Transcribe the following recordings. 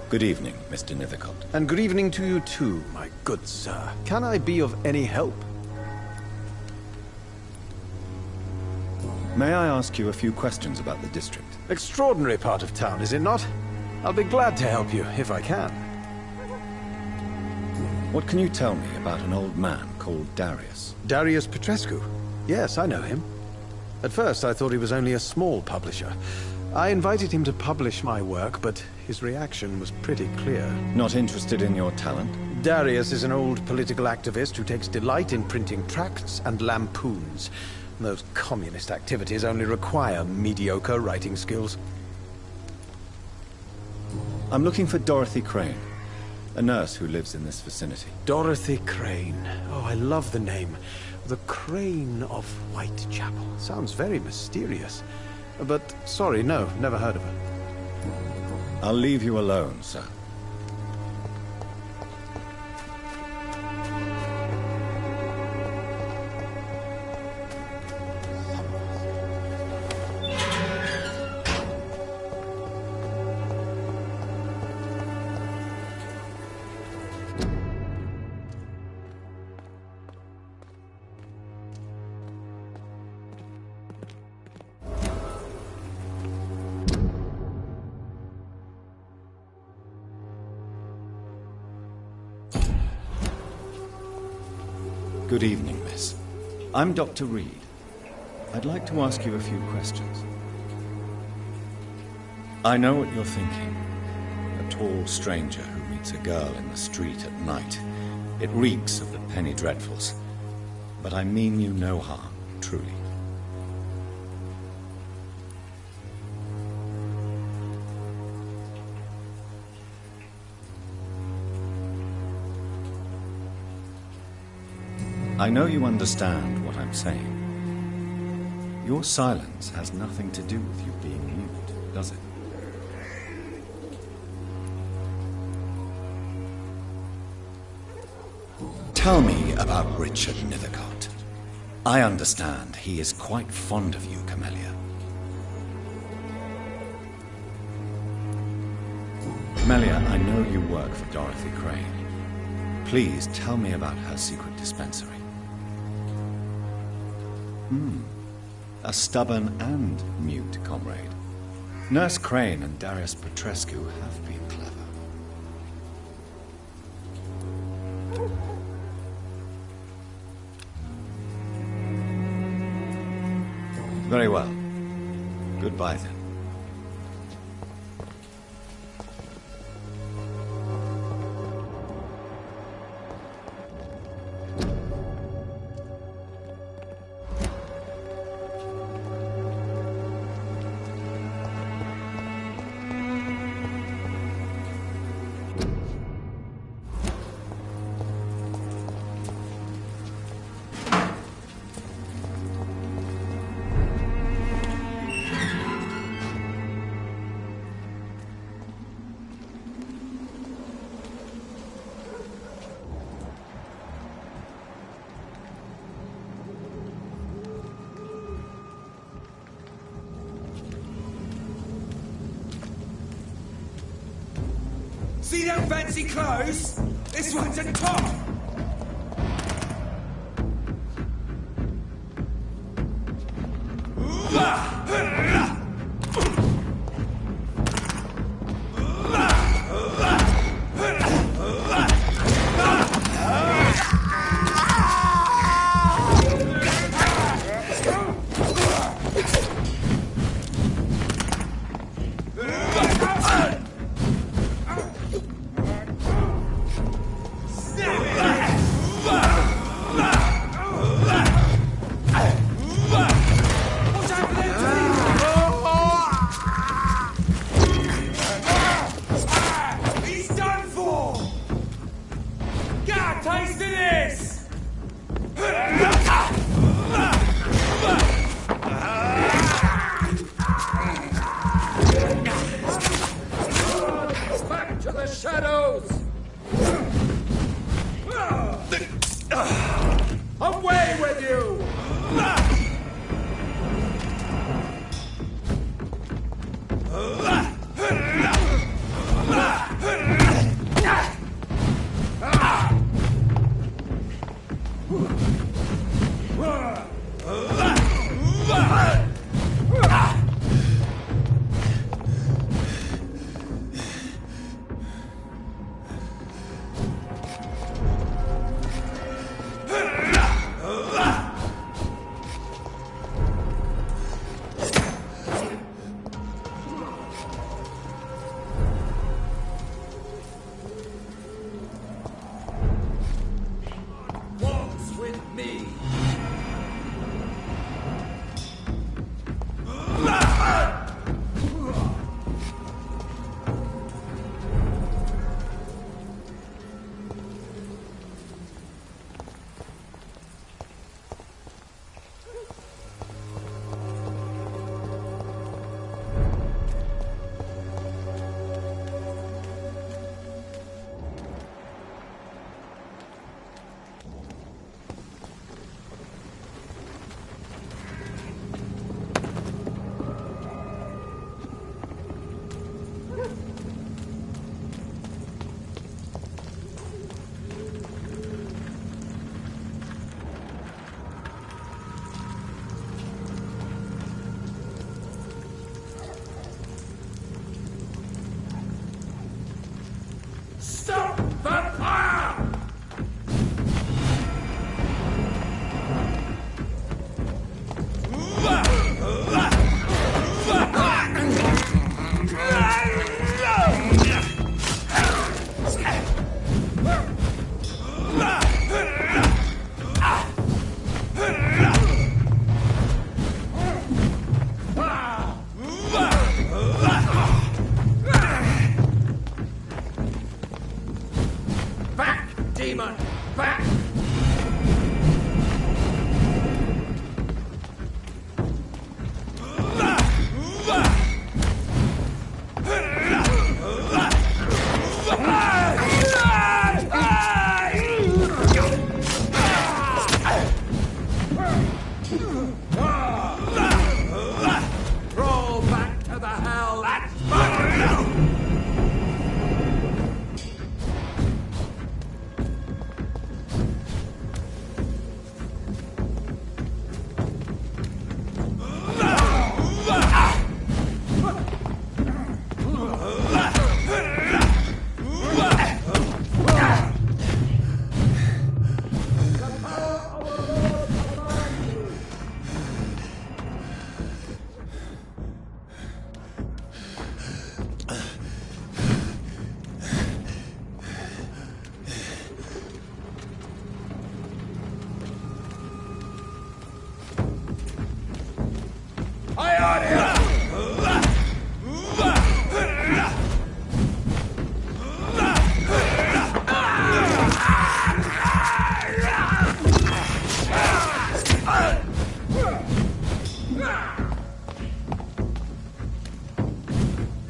Good evening, Mr. Nithicott. And good evening to you too, my good sir. Can I be of any help? May I ask you a few questions about the district? Extraordinary part of town, is it not? I'll be glad to help you, if I can. What can you tell me about an old man called Darius? Darius Petrescu? Yes, I know him. At first, I thought he was only a small publisher. I invited him to publish my work, but his reaction was pretty clear. Not interested in your talent? Darius is an old political activist who takes delight in printing tracts and lampoons. Those communist activities only require mediocre writing skills. I'm looking for Dorothy Crane, a nurse who lives in this vicinity. Dorothy Crane. Oh, I love the name. The Crane of Whitechapel. Sounds very mysterious. But, sorry, no, never heard of her. I'll leave you alone, sir. Good evening, miss. I'm Dr. Reed. I'd like to ask you a few questions. I know what you're thinking. A tall stranger who meets a girl in the street at night. It reeks of the penny dreadfuls. But I mean you no harm, truly. I know you understand what I'm saying. Your silence has nothing to do with you being mute, does it? Tell me about Richard Nithicott. I understand he is quite fond of you, Camellia. Camellia, I know you work for Dorothy Crane. Please tell me about her secret dispensary. A stubborn and mute comrade. Nurse Crane and Darius Petrescu have been clever. Very well. Goodbye then. See them fancy clothes? This one's a top! Away with you!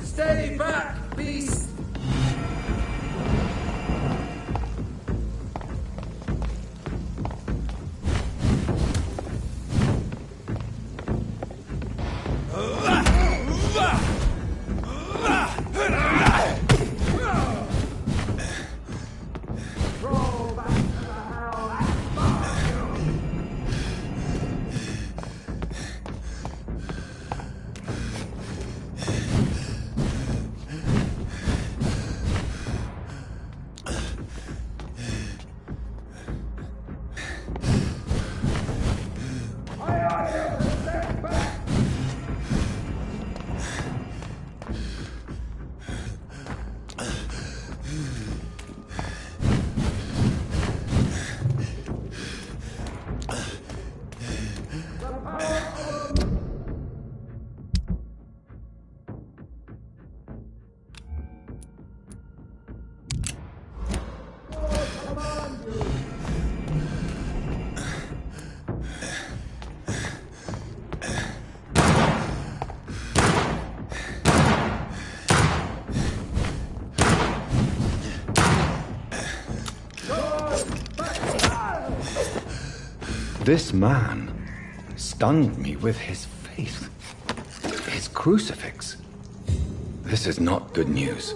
Stay back, beast! This man stunned me with his faith, his crucifix. This is not good news.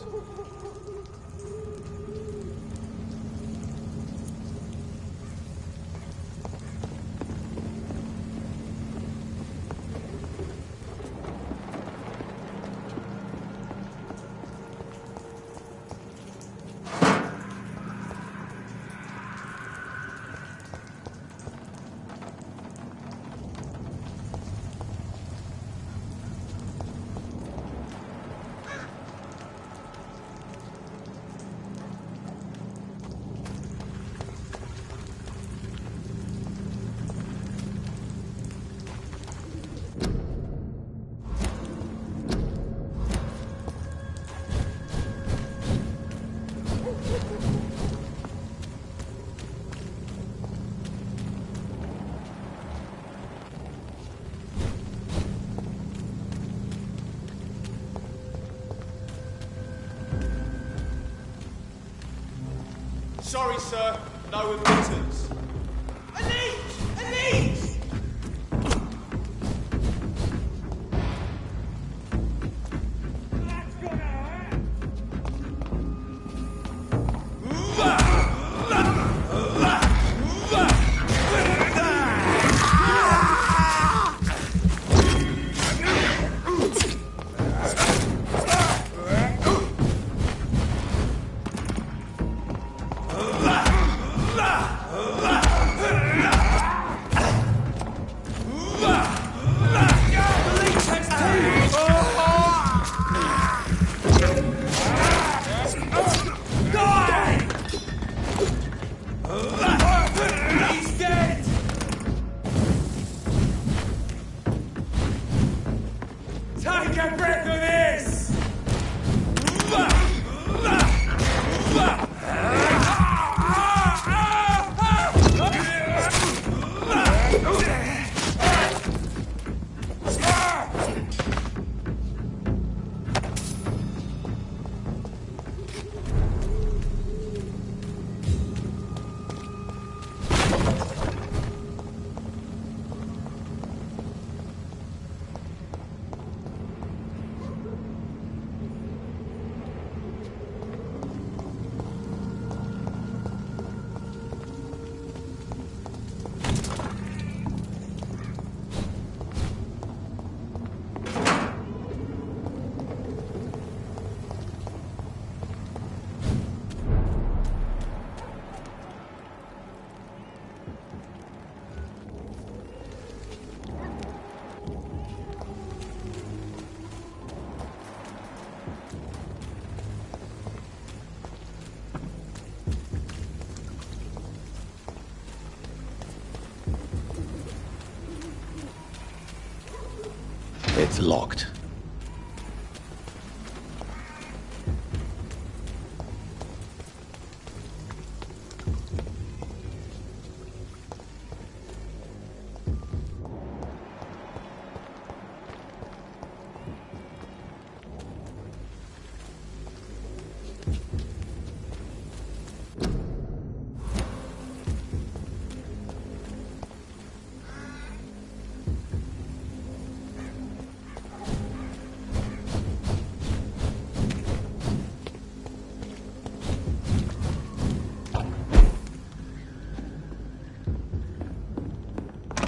Sorry, sir. No admittance. A leech! A leech! It's locked.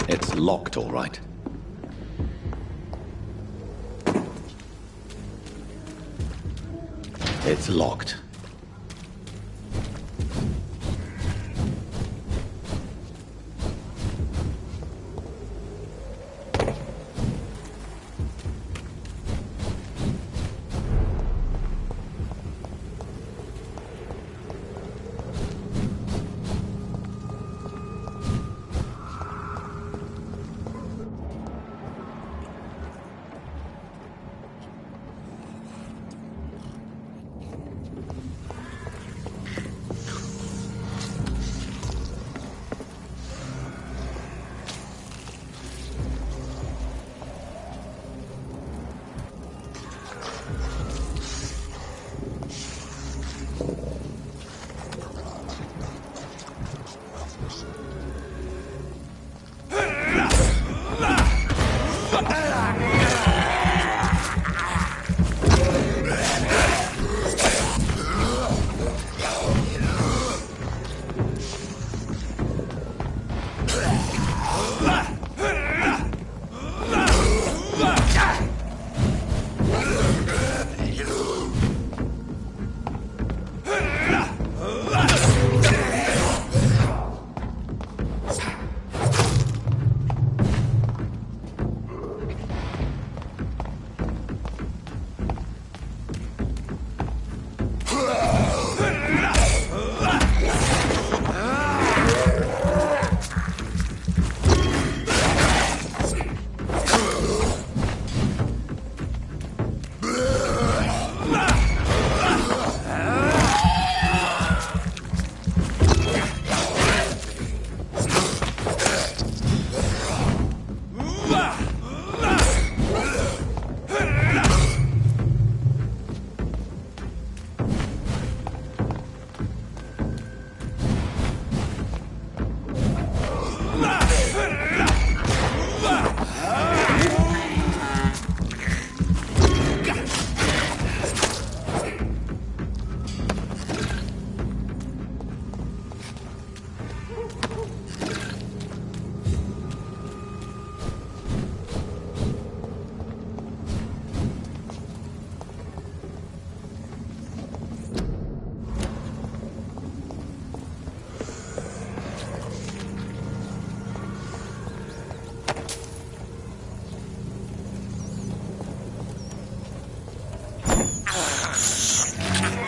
It's locked, all right. It's locked.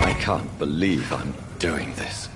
I can't believe I'm doing this.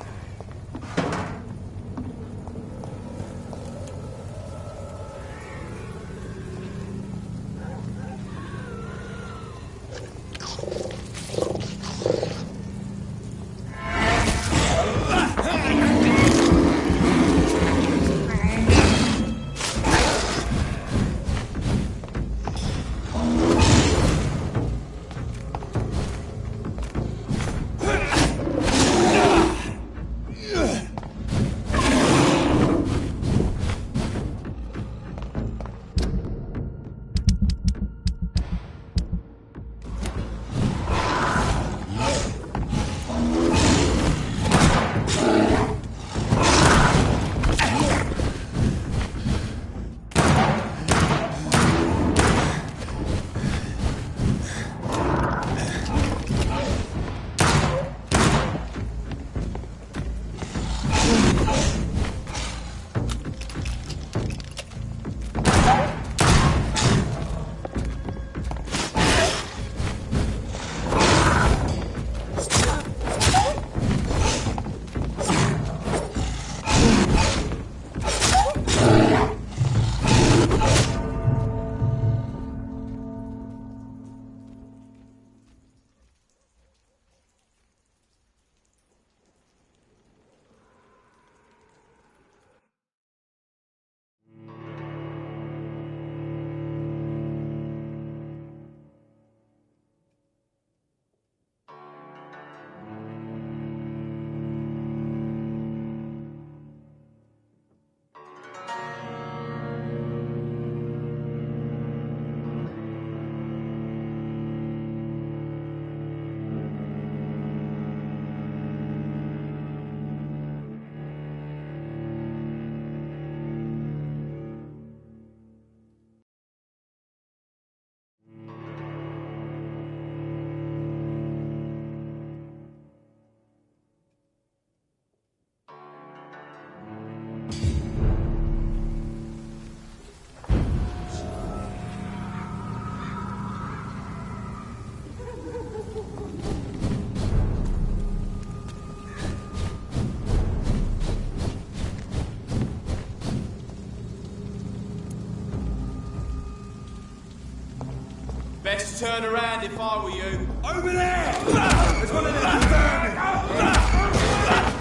Best turn around if I were you. Over there! There's one of them burning!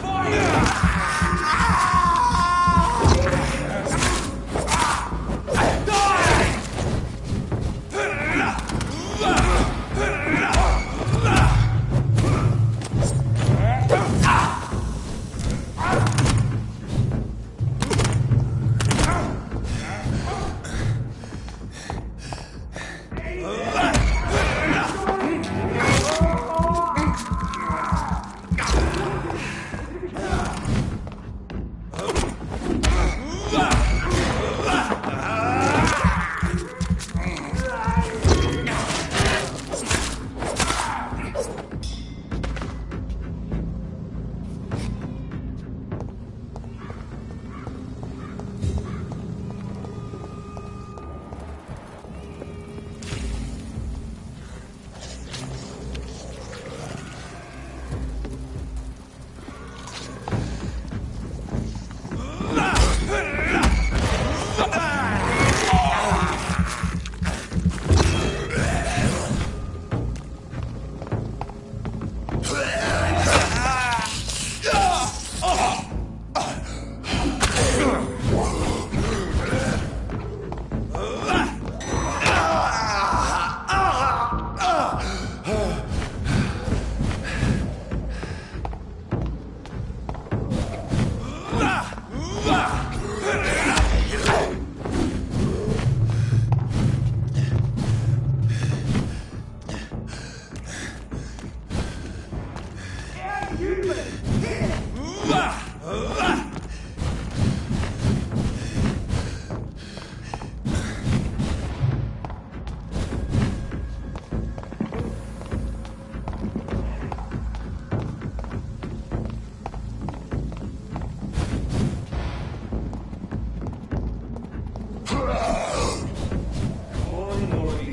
Fire!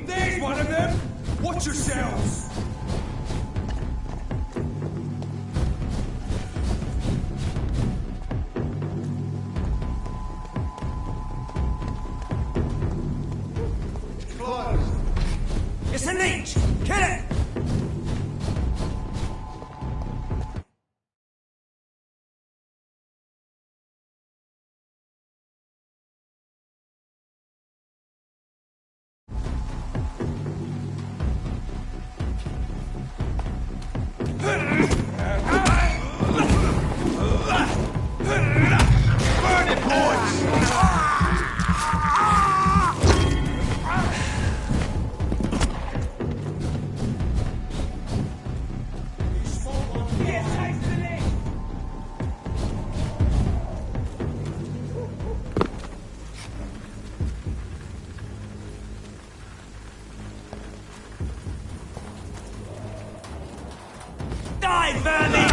There's one of them! Watch yourselves! It's a leech! Kill it! Burn it, boys! Die, vermin!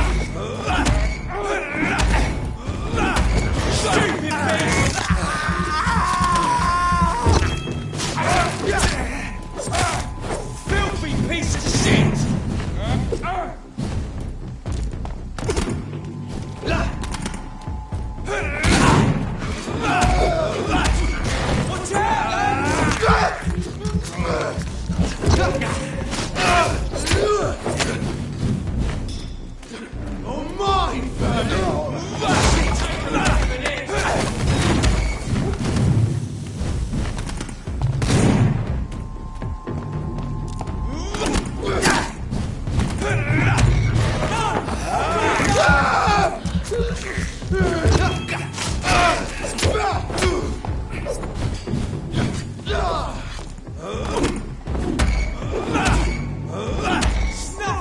Stupid beast! Filthy piece of shit! Watch out! Oh my! Snap!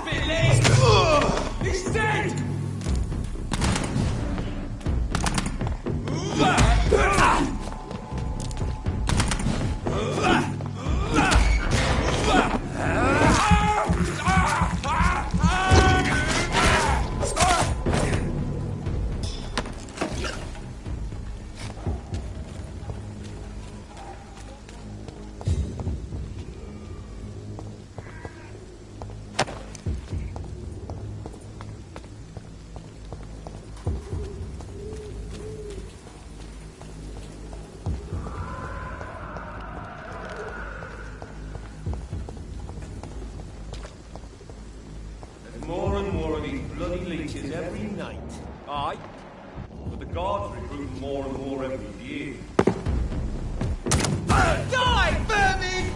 bloody leeches every night. Aye. But the guards recruit more and more every year. Die, vermin!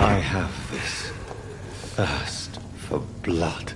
I have this thirst for blood.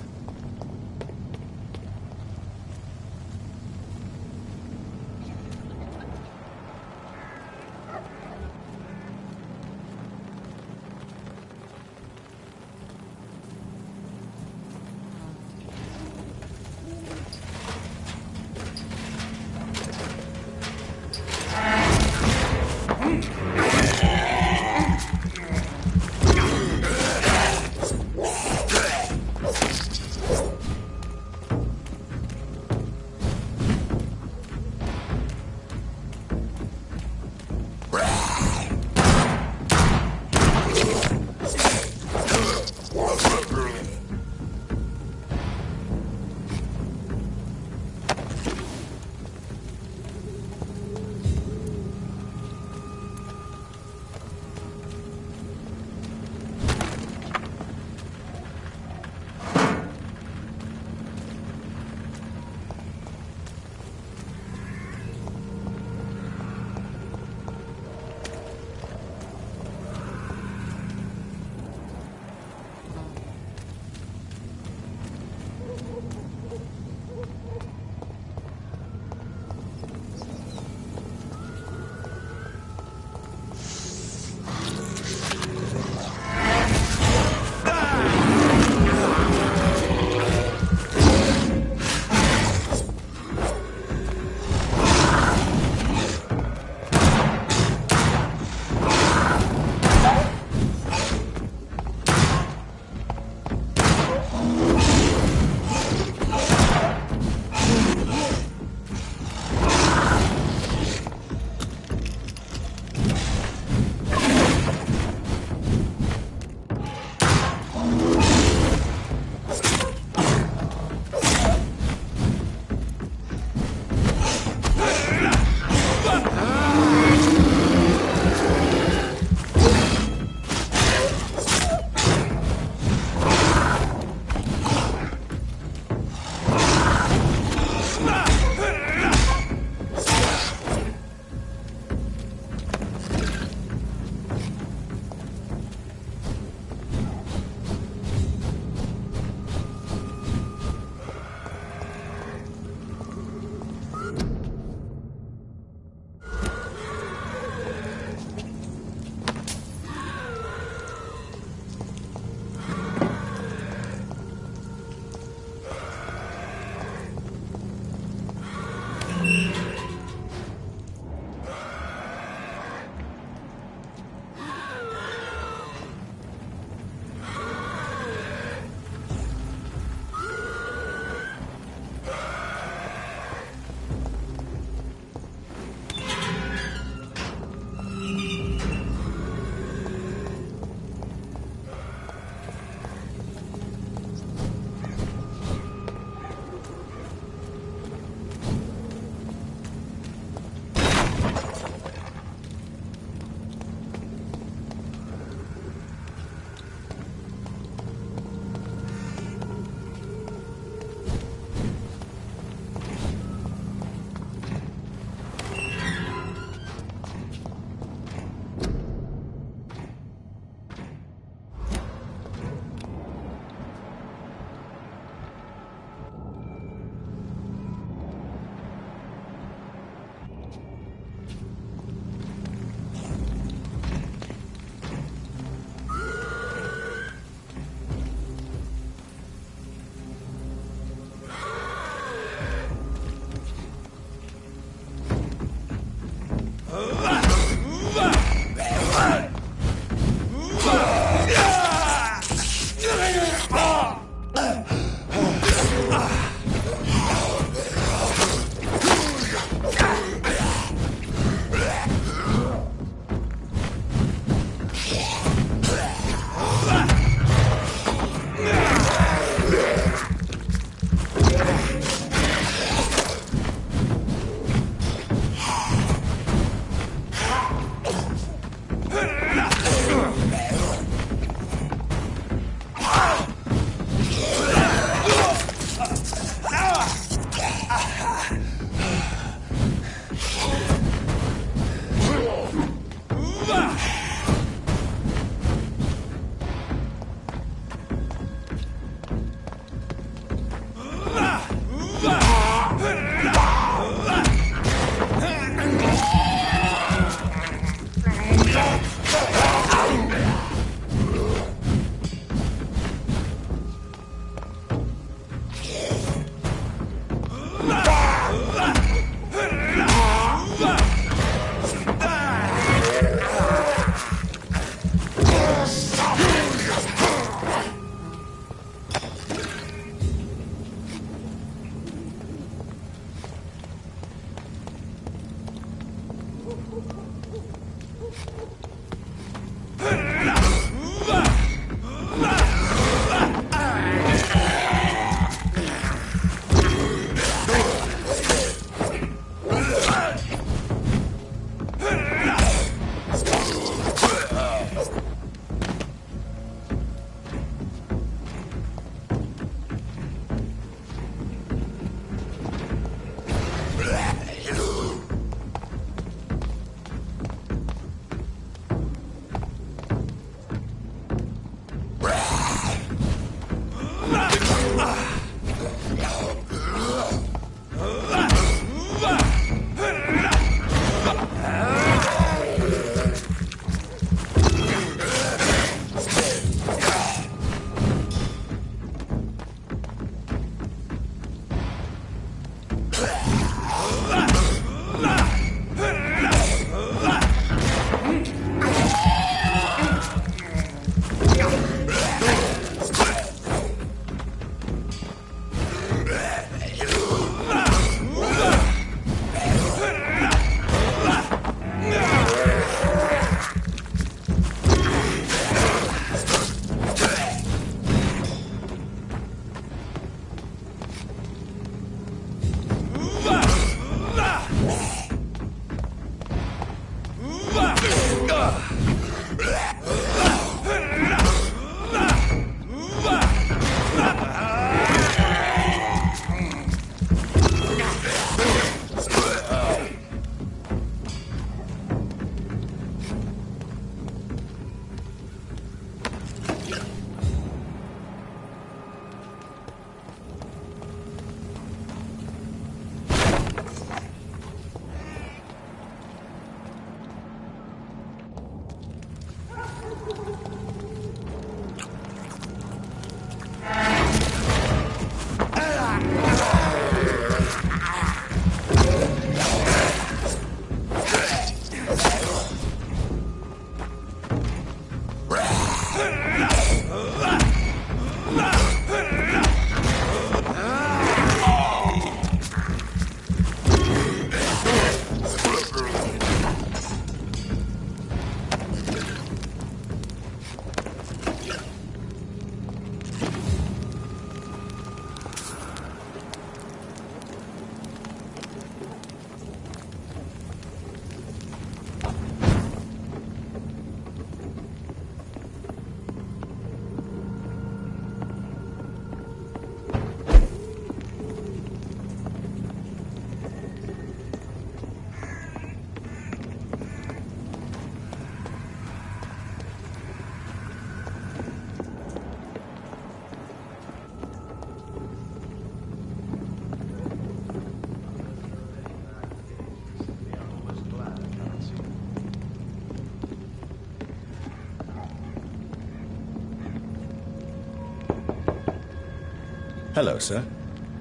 Hello, sir.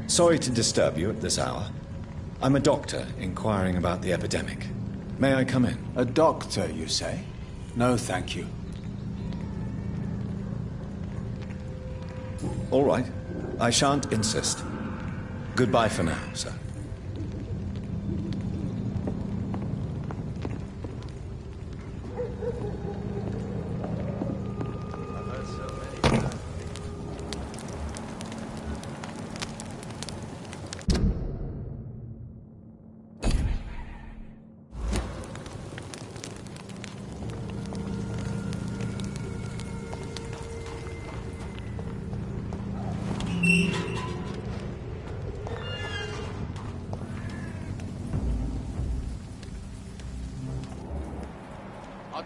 Sorry to disturb you at this hour. I'm a doctor inquiring about the epidemic. May I come in? A doctor, you say? No, thank you. All right. I shan't insist. Goodbye for now, sir.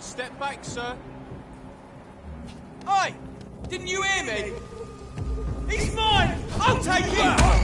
I'd step back, sir. Oi! Didn't you hear me? He's mine! I'll take him!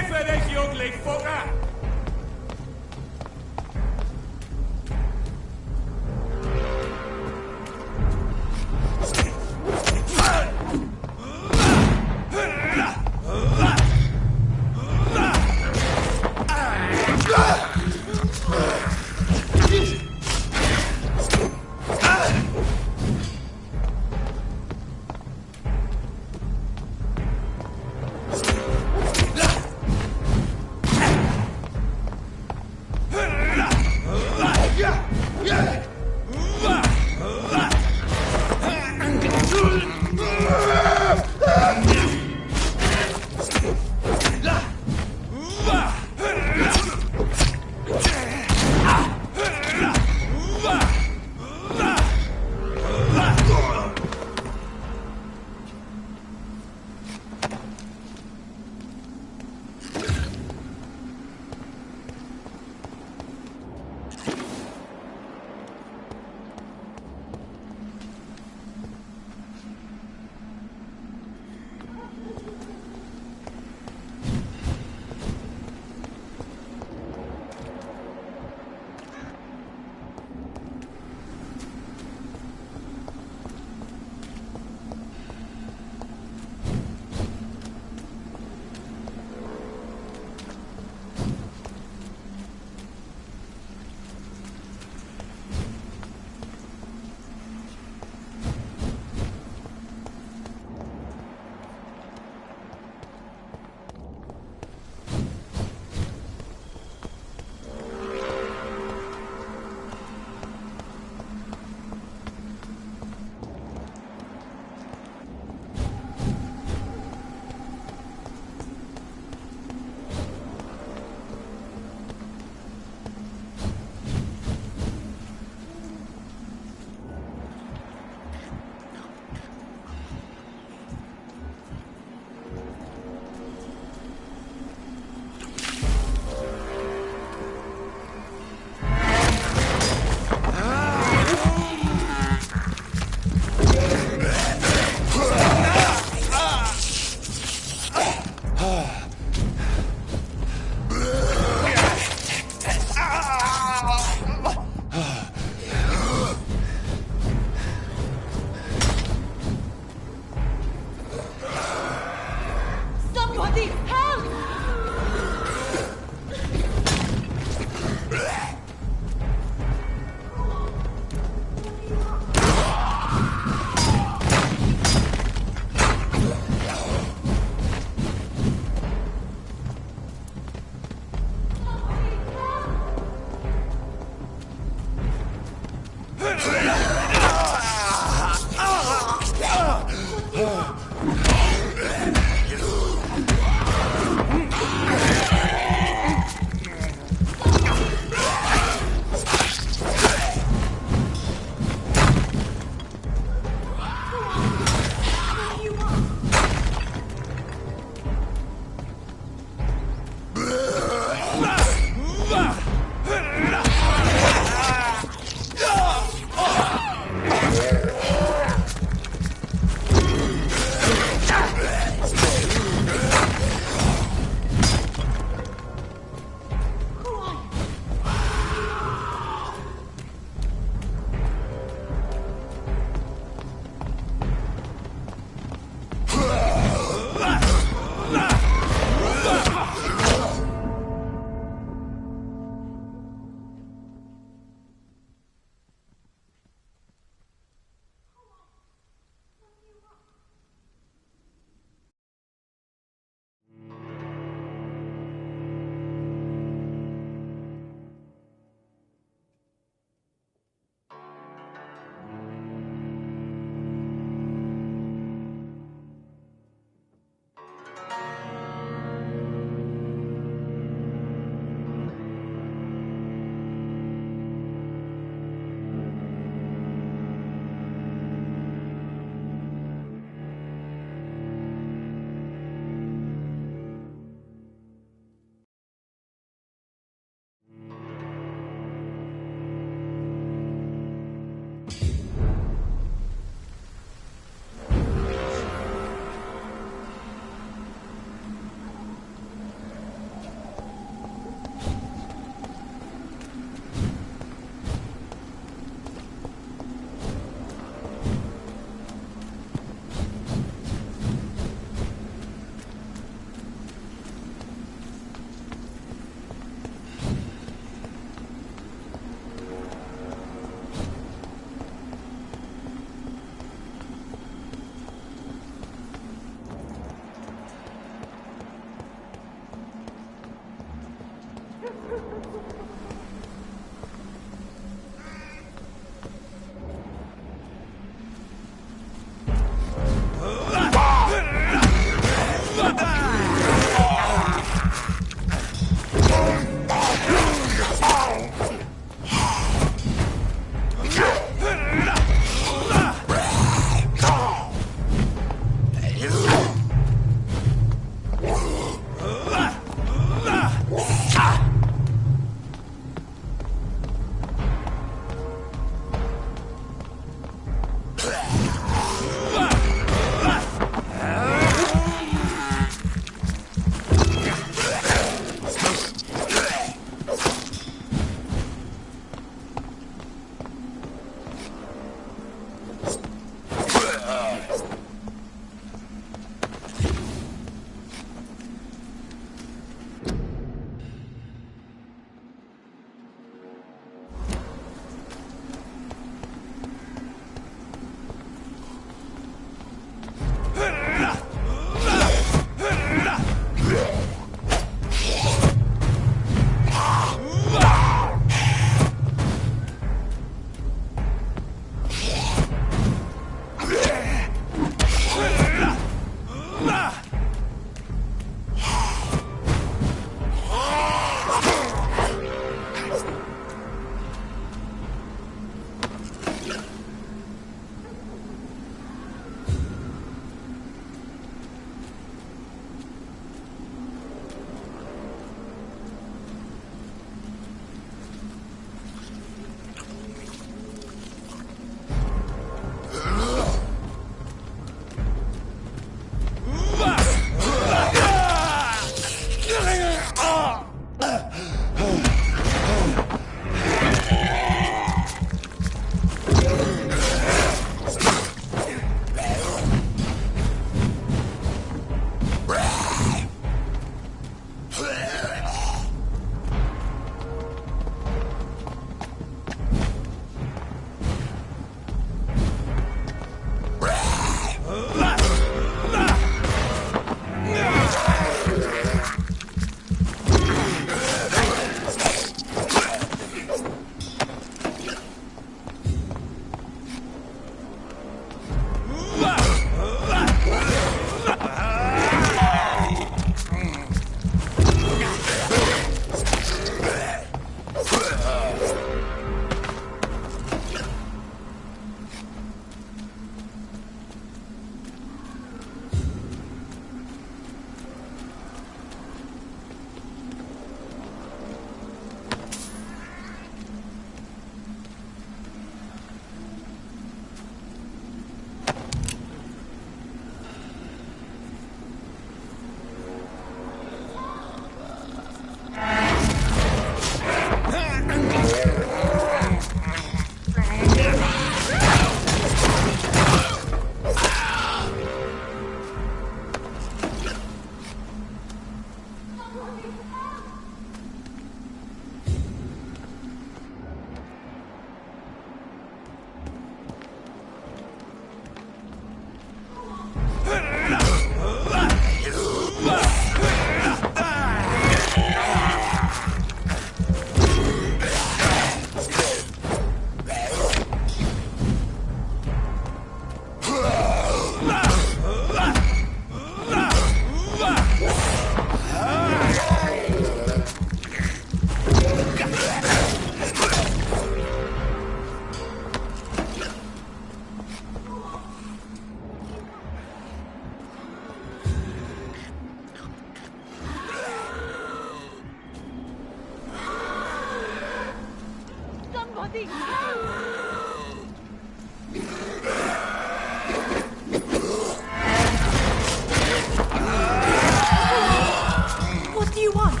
What do you want?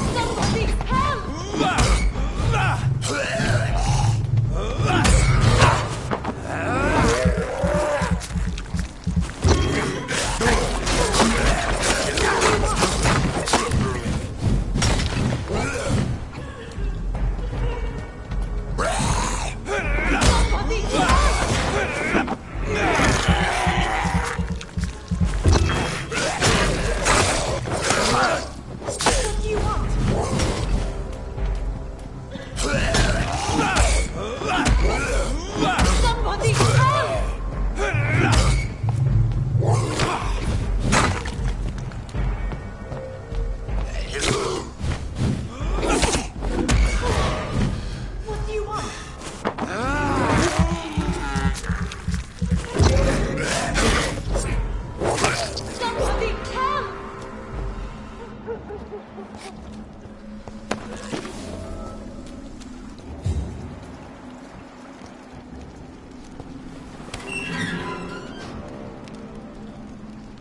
Somebody help!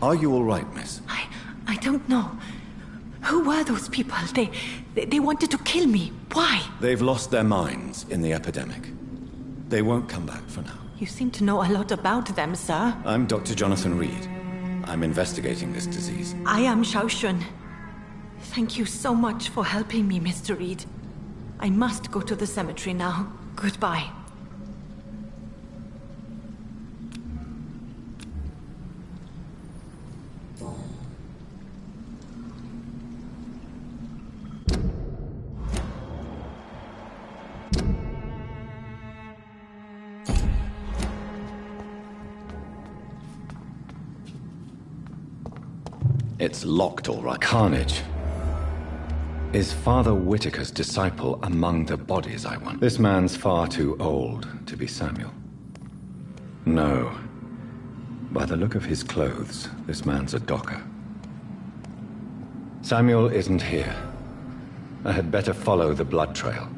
Are you all right, miss? I don't know. Who were those people? They wanted to kill me. Why? They've lost their minds in the epidemic. They won't come back for now. You seem to know a lot about them, sir. I'm Dr. Jonathan Reed. I'm investigating this disease. I am Xiaoxun. Thank you so much for helping me, Mr. Reed. I must go to the cemetery now. Goodbye. It's locked, all right. Carnage. Is Father Whitaker's disciple among the bodies, I wonder? This man's far too old to be Samuel. No. By the look of his clothes, this man's a docker. Samuel isn't here. I had better follow the blood trail.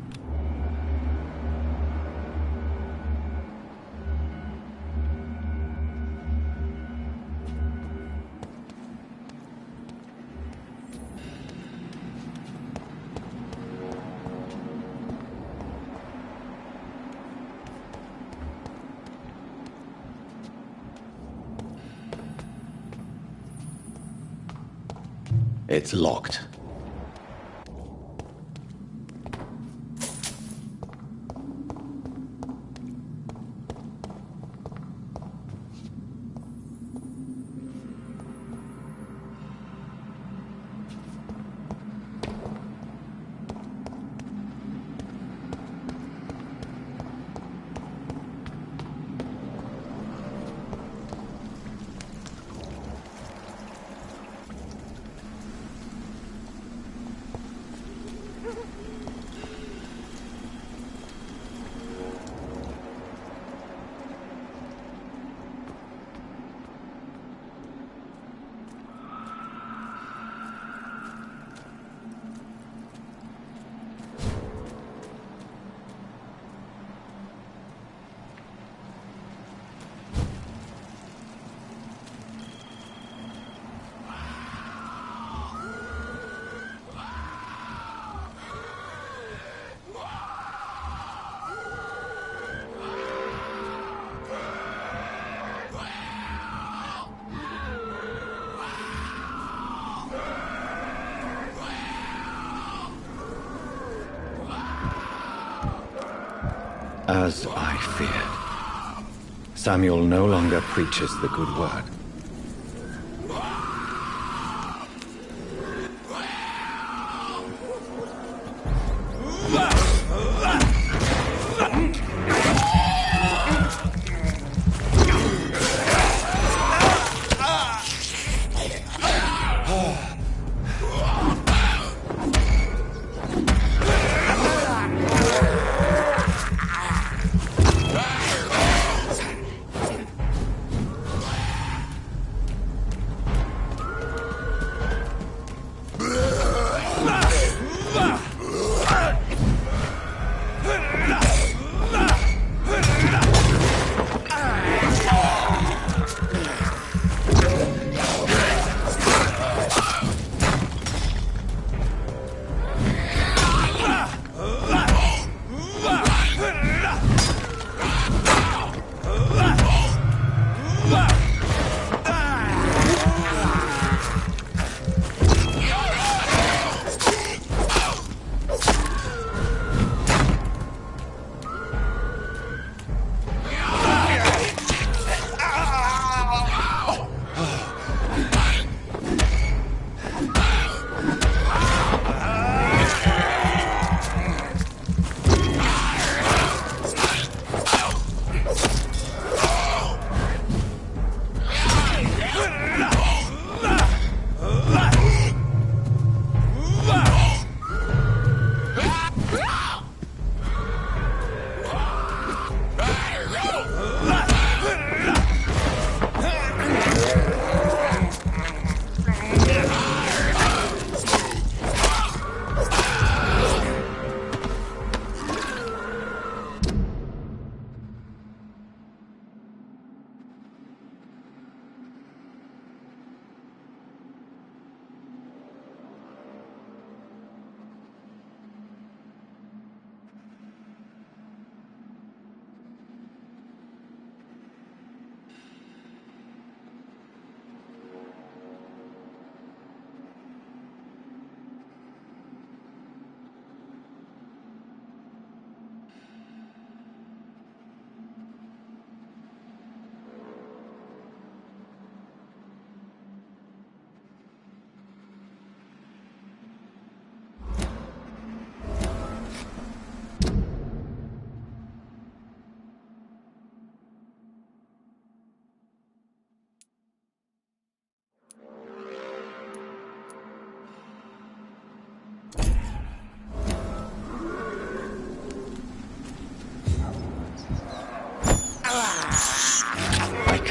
It's locked. As I feared, Samuel no longer preaches the good word.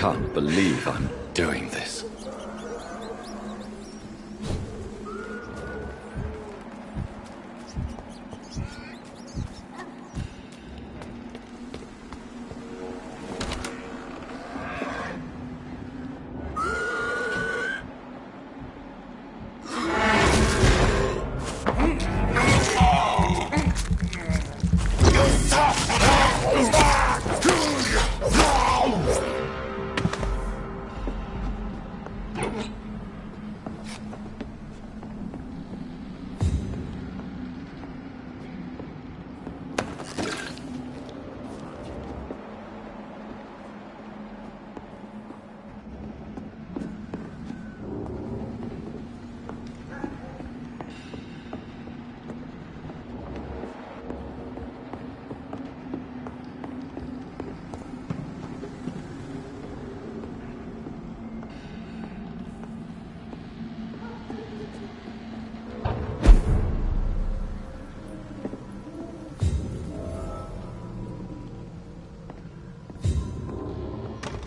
can't believe I'm doing this.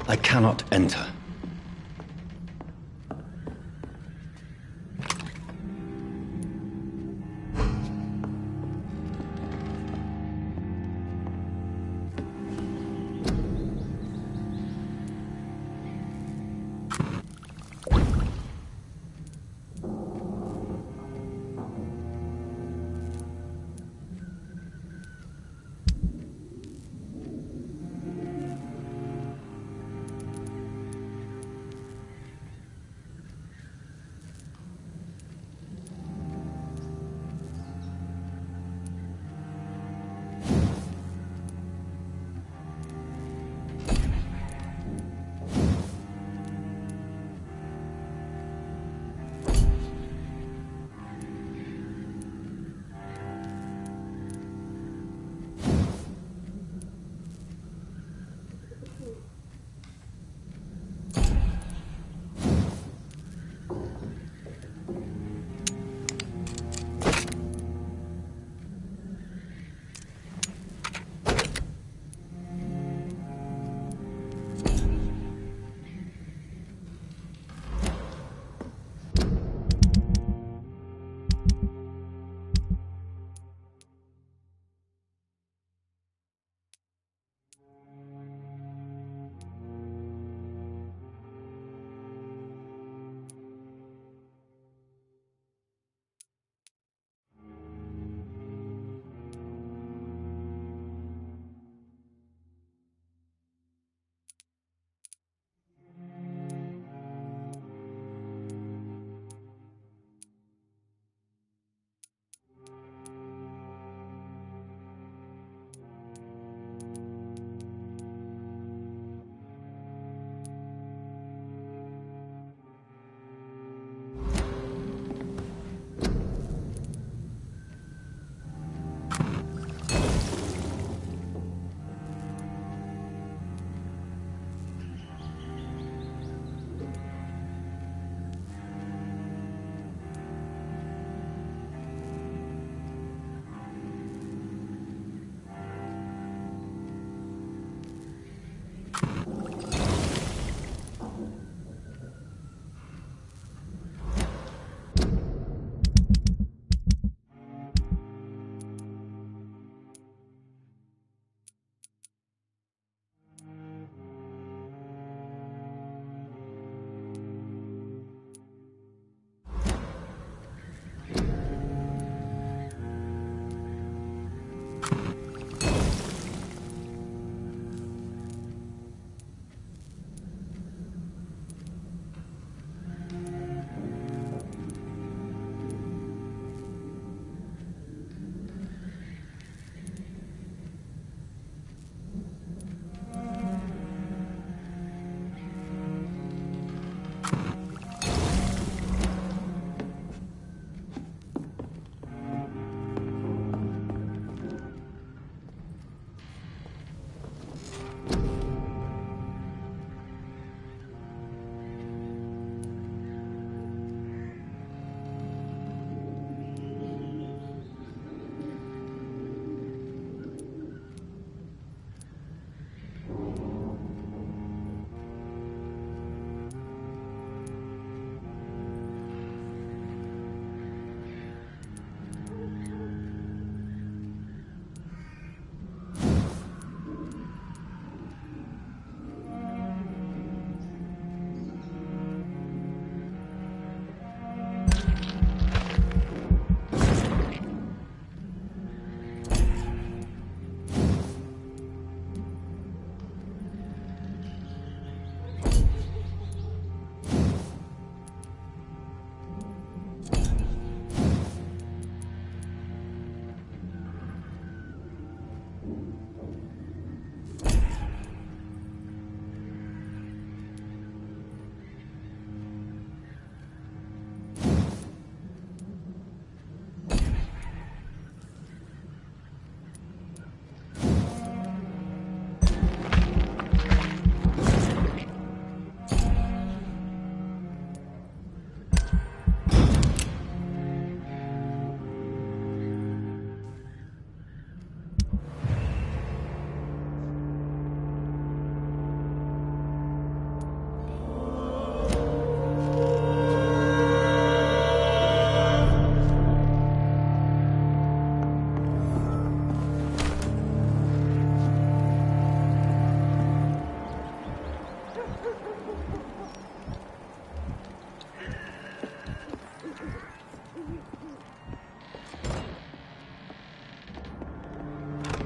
I cannot enter.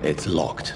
It's locked.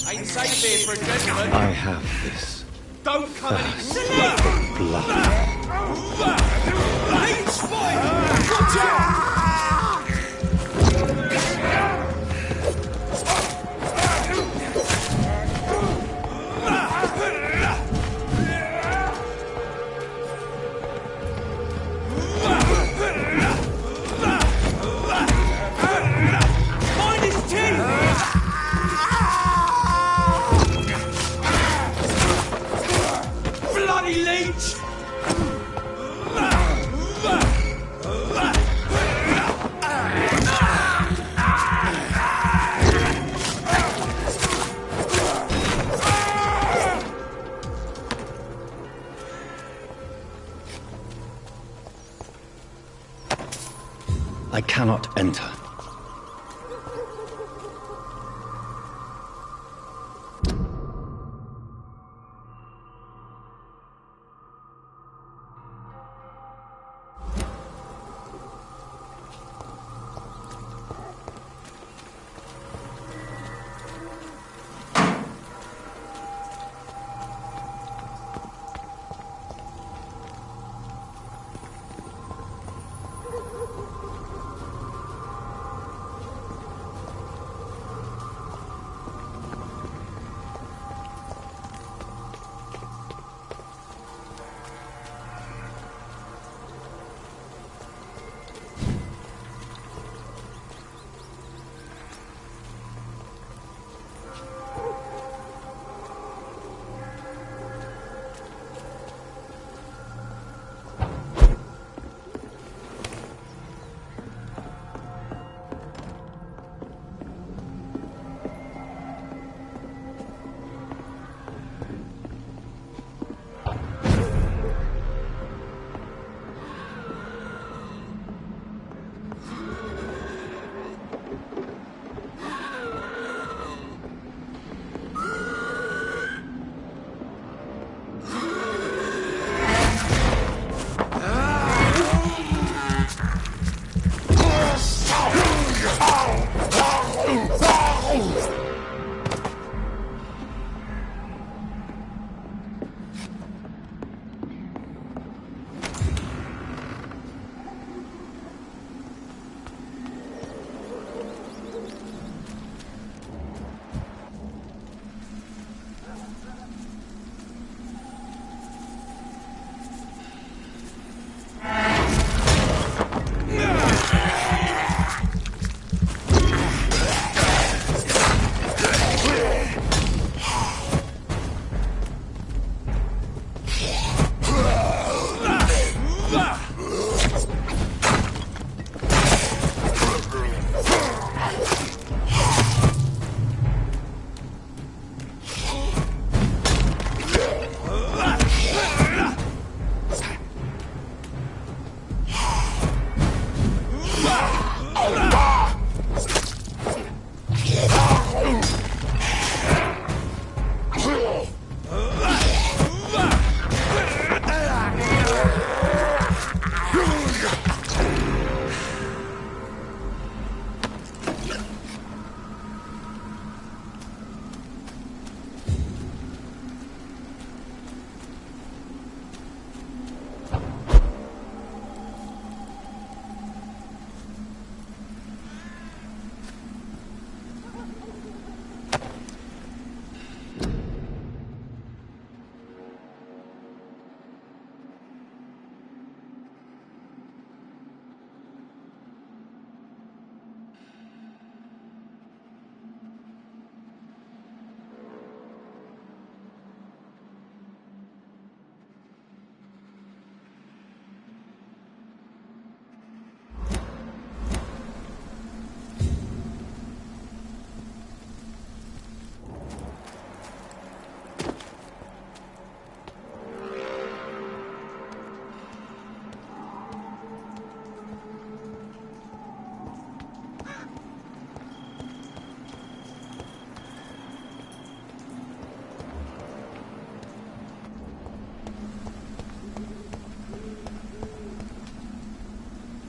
Ain't safe here for a gentleman. I have this. Don't come any Blood. Leech spine! Watch out! Mind his teeth! Bloody leech! I cannot enter.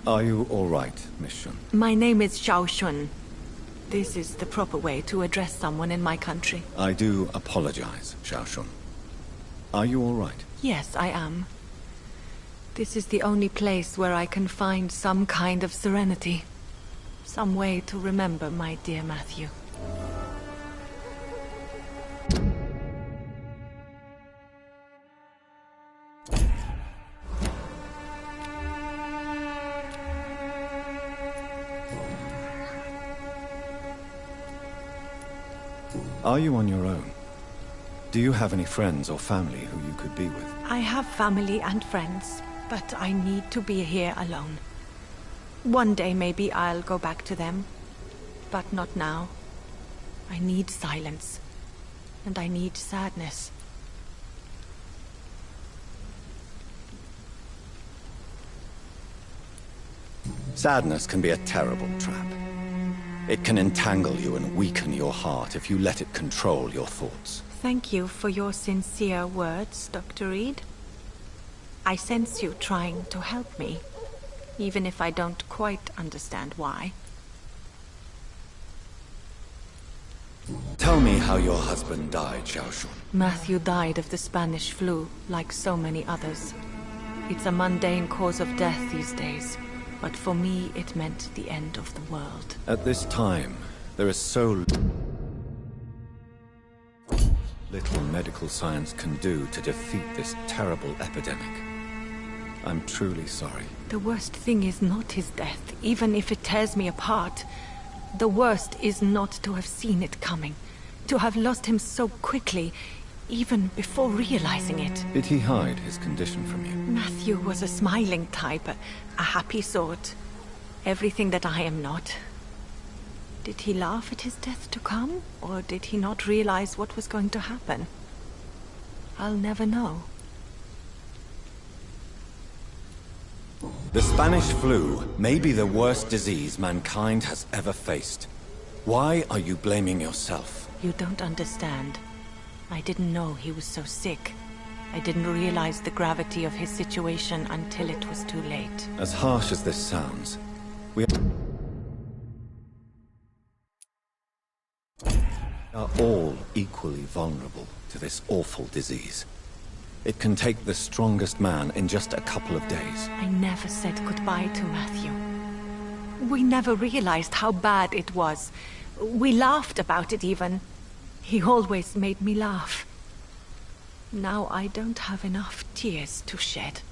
Are you all right, Miss Shun? My name is Xiao Shun. This is the proper way to address someone in my country. I do apologize, Xiao Shun. Are you all right? Yes, I am. This is the only place where I can find some kind of serenity. Some way to remember my dear Matthew. Are you on your own? Do you have any friends or family who you could be with? I have family and friends, but I need to be here alone. One day maybe I'll go back to them, but not now. I need silence, and I need sadness. Sadness can be a terrible trap. It can entangle you and weaken your heart if you let it control your thoughts. Thank you for your sincere words, Dr. Reed. I sense you trying to help me, even if I don't quite understand why. Tell me how your husband died, Xiao Shun. Matthew died of the Spanish flu, like so many others. It's a mundane cause of death these days, but for me it meant the end of the world. At this time, there is so little medical science can do to defeat this terrible epidemic. I'm truly sorry. The worst thing is not his death, even if it tears me apart. The worst is not to have seen it coming, to have lost him so quickly, even before realizing it. Did he hide his condition from you? Matthew was a smiling type, a happy sort. Everything that I am not. Did he laugh at his death to come, or did he not realize what was going to happen? I'll never know. The Spanish flu may be the worst disease mankind has ever faced. Why are you blaming yourself? You don't understand. I didn't know he was so sick. I didn't realize the gravity of his situation until it was too late. As harsh as this sounds, we are all equally vulnerable to this awful disease. It can take the strongest man in just a couple of days. I never said goodbye to Matthew. We never realized how bad it was. We laughed about it even. He always made me laugh. Now I don't have enough tears to shed.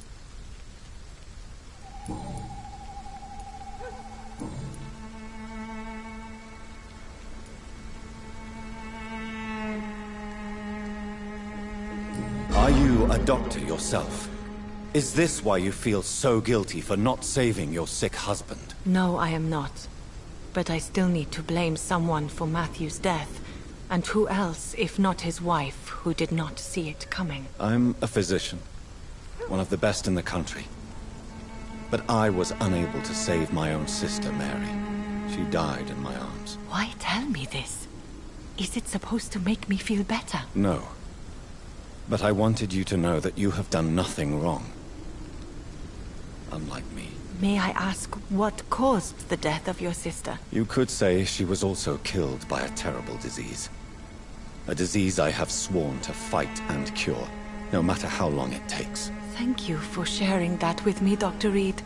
Are you a doctor yourself? Is this why you feel so guilty for not saving your sick husband? No, I am not. But I still need to blame someone for Matthew's death. And who else, if not his wife, who did not see it coming? I'm a physician, one of the best in the country. But I was unable to save my own sister, Mary. She died in my arms. Why tell me this? Is it supposed to make me feel better? No. But I wanted you to know that you have done nothing wrong. Unlike me. May I ask what caused the death of your sister? You could say she was also killed by a terrible disease. A disease I have sworn to fight and cure, no matter how long it takes. Thank you for sharing that with me, Dr. Reed.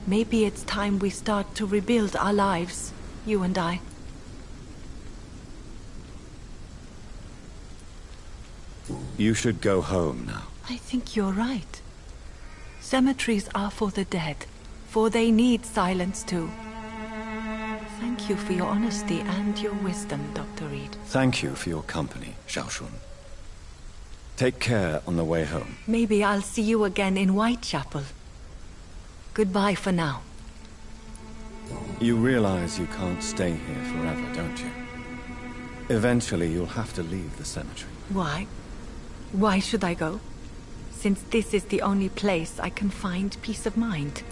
Maybe it's time we start to rebuild our lives, you and I. You should go home now. I think you're right. Cemeteries are for the dead, for they need silence too. Thank you for your honesty and your wisdom, Dr. Reed. Thank you for your company, Xiao Shun. Take care on the way home. Maybe I'll see you again in Whitechapel. Goodbye for now. You realize you can't stay here forever, don't you? Eventually you'll have to leave the cemetery. Why? Why should I go? Since this is the only place I can find peace of mind.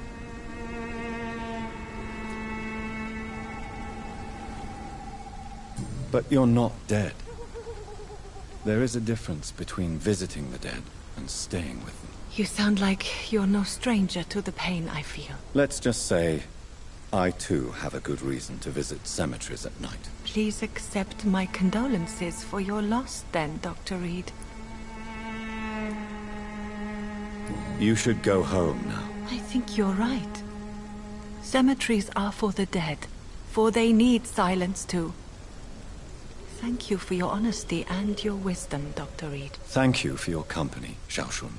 But you're not dead. There is a difference between visiting the dead and staying with them. You sound like you're no stranger to the pain I feel. Let's just say, I too have a good reason to visit cemeteries at night. Please accept my condolences for your loss then, Dr. Reed. You should go home now. I think you're right. Cemeteries are for the dead, for they need silence too. Thank you for your honesty and your wisdom, Dr. Reed. Thank you for your company, Xiaoshun.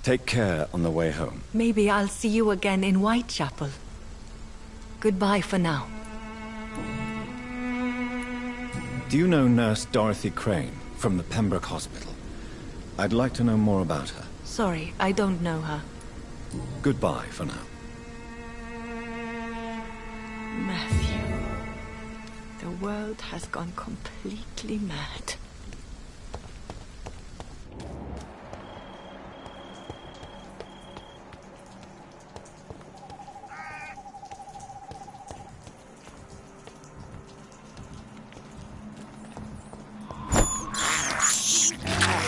Take care on the way home. Maybe I'll see you again in Whitechapel. Goodbye for now. Do you know Nurse Dorothy Crane from the Pembroke Hospital? I'd like to know more about her. Sorry, I don't know her. Goodbye for now. Matthew. The world has gone completely mad.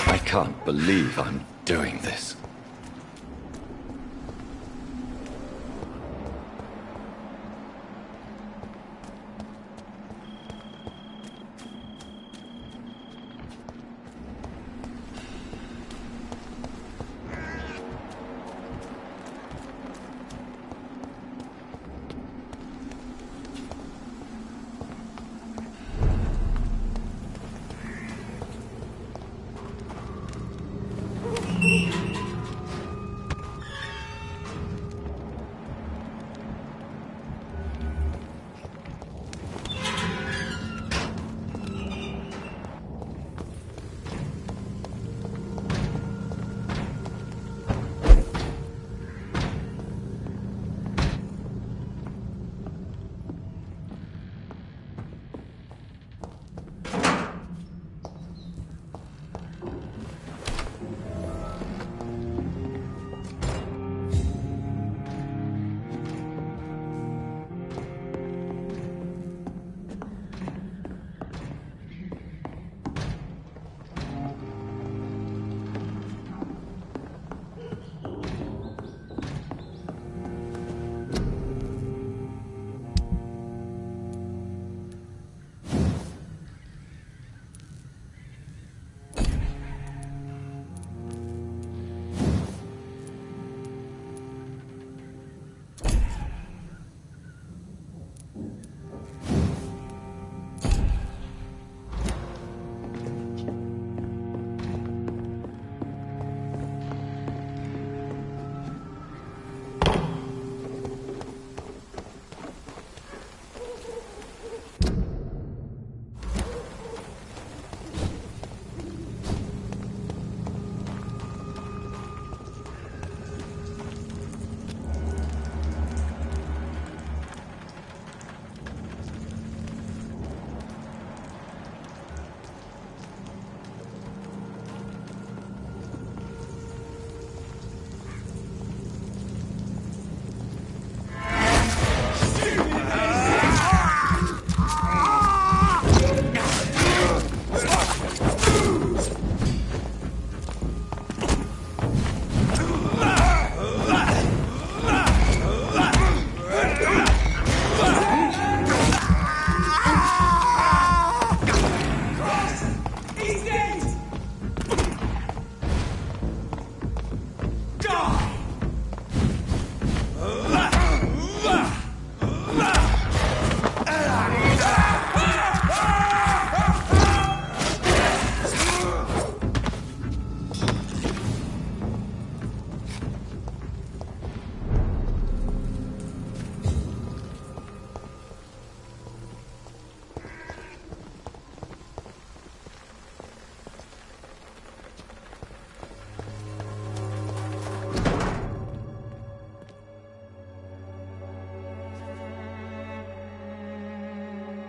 I can't believe I'm doing this.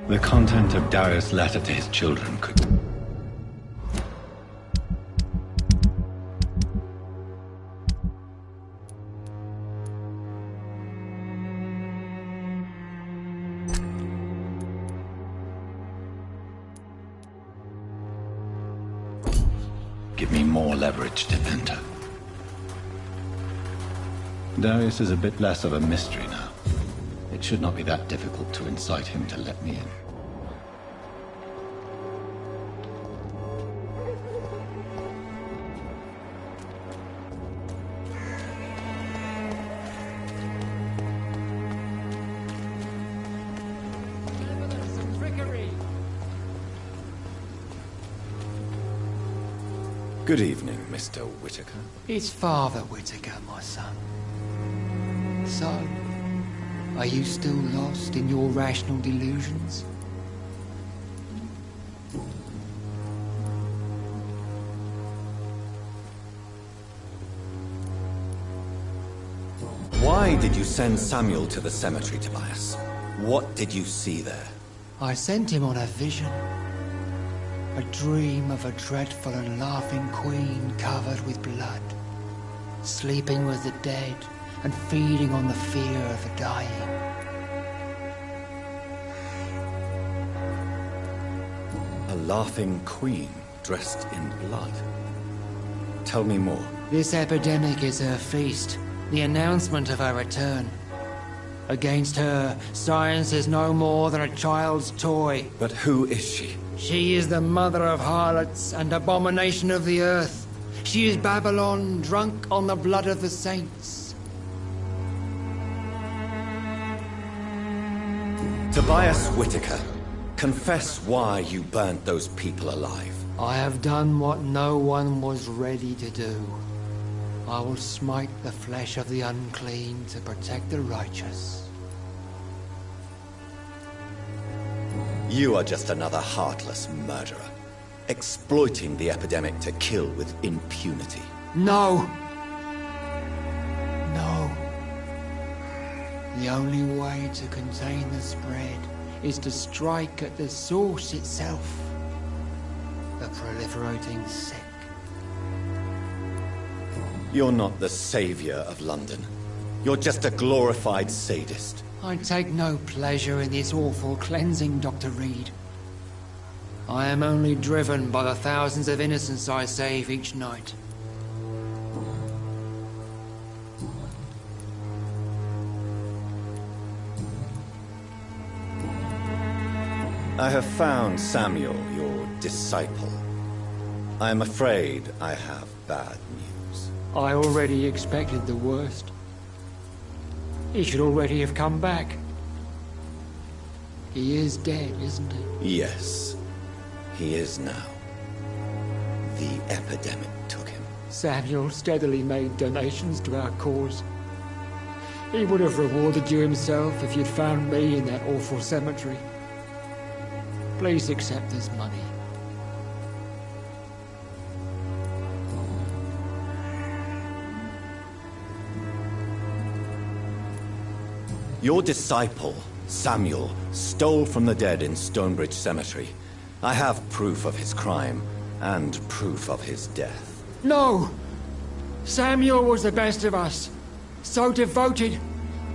The content of Darius' letter to his children could... give me more leverage to enter. Darius is a bit less of a mystery now. It should not be that difficult to incite him to let me in. Good evening, Mr. Whitaker. It's Father Whitaker, my son. So, are you still lost in your rational delusions? Why did you send Samuel to the cemetery, Tobias? What did you see there? I sent him on a vision. A dream of a dreadful and laughing queen covered with blood, sleeping with the dead and feeding on the fear of the dying. A laughing queen dressed in blood. Tell me more. This epidemic is her feast, the announcement of her return. Against her, science is no more than a child's toy. But who is she? She is the mother of harlots and abomination of the earth. She is Babylon, drunk on the blood of the saints. Tobias Whitaker, confess why you burnt those people alive. I have done what no one was ready to do. I will smite the flesh of the unclean to protect the righteous. You are just another heartless murderer, exploiting the epidemic to kill with impunity. No! No. The only way to contain the spread is to strike at the source itself. The proliferating sick. You're not the savior of London. You're just a glorified sadist. I take no pleasure in this awful cleansing, Dr. Reed. I am only driven by the thousands of innocents I save each night. I have found Samuel, your disciple. I am afraid I have bad news. I already expected the worst. He should already have come back. He is dead, isn't he? Yes, he is now. The epidemic took him. Samuel steadily made donations to our cause. He would have rewarded you himself if you'd found me in that awful cemetery. Please accept this money. Your disciple, Samuel, stole from the dead in Stonebridge Cemetery. I have proof of his crime, and proof of his death. No! Samuel was the best of us. So devoted,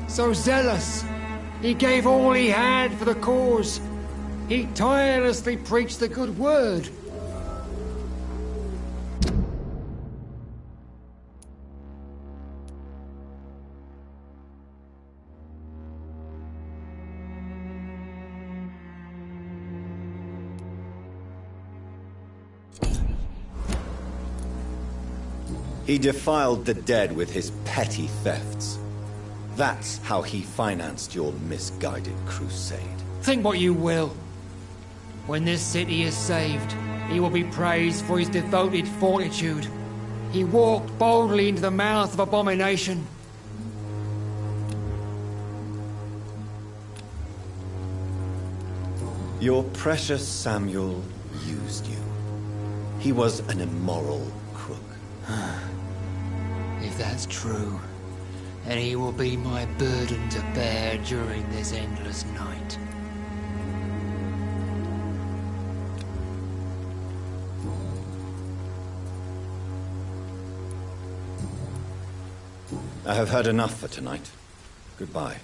so zealous. He gave all he had for the cause. He tirelessly preached the good word. He defiled the dead with his petty thefts. That's how he financed your misguided crusade. Think what you will. When this city is saved, he will be praised for his devoted fortitude. He walked boldly into the mouth of abomination. Your precious Samuel used you. He was an immoral crook. If that's true, then he will be my burden to bear during this endless night. I have heard enough for tonight. Goodbye.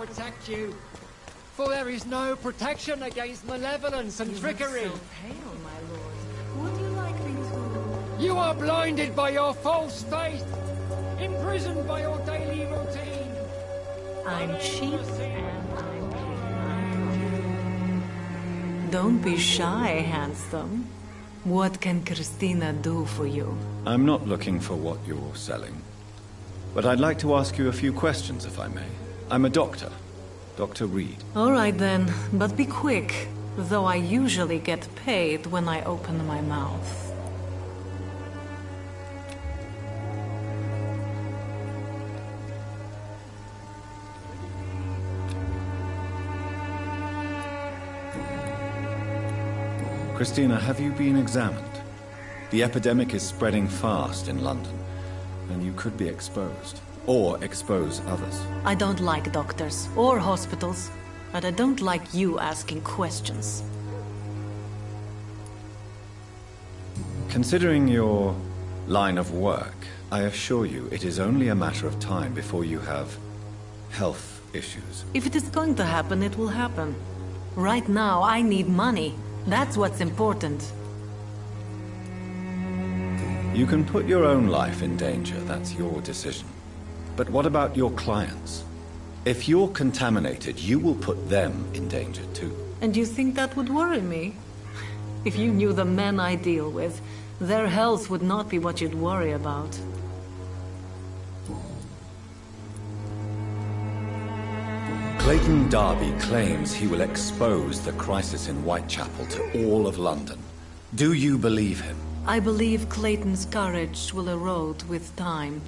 protect you. For there is no protection against malevolence and trickery. You look so pale, my lord. Would you like me to... You are blinded by your false faith, imprisoned by your daily routine. I'm cheap and I'm clean. Don't be shy, handsome. What can Christina do for you? I'm not looking for what you're selling. But I'd like to ask you a few questions, if I may. I'm a doctor. Dr. Reed. All right then, but be quick. Though I usually get paid when I open my mouth. Christina, have you been examined? The epidemic is spreading fast in London, and you could be exposed. Or expose others. I don't like doctors or hospitals, but I don't like you asking questions. Considering your line of work, I assure you it is only a matter of time before you have health issues. If it is going to happen, it will happen. Right now, I need money. That's what's important. You can put your own life in danger, that's your decision. But what about your clients? If you're contaminated, you will put them in danger too. And you think that would worry me? If you knew the men I deal with, their health would not be what you'd worry about. Clayton Darby claims he will expose the crisis in Whitechapel to all of London. Do you believe him? I believe Clayton's courage will erode with time,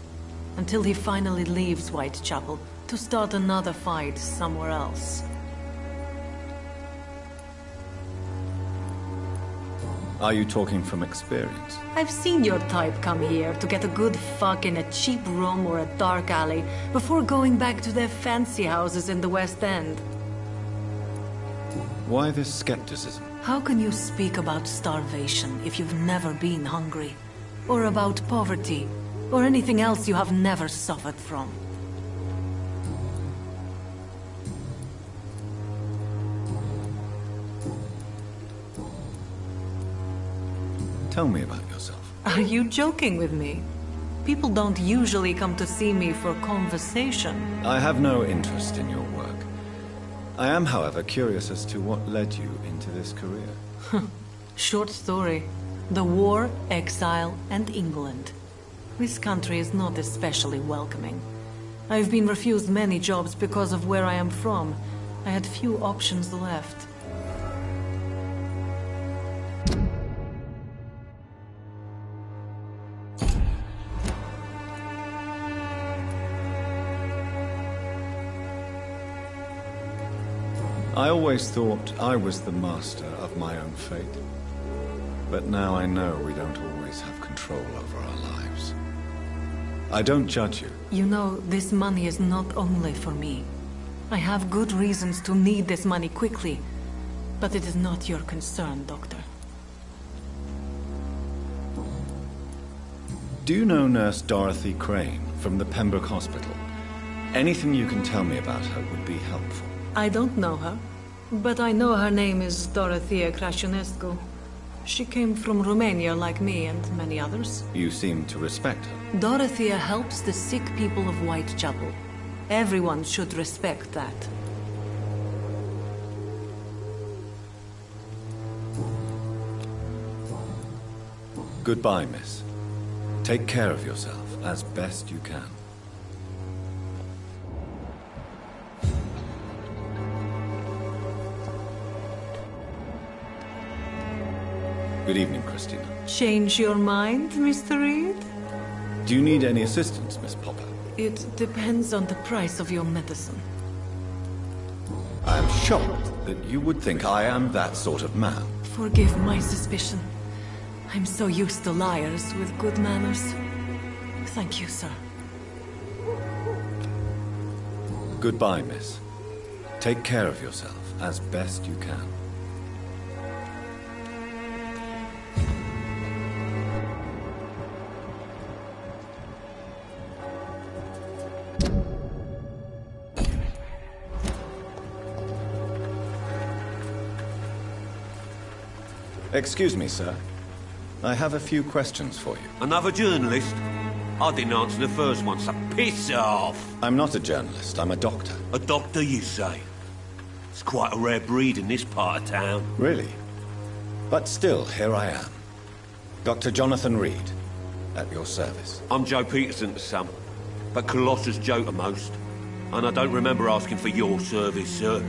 until he finally leaves Whitechapel to start another fight somewhere else. Are you talking from experience? I've seen your type come here to get a good fuck in a cheap room or a dark alley before going back to their fancy houses in the West End. Why this skepticism? How can you speak about starvation if you've never been hungry? Or about poverty? Or anything else you have never suffered from? Tell me about yourself. Are you joking with me? People don't usually come to see me for conversation. I have no interest in your work. I am, however, curious as to what led you into this career. Short story. The war, exile, and England. This country is not especially welcoming. I've been refused many jobs because of where I am from. I had few options left. I always thought I was the master of my own fate. But now I know we don't always have control over our lives. I don't judge you. You know, this money is not only for me. I have good reasons to need this money quickly, but it is not your concern, Doctor. Do you know Nurse Dorothy Crane from the Pembroke Hospital? Anything you can tell me about her would be helpful. I don't know her, but I know her name is Dorothea Crăciunescu. She came from Romania like me and many others. You seem to respect her. Dorothea helps the sick people of Whitechapel. Everyone should respect that. Goodbye, miss. Take care of yourself as best you can. Good evening, Christina. Change your mind, Mr. Reed? Do you need any assistance, Miss Popper? It depends on the price of your medicine. I am shocked that you would think I am that sort of man. Forgive my suspicion. I'm so used to liars with good manners. Thank you, sir. Goodbye, miss. Take care of yourself as best you can. Excuse me, sir. I have a few questions for you. Another journalist? I didn't answer the first one, so piss off! I'm not a journalist, I'm a doctor. A doctor, you say? It's quite a rare breed in this part of town. Really? But still, here I am. Dr. Jonathan Reed, at your service. I'm Joe Peterson to some, but Colossus Joe to most. And I don't remember asking for your service, sir.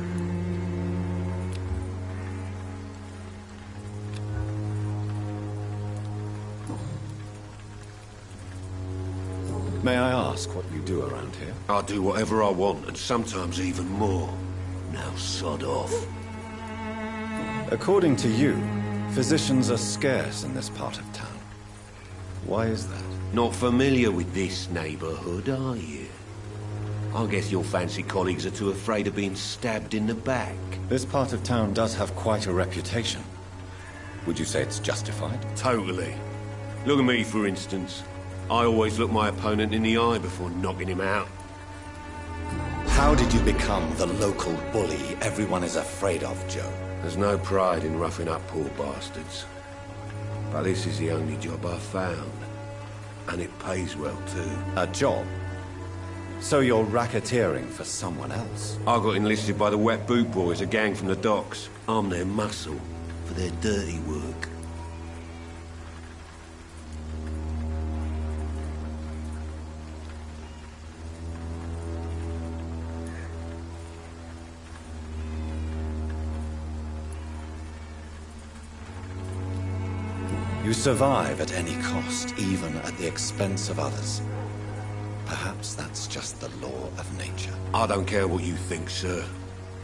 May I ask what you do around here? I do whatever I want, and sometimes even more. Now sod off. According to you, physicians are scarce in this part of town. Why is that? Not familiar with this neighborhood, are you? I guess your fancy colleagues are too afraid of being stabbed in the back. This part of town does have quite a reputation. Would you say it's justified? Totally. Look at me, for instance. I always look my opponent in the eye before knocking him out. How did you become the local bully everyone is afraid of, Joe? There's no pride in roughing up poor bastards. But this is the only job I've found. And it pays well, too. A job? So you're racketeering for someone else? I got enlisted by the Wet Boot Boys, a gang from the docks. I'm their muscle for their dirty work. You survive at any cost, even at the expense of others. Perhaps that's just the law of nature. I don't care what you think, sir.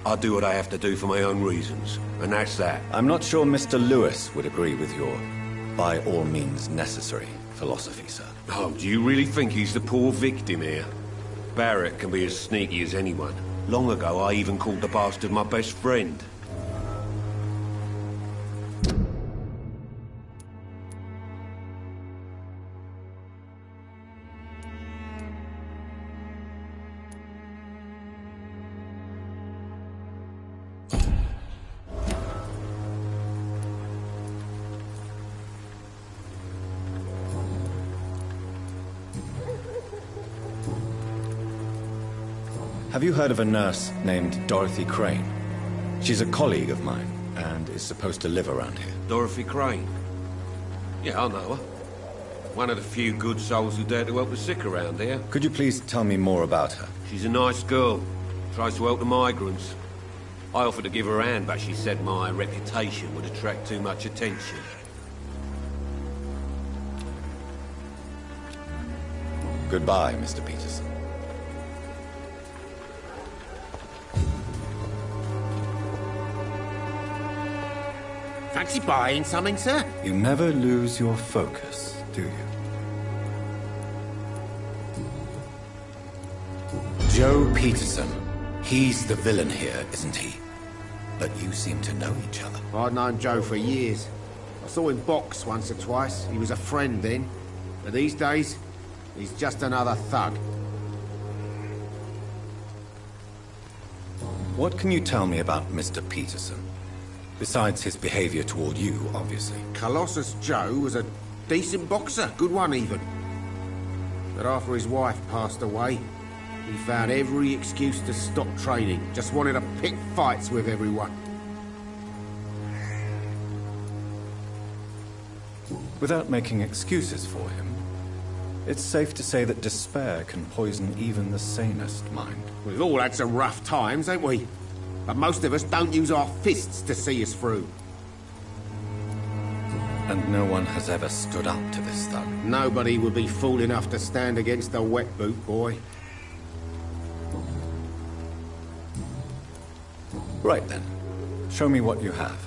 I do what I have to do for my own reasons, and that's that. I'm not sure Mr. Lewis would agree with your by all means necessary philosophy, sir. Oh, do you really think he's the poor victim here? Barrett can be as sneaky as anyone. Long ago, I even called the bastard my best friend. Have you heard of a nurse named Dorothy Crane? She's a colleague of mine, and is supposed to live around here. Dorothy Crane? Yeah, I know her. One of the few good souls who dare to help the sick around here. Could you please tell me more about her? She's a nice girl. Tries to help the migrants. I offered to give her a hand, but she said my reputation would attract too much attention. Goodbye, Mr. Peterson. Fancy buying something, sir? You never lose your focus, do you? Joe Peterson. He's the villain here, isn't he? But you seem to know each other. I'd known Joe for years. I saw him box once or twice. He was a friend then. But these days, he's just another thug. What can you tell me about Mr. Peterson? Besides his behavior toward you, obviously. Colossus Joe was a decent boxer, good one even. But after his wife passed away, he found every excuse to stop training. Just wanted to pick fights with everyone. Without making excuses for him, it's safe to say that despair can poison even the sanest mind. We've all had some rough times, ain't we? But most of us don't use our fists to see us through. And no one has ever stood up to this thug. Nobody would be fool enough to stand against a Wet Boot Boy. Right then. Show me what you have.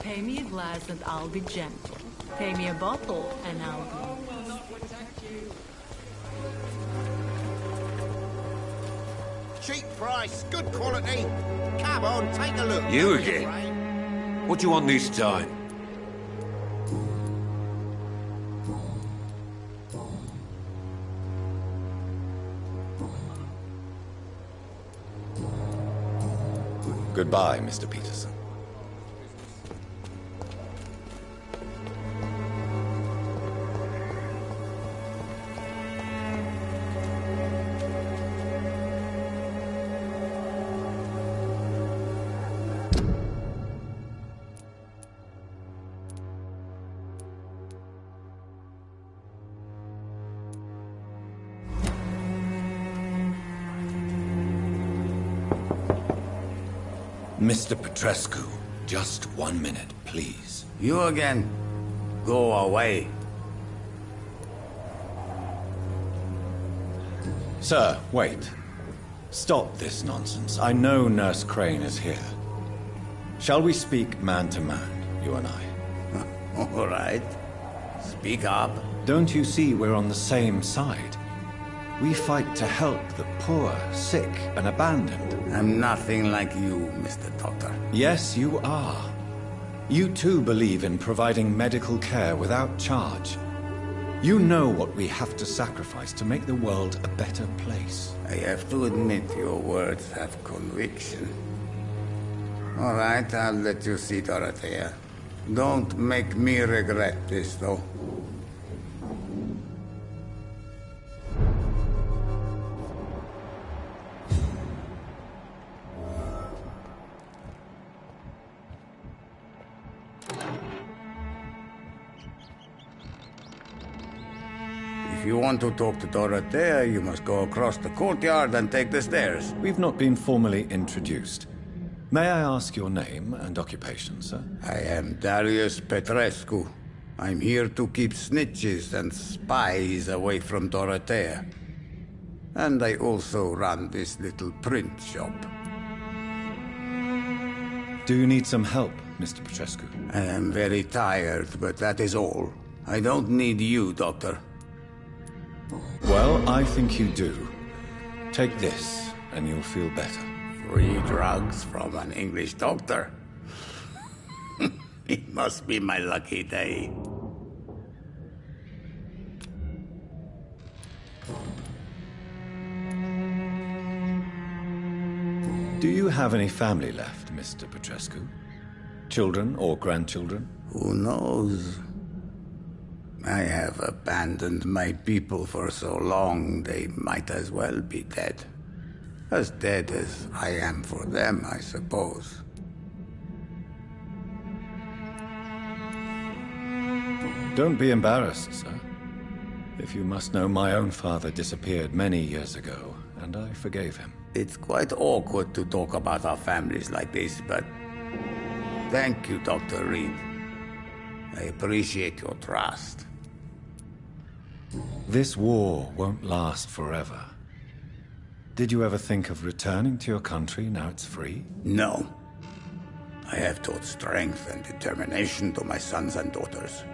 Pay me a glass and I'll be gentle. Pay me a bottle and I'll be... Cheap price, good quality. Come on, take a look. You again? What do you want this time? Goodbye, Mr. Peterson. Mr. Petrescu, just 1 minute, please. You again? Go away. Sir, wait. Stop this nonsense. I know Nurse Crane is here. Shall we speak man to man, you and I? All right. Speak up. Don't you see we're on the same side? We fight to help the poor, sick, and abandoned. I'm nothing like you, Mr. Doctor. Yes, you are. You too believe in providing medical care without charge. You know what we have to sacrifice to make the world a better place. I have to admit your words have conviction. All right, I'll let you see Dorothea. Don't make me regret this, though. If you want to talk to Dorothea, you must go across the courtyard and take the stairs. We've not been formally introduced. May I ask your name and occupation, sir? I am Darius Petrescu. I'm here to keep snitches and spies away from Dorothea. And I also run this little print shop. Do you need some help, Mr. Petrescu? I am very tired, but that is all. I don't need you, Doctor. Well, I think you do. Take this, and you'll feel better. Free drugs from an English doctor? It must be my lucky day. Do you have any family left, Mr. Petrescu? Children or grandchildren? Who knows? I have abandoned my people for so long, they might as well be dead. As dead as I am for them, I suppose. Don't be embarrassed, sir. If you must know, my own father disappeared many years ago, and I forgave him. It's quite awkward to talk about our families like this, but... Thank you, Dr. Reed. I appreciate your trust. This war won't last forever. Did you ever think of returning to your country now it's free? No. I have taught strength and determination to my sons and daughters.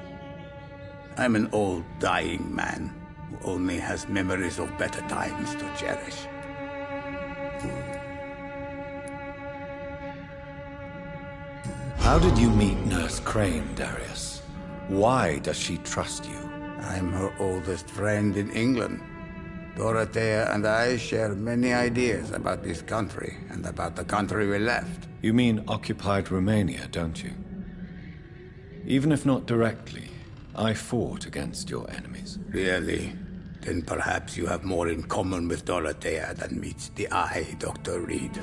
I'm an old, dying man who only has memories of better times to cherish. How did you meet Nurse Crane, Darius? Why does she trust you? I'm her oldest friend in England. Dorothea and I share many ideas about this country and about the country we left. You mean occupied Romania, don't you? Even if not directly, I fought against your enemies. Really? Then perhaps you have more in common with Dorothea than meets the eye, Dr. Reed.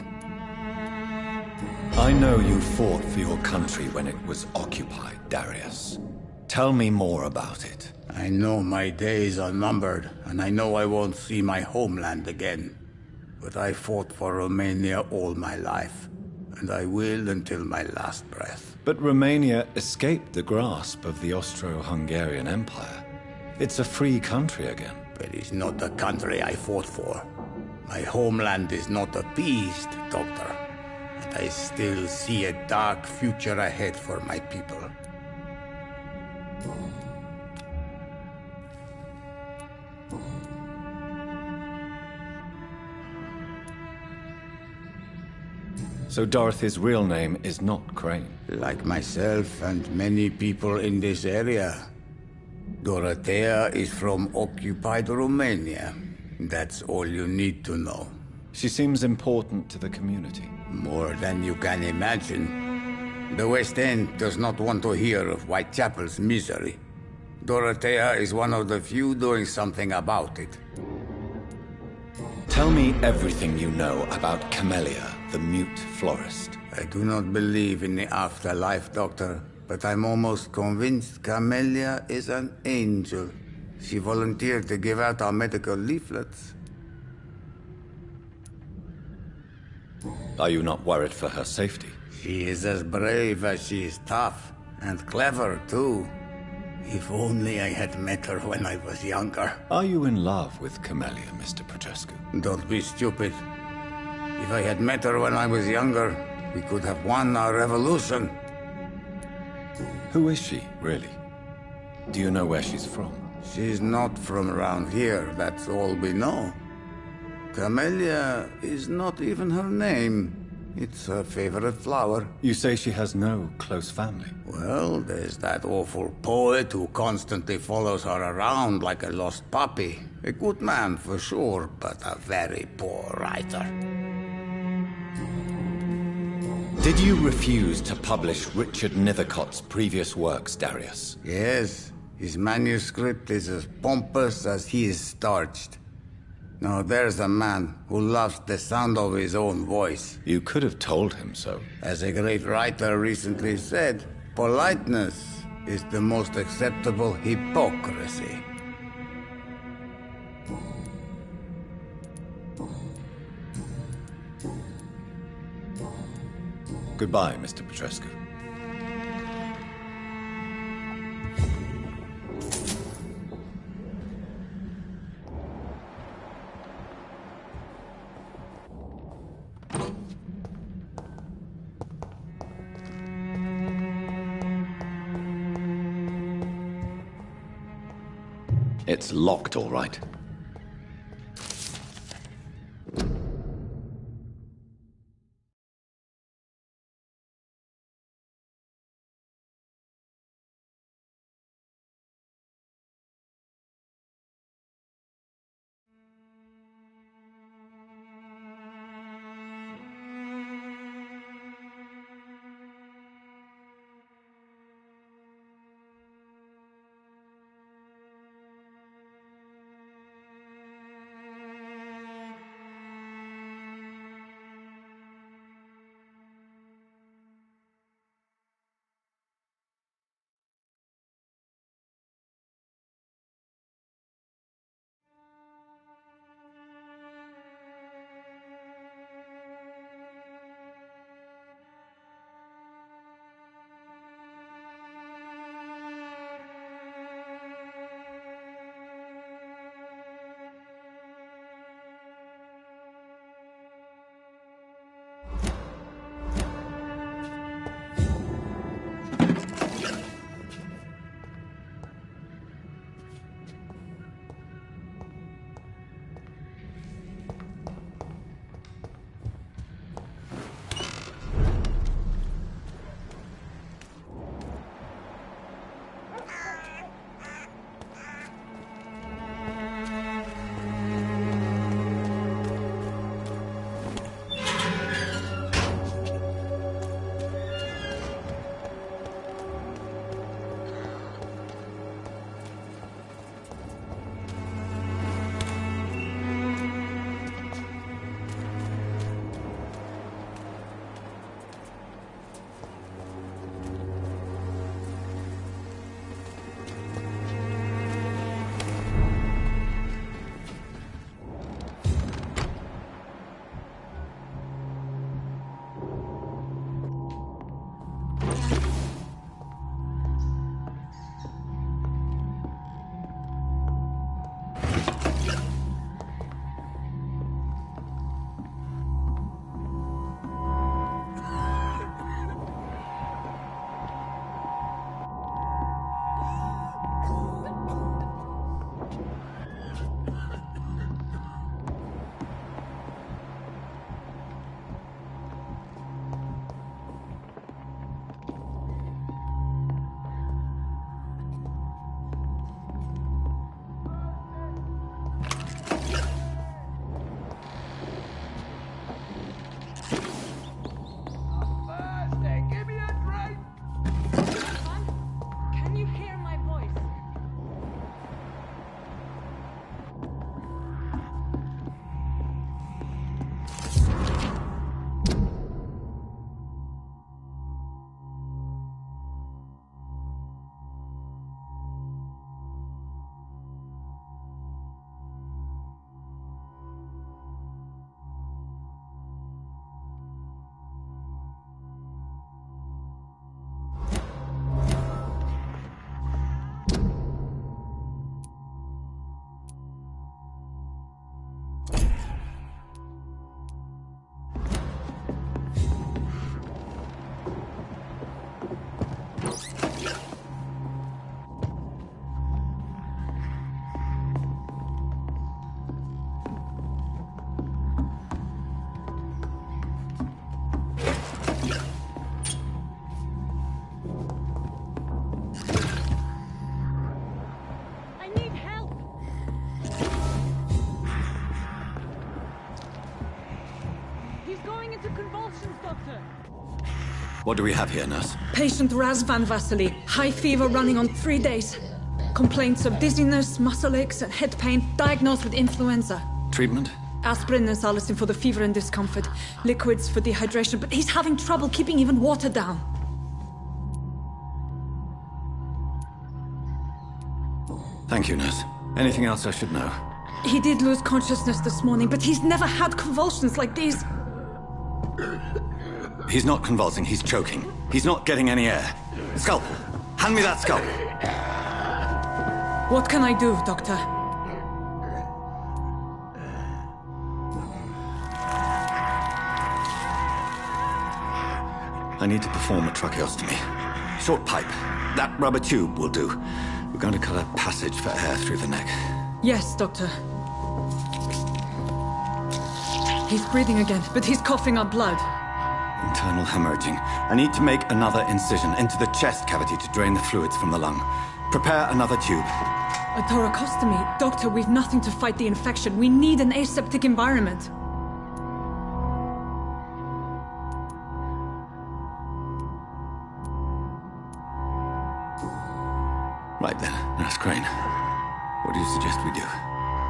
I know you fought for your country when it was occupied, Darius. Tell me more about it. I know my days are numbered, and I know I won't see my homeland again. But I fought for Romania all my life, and I will until my last breath. But Romania escaped the grasp of the Austro-Hungarian Empire. It's a free country again. But it's not the country I fought for. My homeland is not appeased, Doctor. I still see a dark future ahead for my people. So Dorothy's real name is not Crane? Like myself and many people in this area, Dorothea is from occupied Romania. That's all you need to know. She seems important to the community. More than you can imagine. The West End does not want to hear of Whitechapel's misery. Dorothea is one of the few doing something about it. Tell me everything you know about Camellia, the mute florist. I do not believe in the afterlife, Doctor, but I'm almost convinced Camellia is an angel. She volunteered to give out our medical leaflets. Are you not worried for her safety? She is as brave as she is tough, and clever, too. If only I had met her when I was younger. Are you in love with Camellia, Mr. Petrescu? Don't be stupid. If I had met her when I was younger, we could have won our revolution. Who is she, really? Do you know where she's from? She's not from around here, that's all we know. Camellia is not even her name. It's her favorite flower. You say she has no close family? Well, there's that awful poet who constantly follows her around like a lost puppy. A good man for sure, but a very poor writer. Did you refuse to publish Richard Nethercott's previous works, Darius? Yes, his manuscript is as pompous as he is starched. Now there's a man who loves the sound of his own voice. You could have told him so. As a great writer recently said, politeness is the most acceptable hypocrisy. Goodbye, Mr. Petrescu. It's locked, all right. going into convulsions, Doctor. What do we have here, nurse? Patient Raz Van Vasily. High fever running on 3 days. Complaints of dizziness, muscle aches, and head pain. Diagnosed with influenza. Treatment? Aspirin and salicin for the fever and discomfort. Liquids for dehydration, but he's having trouble keeping even water down. Thank you, nurse. Anything else I should know? He did lose consciousness this morning, but he's never had convulsions like these. He's not convulsing, he's choking. He's not getting any air. Scalpel! Hand me that scalpel! What can I do, Doctor? I need to perform a tracheostomy. Short pipe. That rubber tube will do. We're going to cut a passage for air through the neck. Yes, Doctor. He's breathing again, but he's coughing up blood. Internal hemorrhaging. I need to make another incision into the chest cavity to drain the fluids from the lung. Prepare another tube. A thoracostomy? Doctor, we've nothing to fight the infection. We need an aseptic environment. Right then, Nurse Crane. What do you suggest we do?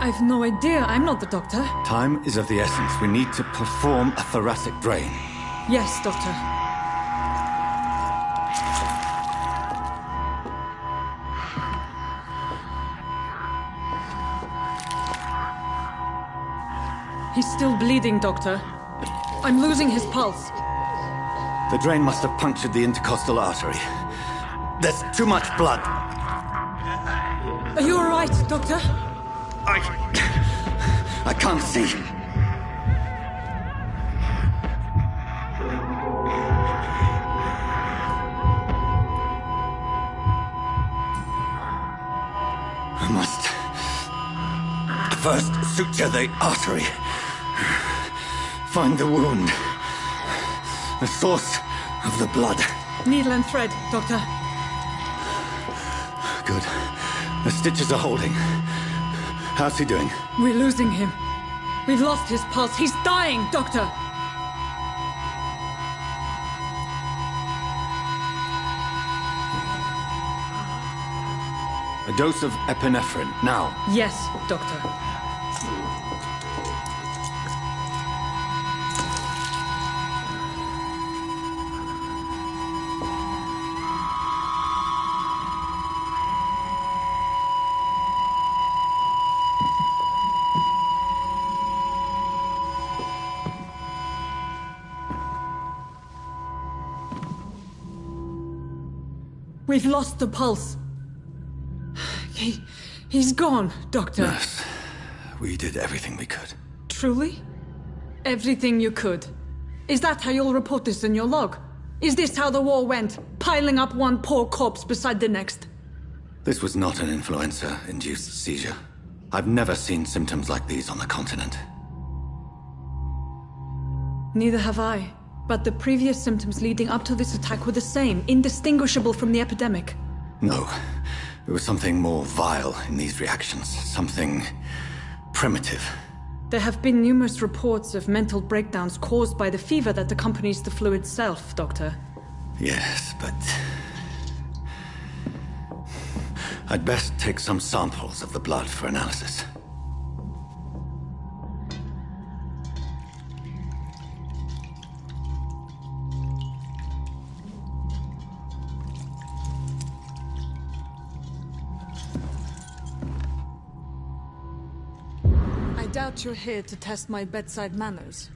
I've no idea. I'm not the doctor. Time is of the essence. We need to perform a thoracic drain. Yes, Doctor. He's still bleeding, Doctor. I'm losing his pulse. The drain must have punctured the intercostal artery. There's too much blood. Are you all right, Doctor? I can't see. I must first suture the artery. Find the wound. The source of the blood. Needle and thread, Doctor. Good. The stitches are holding. How's he doing? We're losing him. We've lost his pulse. He's dying, Doctor! A dose of epinephrine, now. Yes, Doctor. We've lost the pulse. He's gone, Doctor. Nurse, we did everything we could. Truly? Everything you could? Is that how you'll report this in your log? Is this how the war went? Piling up one poor corpse beside the next? This was not an influenza-induced seizure. I've never seen symptoms like these on the continent. Neither have I. But the previous symptoms leading up to this attack were the same, indistinguishable from the epidemic. No. There was something more vile in these reactions. Something primitive. There have been numerous reports of mental breakdowns caused by the fever that accompanies the flu itself, Doctor. Yes, but I'd best take some samples of the blood for analysis. I doubt you're here to test my bedside manners.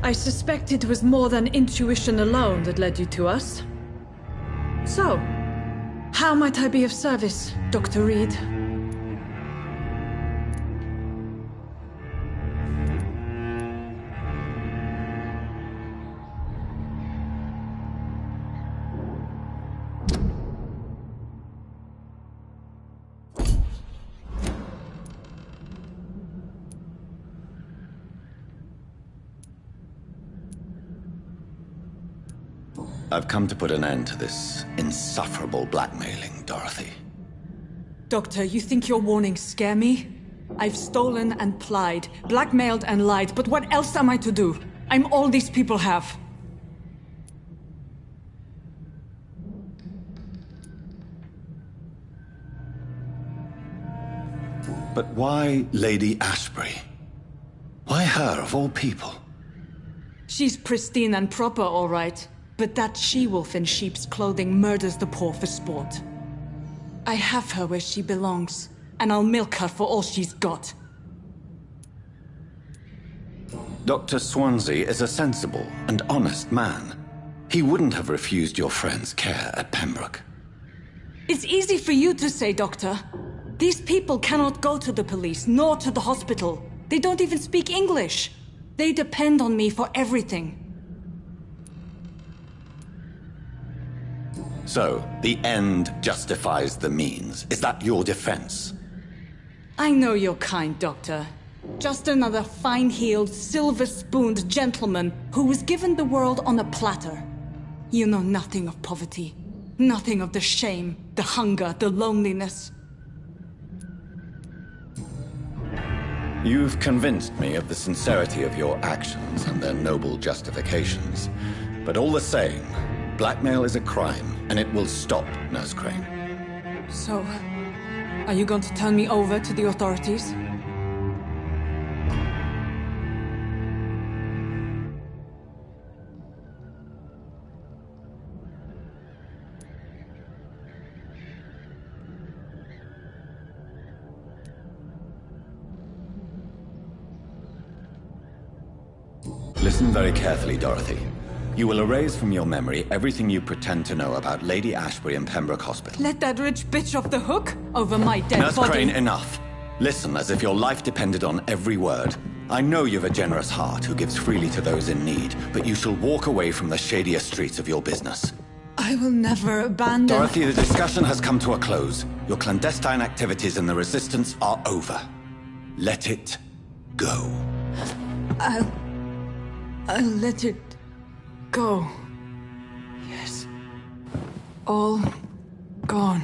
I suspect it was more than intuition alone that led you to us. So, how might I be of service, Dr. Reed? I've come to put an end to this insufferable blackmailing, Dorothy. Doctor, you think your warnings scare me? I've stolen and plied, blackmailed and lied, but what else am I to do? I'm all these people have. But why Lady Ashbury? Why her, of all people? She's pristine and proper, all right. But that she-wolf in sheep's clothing murders the poor for sport. I have her where she belongs, and I'll milk her for all she's got. Dr. Swansea is a sensible and honest man. He wouldn't have refused your friend's care at Pembroke. It's easy for you to say, Doctor. These people cannot go to the police, nor to the hospital. They don't even speak English. They depend on me for everything. So, the end justifies the means. Is that your defense? I know you're kind, Doctor. Just another fine-heeled, silver-spooned gentleman who was given the world on a platter. You know nothing of poverty. Nothing of the shame, the hunger, the loneliness. You've convinced me of the sincerity of your actions and their noble justifications. But all the same, blackmail is a crime, and it will stop, Nurse Crane. So, are you going to turn me over to the authorities? Listen very carefully, Dorothy. You will erase from your memory everything you pretend to know about Lady Ashbury and Pembroke Hospital. Let that rich bitch off the hook over my dead Nurse body. Crane, enough. Listen as if your life depended on every word. I know you've a generous heart who gives freely to those in need, but you shall walk away from the shadier streets of your business. I will never abandon... Dorothy, the discussion has come to a close. Your clandestine activities in the Resistance are over. Let it go. I'll let it go. Yes. All gone.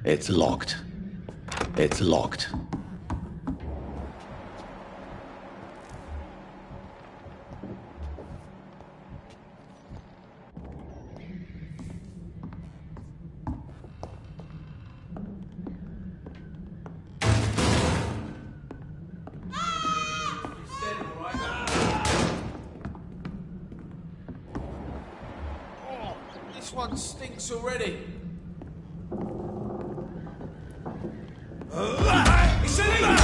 It's locked. It's locked. Oh, this one stinks already. It's illegal!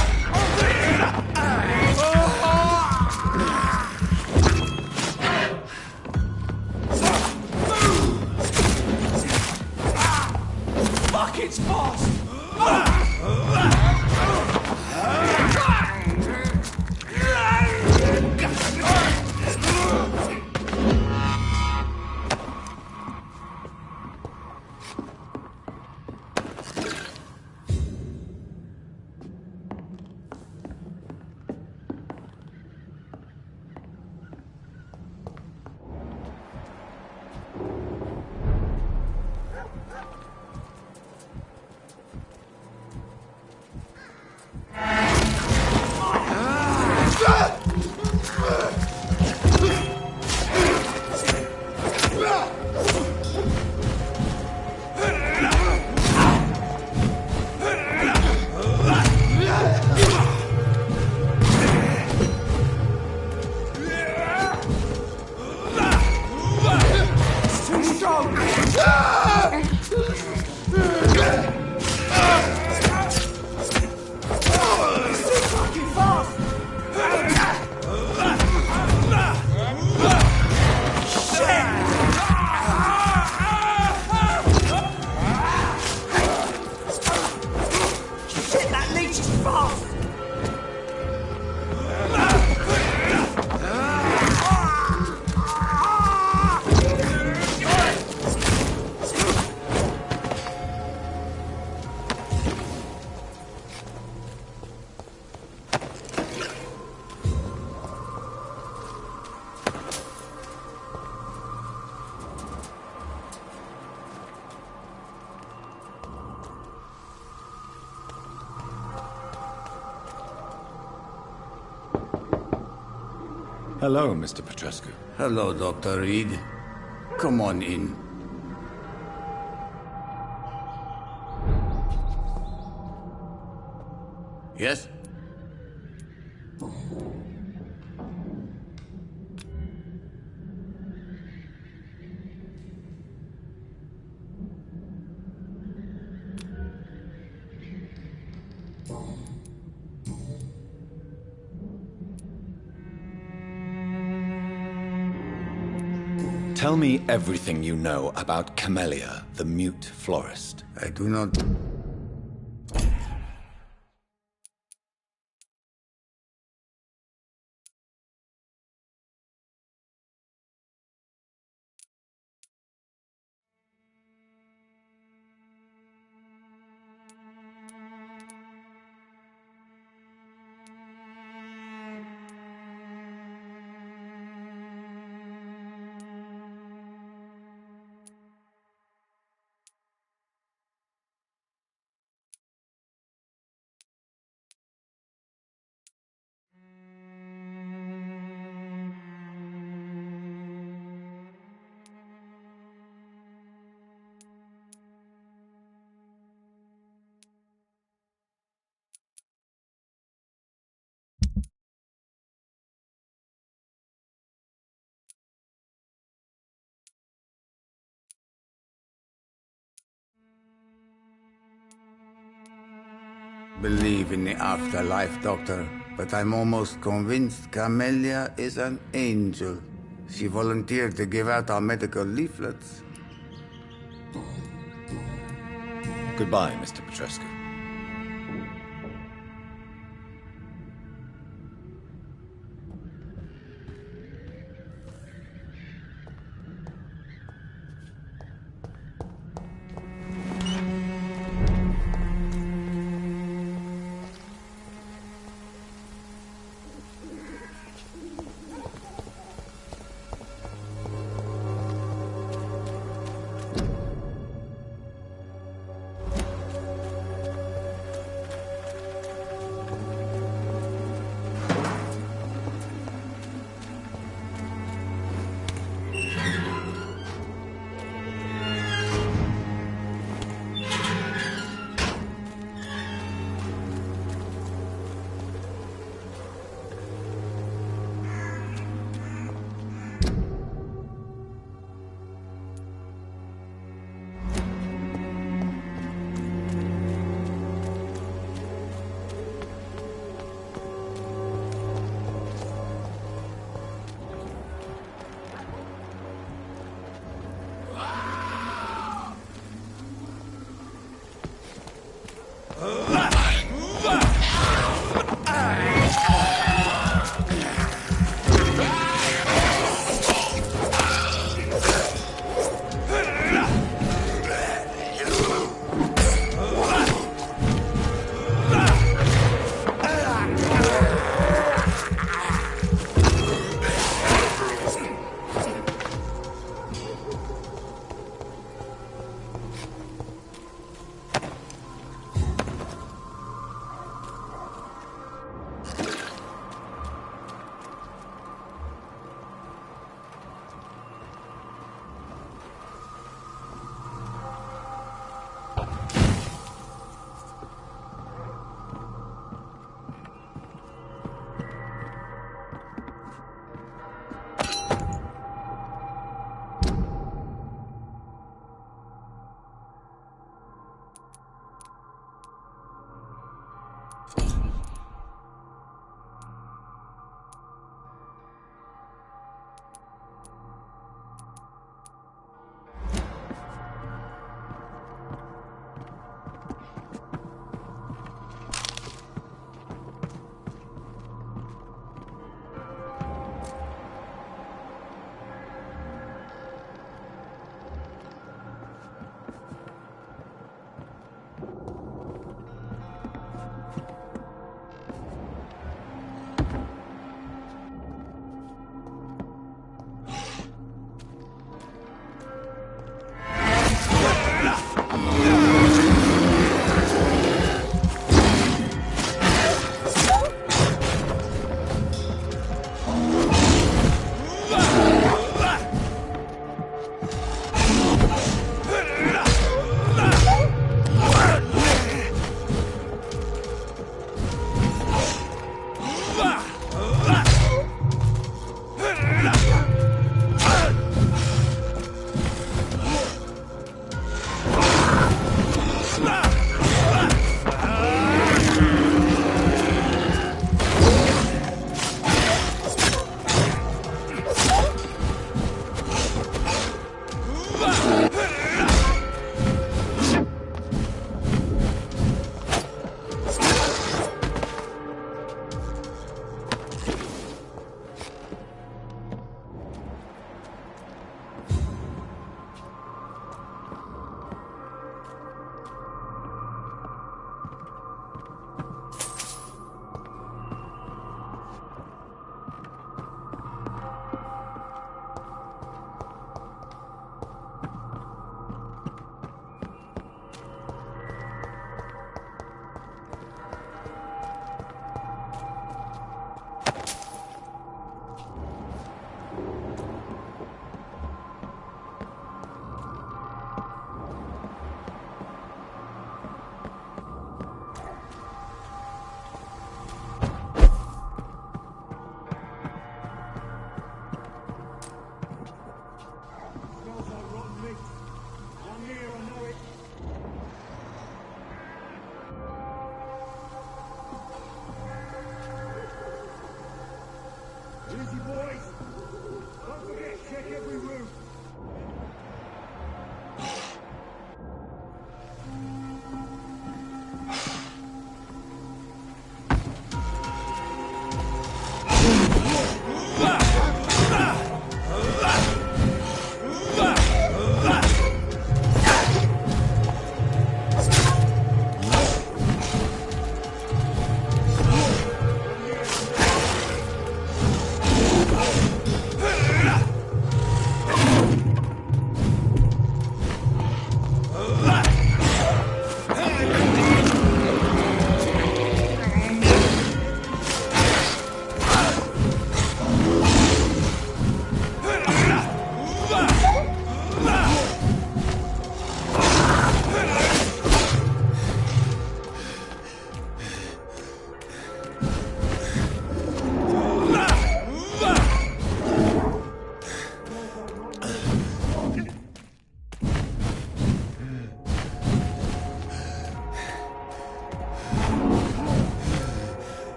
Fuck, it's fast! Hello, Mr. Petrescu. Hello, Dr. Reed. Come on in. Yes? Tell me everything you know about Camellia, the mute florist. I do not... believe in the afterlife, Doctor, but I'm almost convinced Camellia is an angel. She volunteered to give out our medical leaflets. Goodbye, Mr. Petrescu.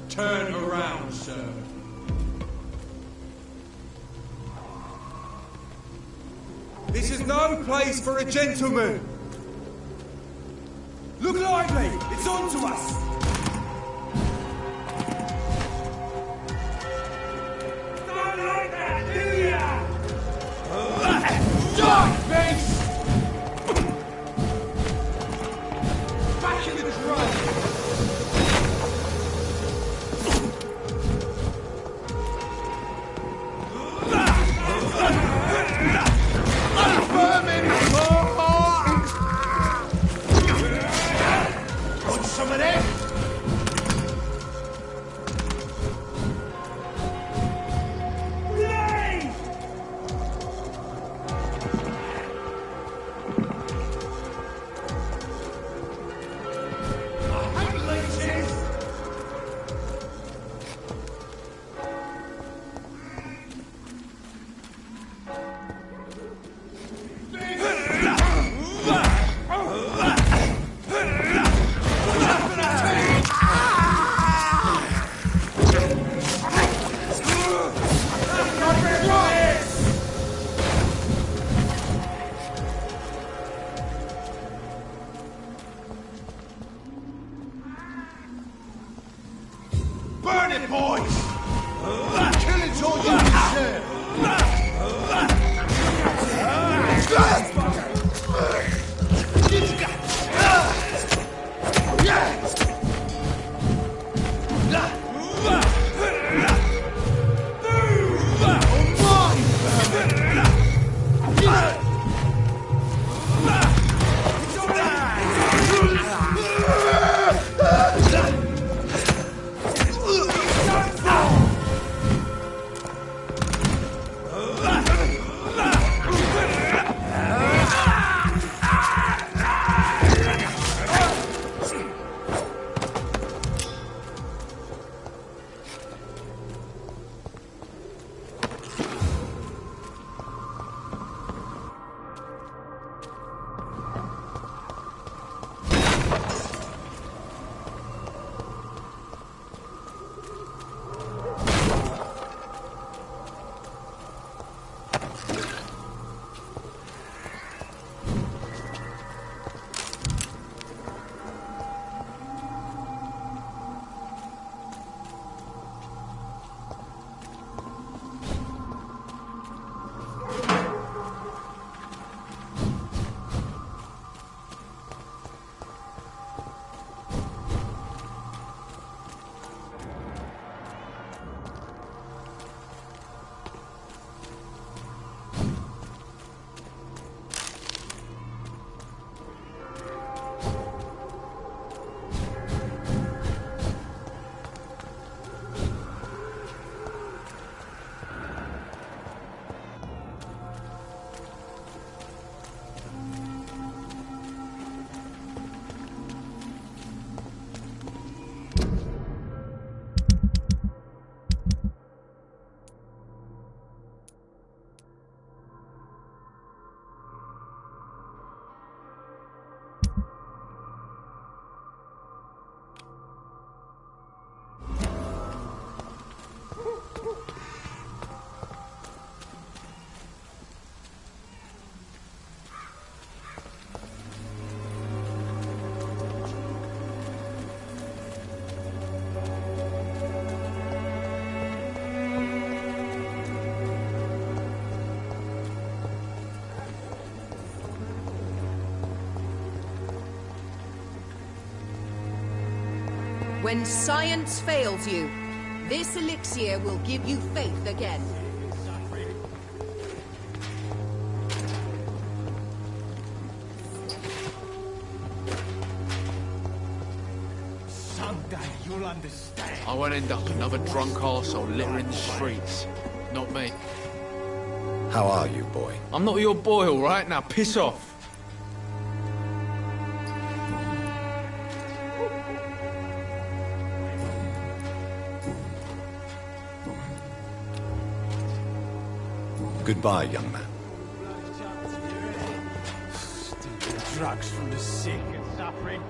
Turn around, sir. This is no place for a gentleman. Look lively! It's on to us! Don't like that, do ya? Die, face! Back in the drum! Want some of that? When science fails you, this elixir will give you faith again. Someday you'll understand. I won't end up another drunk arsehole littering the streets. Not me. How are you, boy? I'm not your boy, all right? Now piss off. Goodbye, young man. Stealing drugs from the sick and suffering.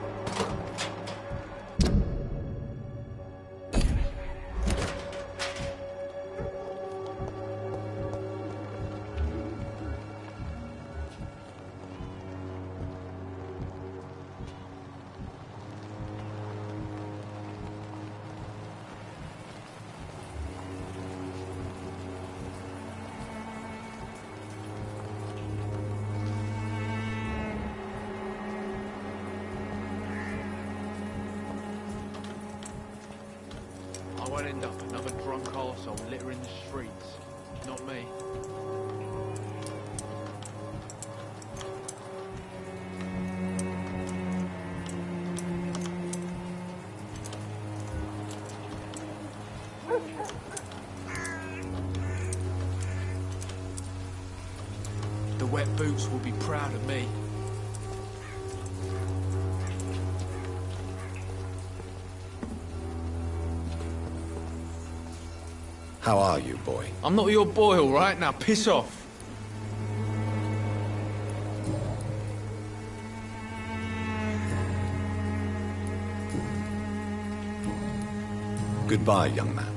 I won't end up another drunk arsehole littering the streets. Not me. The wet boots will be proud of me. How are you, boy? I'm not your boy, all right? Now piss off. Goodbye, young man.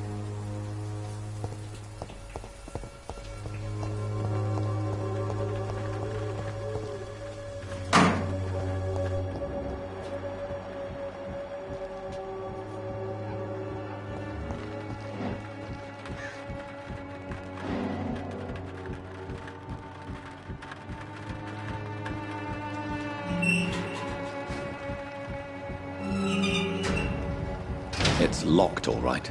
It's locked, all right.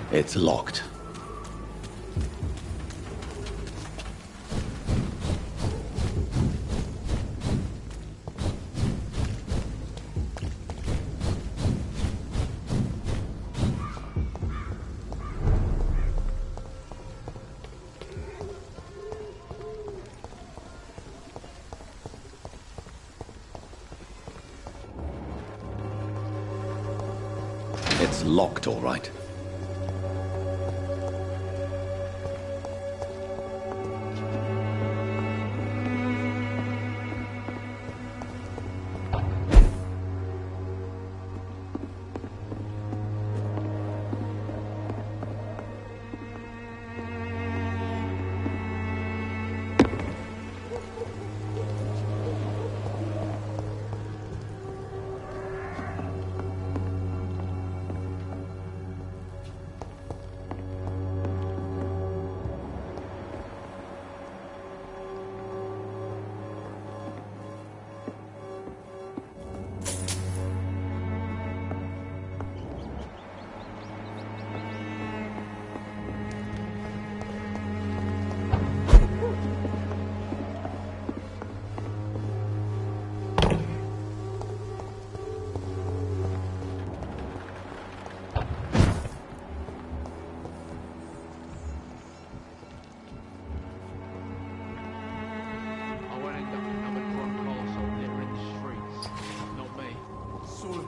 It's locked. It's locked, all right.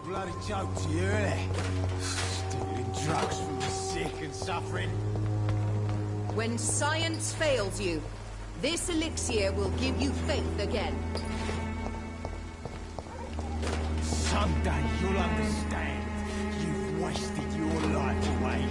Bloody joke to you, innit? Stealing drugs from the sick and suffering. When science fails you, this elixir will give you faith again. Someday you'll understand. You've wasted your life away.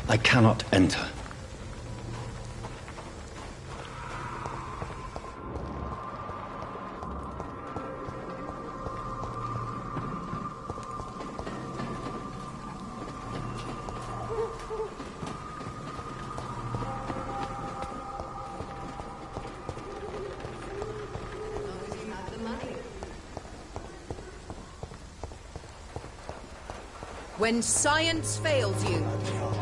I cannot enter. When science fails you,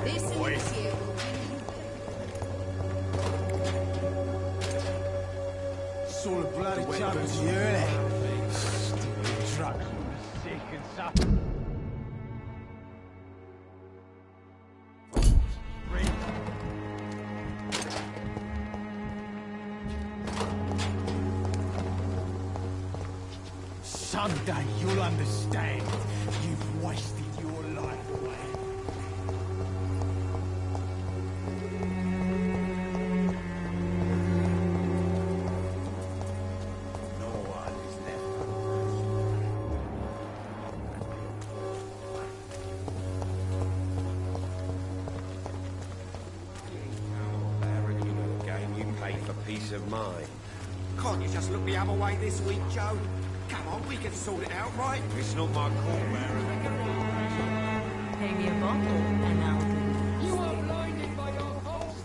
this elixir will Sort of bloody joke to you, innit? Stealing drugs from the sick and suffering. Someday you'll understand. You've wasted your life away. No one is left. You know the game, you pay for peace of mind. Can't you just look the other way this week, Joe? Come on, we can sort it out, right? It's not my call, Baron. Pay me a bottle, and I'll do. You are blinded by your false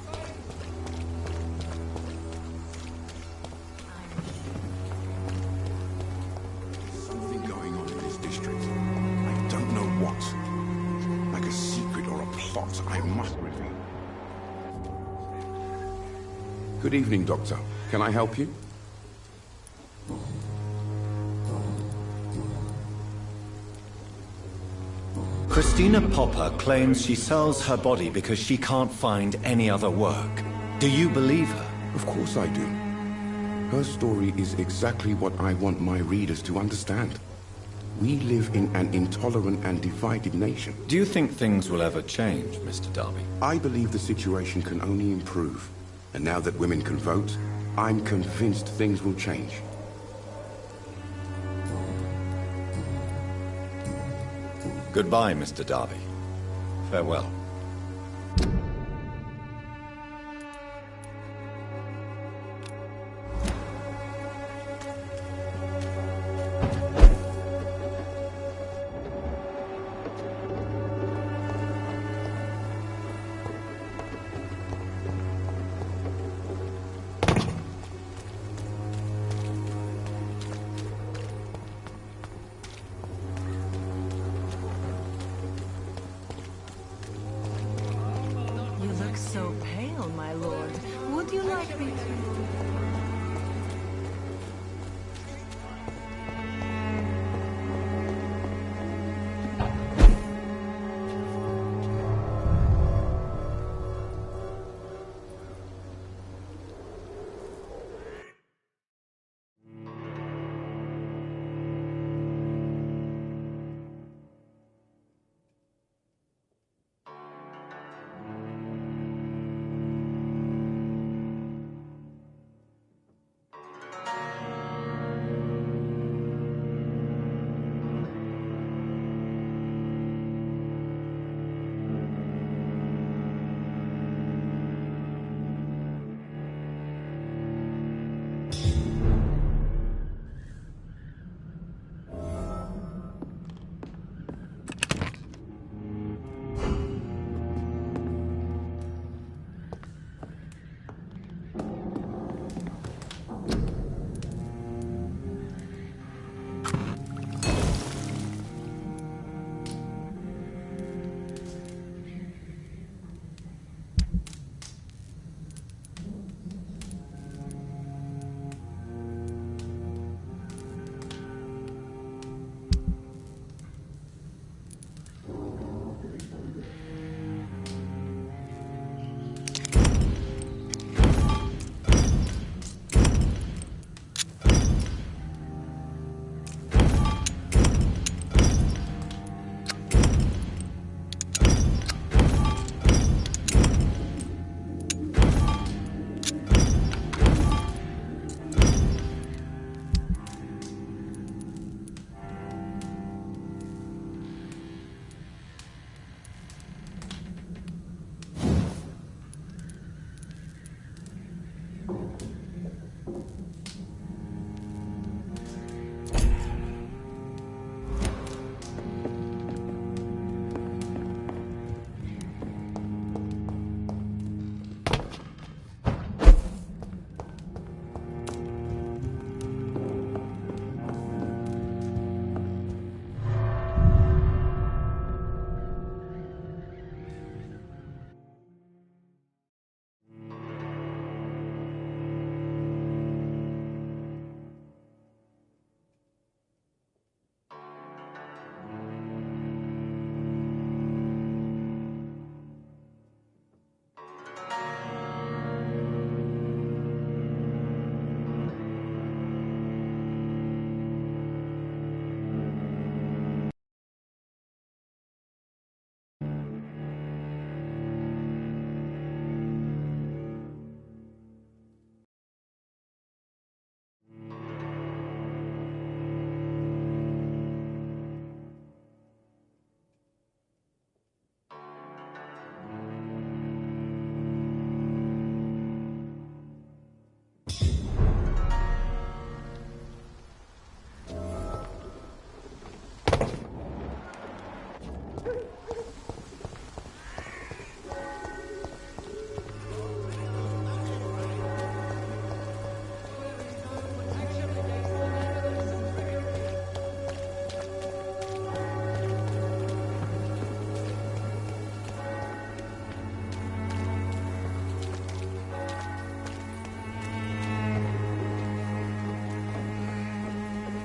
Something going on in this district. I don't know what. Like a secret or a plot I must reveal. Good evening, Doctor. Can I help you? Christina Popper claims she sells her body because she can't find any other work. Do you believe her? Of course I do. Her story is exactly what I want my readers to understand. We live in an intolerant and divided nation. Do you think things will ever change, Mr. Darby? I believe the situation can only improve. And now that women can vote, I'm convinced things will change. Goodbye, Mr. Darby. Farewell. So pale, my lord. Would you like me to...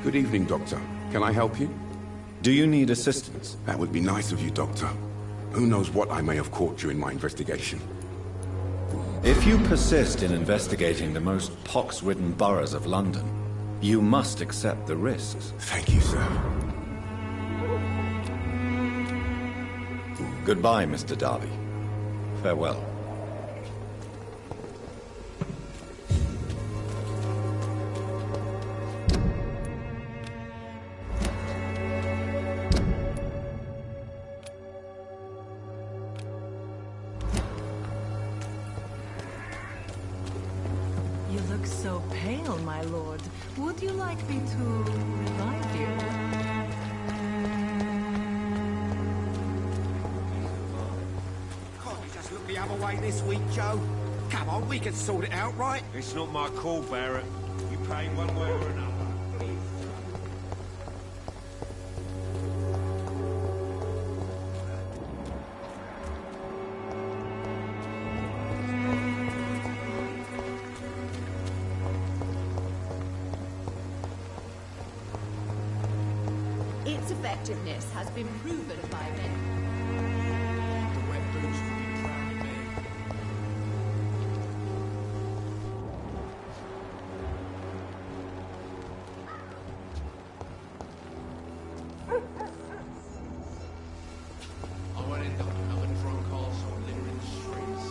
Good evening, Doctor. Can I help you? Do you need assistance? That would be nice of you, Doctor. Who knows what I may have caught during my investigation. If you persist in investigating the most pox-ridden boroughs of London, you must accept the risks. Thank you, sir. Goodbye, Mr. Darby. Farewell. You look so pale, my lord. Would you like me to revive you? Can't you just look the other way this week, Joe? Come on, we can sort it out, right? It's not my call, Barrett. You pay one way or another. Its effectiveness has been proven by many. The wet boots will be proud of me. I won't end up another drunk arsehole littering the streets.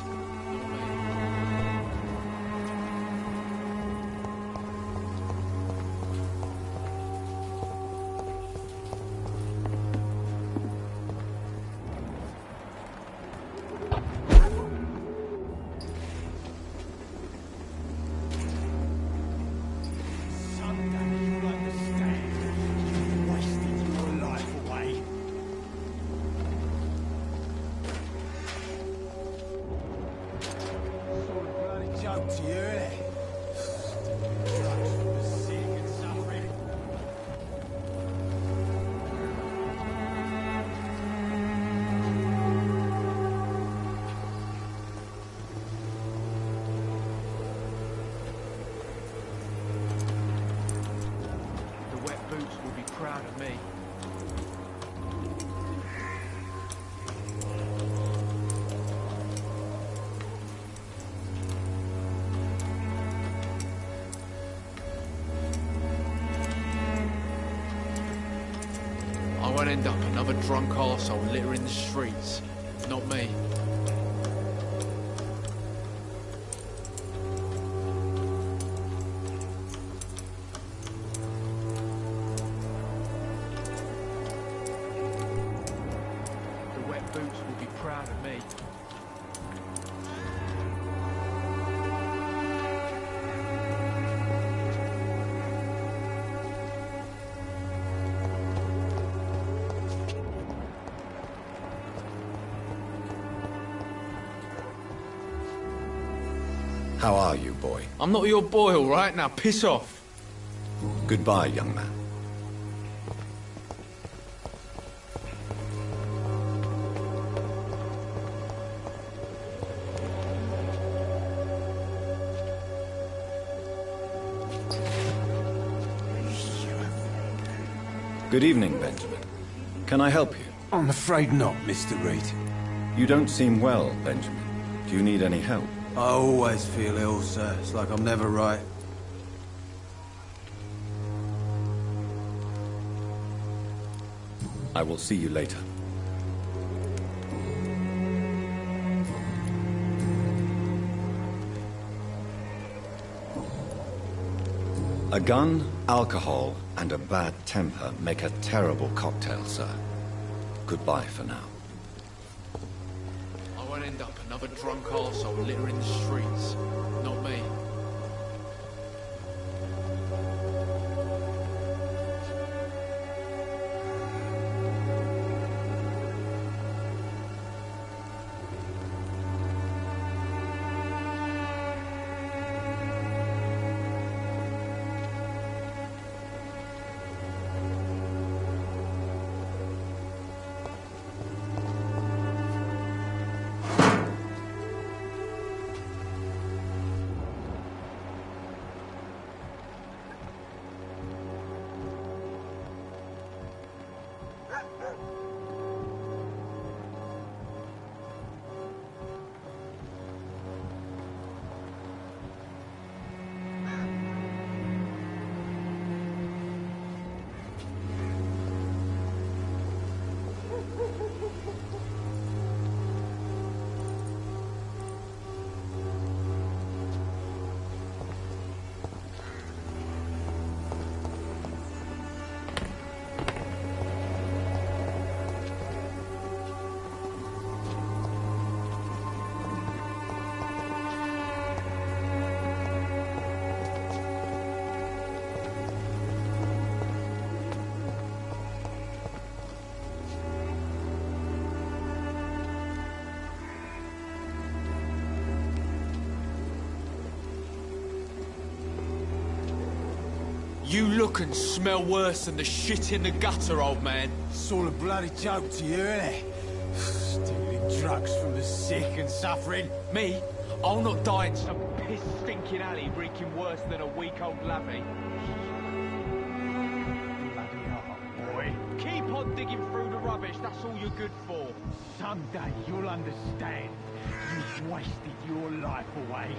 Not me. Sunday, you'll understand. You've wasted your life away. Sort of bloody joke to you, innit? Drugs for the sick and suffering. The wet boots will be proud of me. I won't end up another drunk arsehole littering the streets. Not me. The wet boots will be proud of me. How are you, boy? I'm not your boy, all right? Now piss off. Goodbye, young man. Good evening, Benjamin. Can I help you? I'm afraid not, Mr. Reed. You don't seem well, Benjamin. Do you need any help? I always feel ill, sir. It's like I'm never right. I will see you later. A gun, alcohol, and a bad temper make a terrible cocktail, sir. Goodbye for now. I won't end up another drunk arsehole littering the streets. Not me. You look and smell worse than the shit in the gutter, old man. It's all a bloody joke to you, innit? Stealing drugs from the sick and suffering. Me? I'll not die in some piss-stinking alley reeking worse than a week-old lavvy. Bloody hell, boy. Keep on digging through the rubbish, that's all you're good for. Someday you'll understand. You've wasted your life away.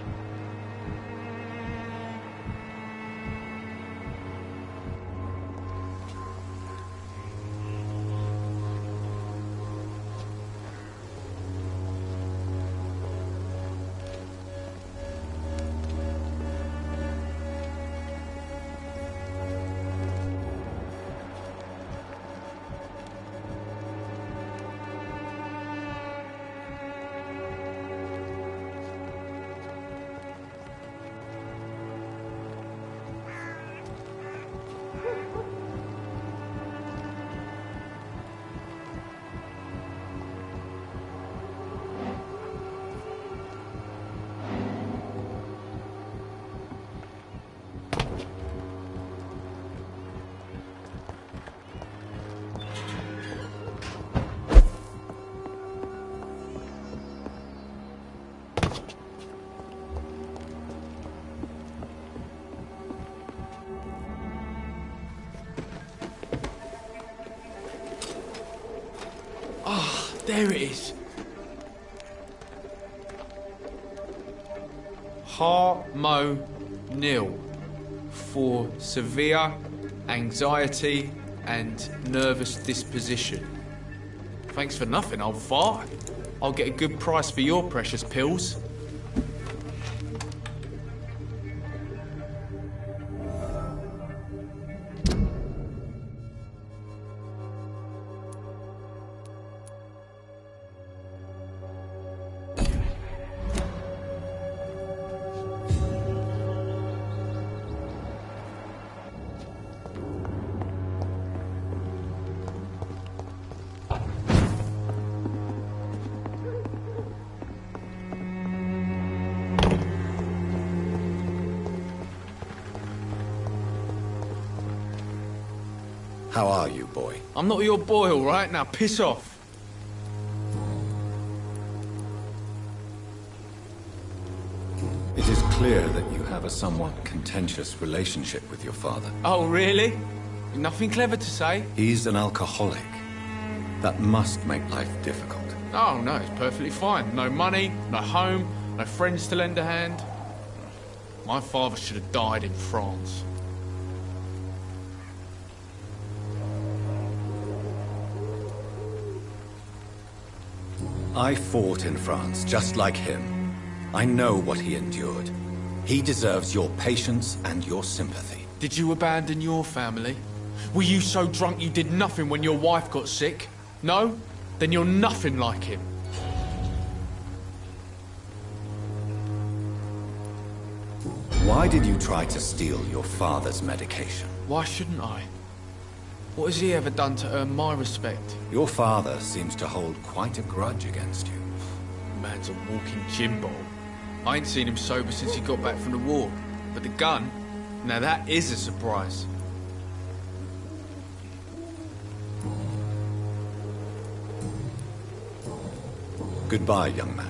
There it is. Harmonil for severe anxiety and nervous disposition. Thanks for nothing, old fart. I'll get a good price for your precious pills. How are you, boy? I'm not your boy, all right? Now piss off. It is clear that you have a somewhat contentious relationship with your father. Oh, really? Nothing clever to say? He's an alcoholic. That must make life difficult. Oh, no, it's perfectly fine. No money, no home, no friends to lend a hand. My father should have died in France. I fought in France just like him. I know what he endured. He deserves your patience and your sympathy. Did you abandon your family? Were you so drunk you did nothing when your wife got sick? No? Then you're nothing like him. Why did you try to steal your father's medication? Why shouldn't I? What has he ever done to earn my respect? Your father seems to hold quite a grudge against you. Man's a walking gin ball. I ain't seen him sober since he got back from the war. But the gun? Now that is a surprise. Goodbye, young man.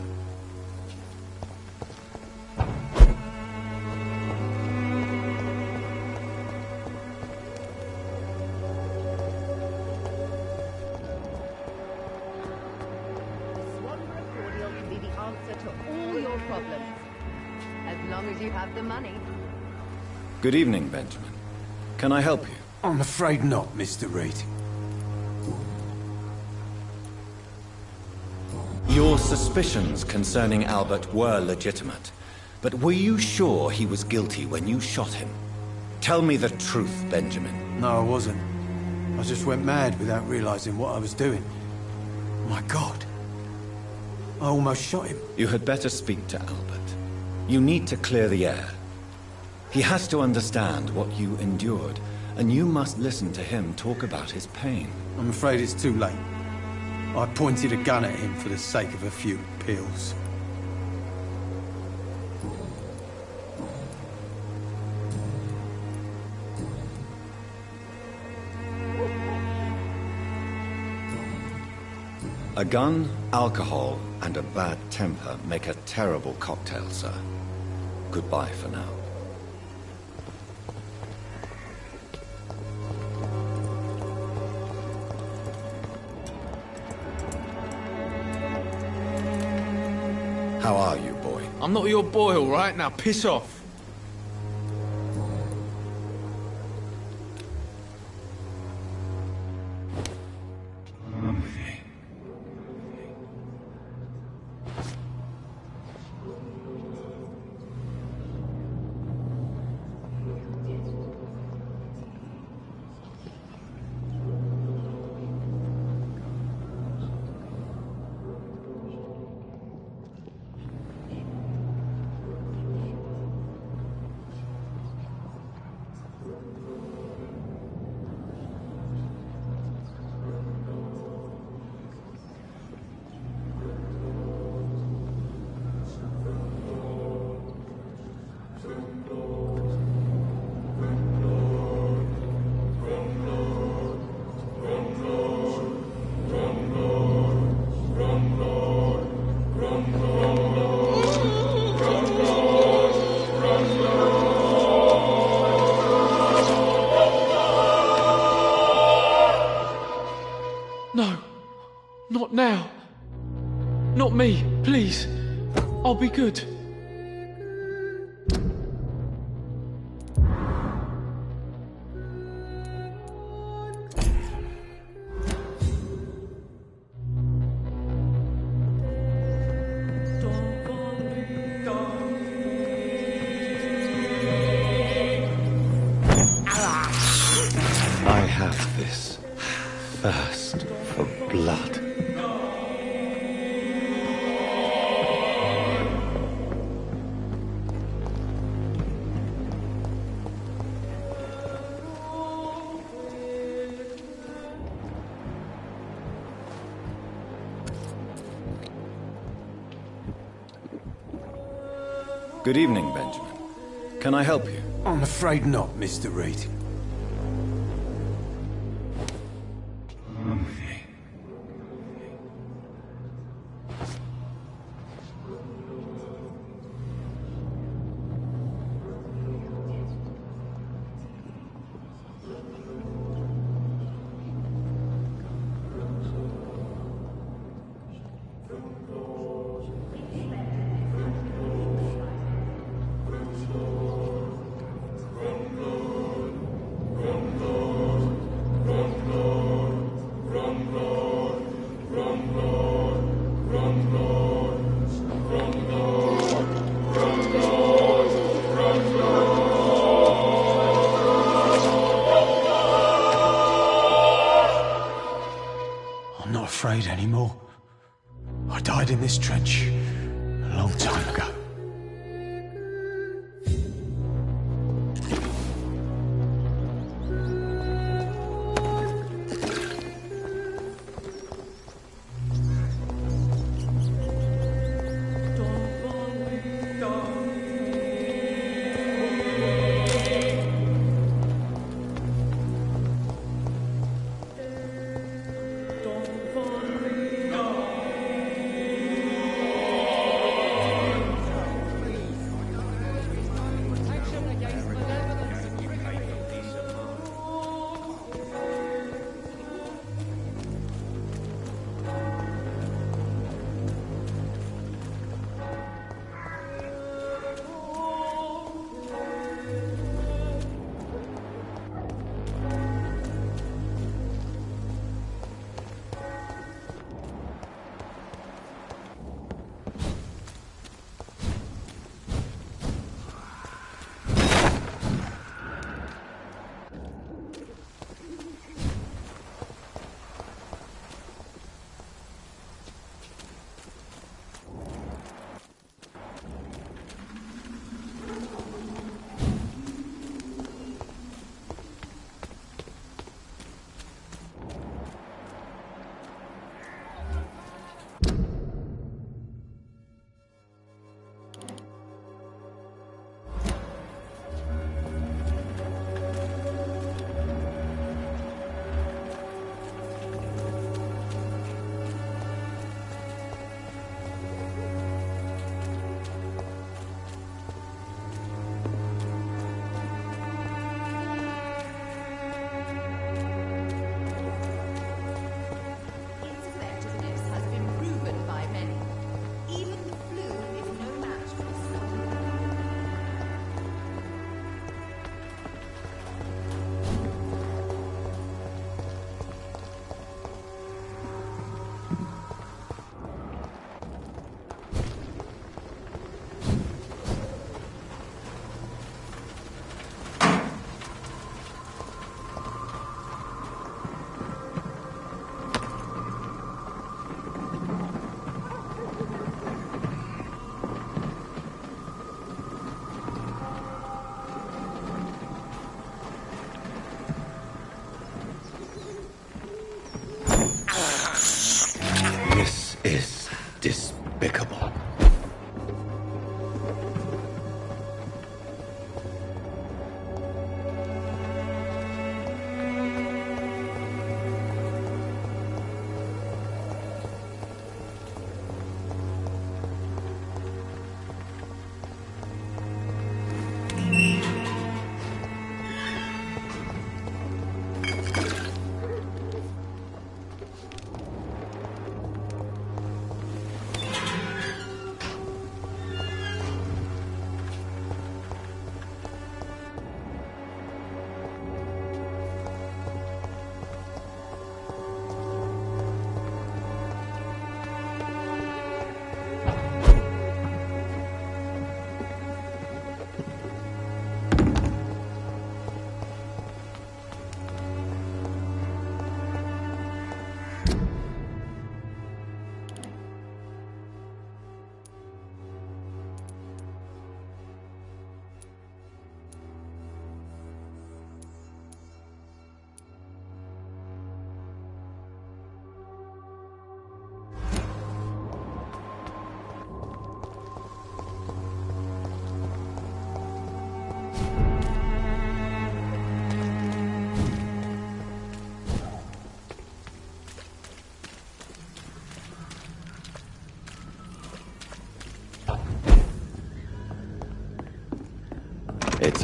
Good evening, Benjamin. Can I help you? I'm afraid not, Mr. Reed. Your suspicions concerning Albert were legitimate, but were you sure he was guilty when you shot him? Tell me the truth, Benjamin. No, I wasn't. I just went mad without realizing what I was doing. My God. I almost shot him. You had better speak to Albert. You need to clear the air. He has to understand what you endured, and you must listen to him talk about his pain. I'm afraid it's too late. I pointed a gun at him for the sake of a few pills. A gun, alcohol, and a bad temper make a terrible cocktail, sir. Goodbye for now. How are you, boy? I'm not your boy, all right? Now piss off. No, not now. Not me, please. I'll be good. I have this thirst for blood. Good evening, Benjamin. Can I help you? I'm afraid not, Mr. Reed. I'm not afraid anymore. I died in this trench a long time ago.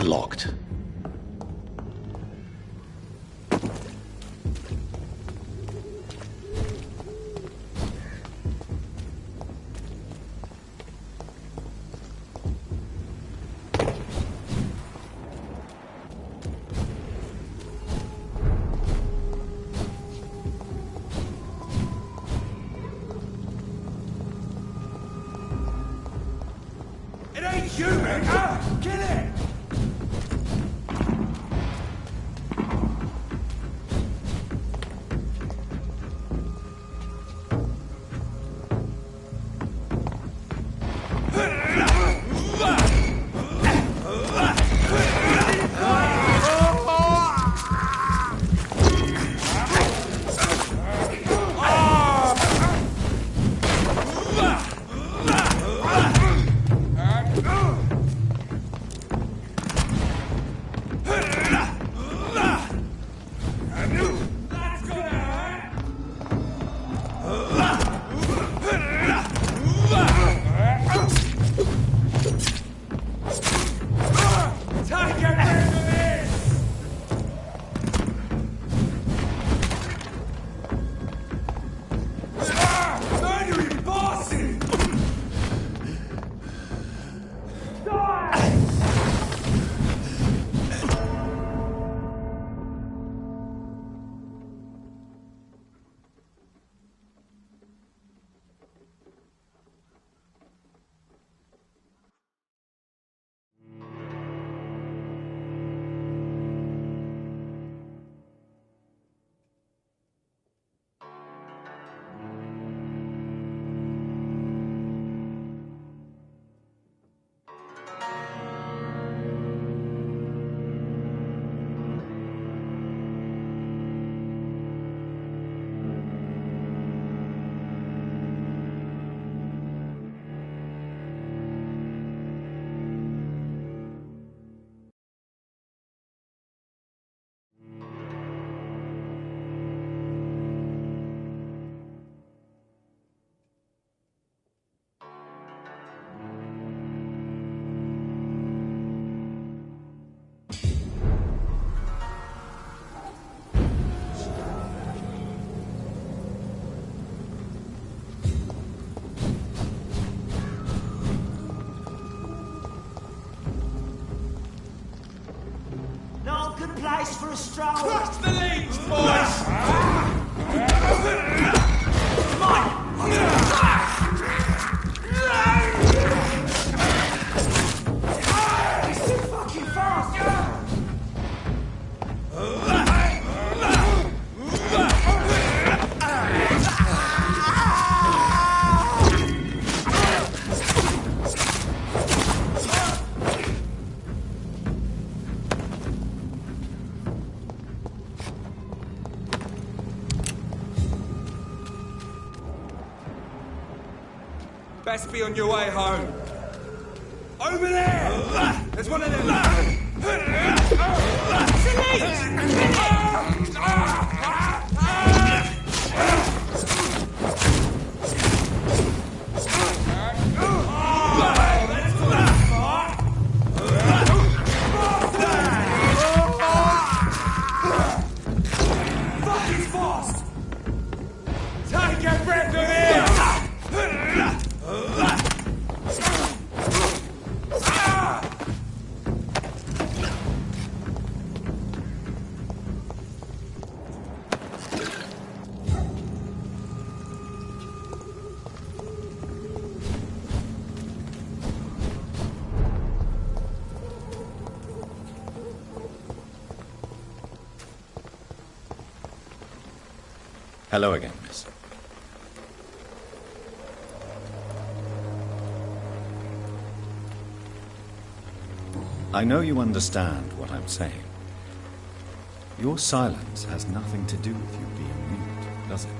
locked. It ain't human! Ah! Kill it! Good place for a stroll. Cross the leads, boys! Come on! He's too fucking fast! Best be on your way home. Over there! There's one of them. Fucking fast! Take a breath of air! Hello again, miss. I know you understand what I'm saying. Your silence has nothing to do with you being mute, does it?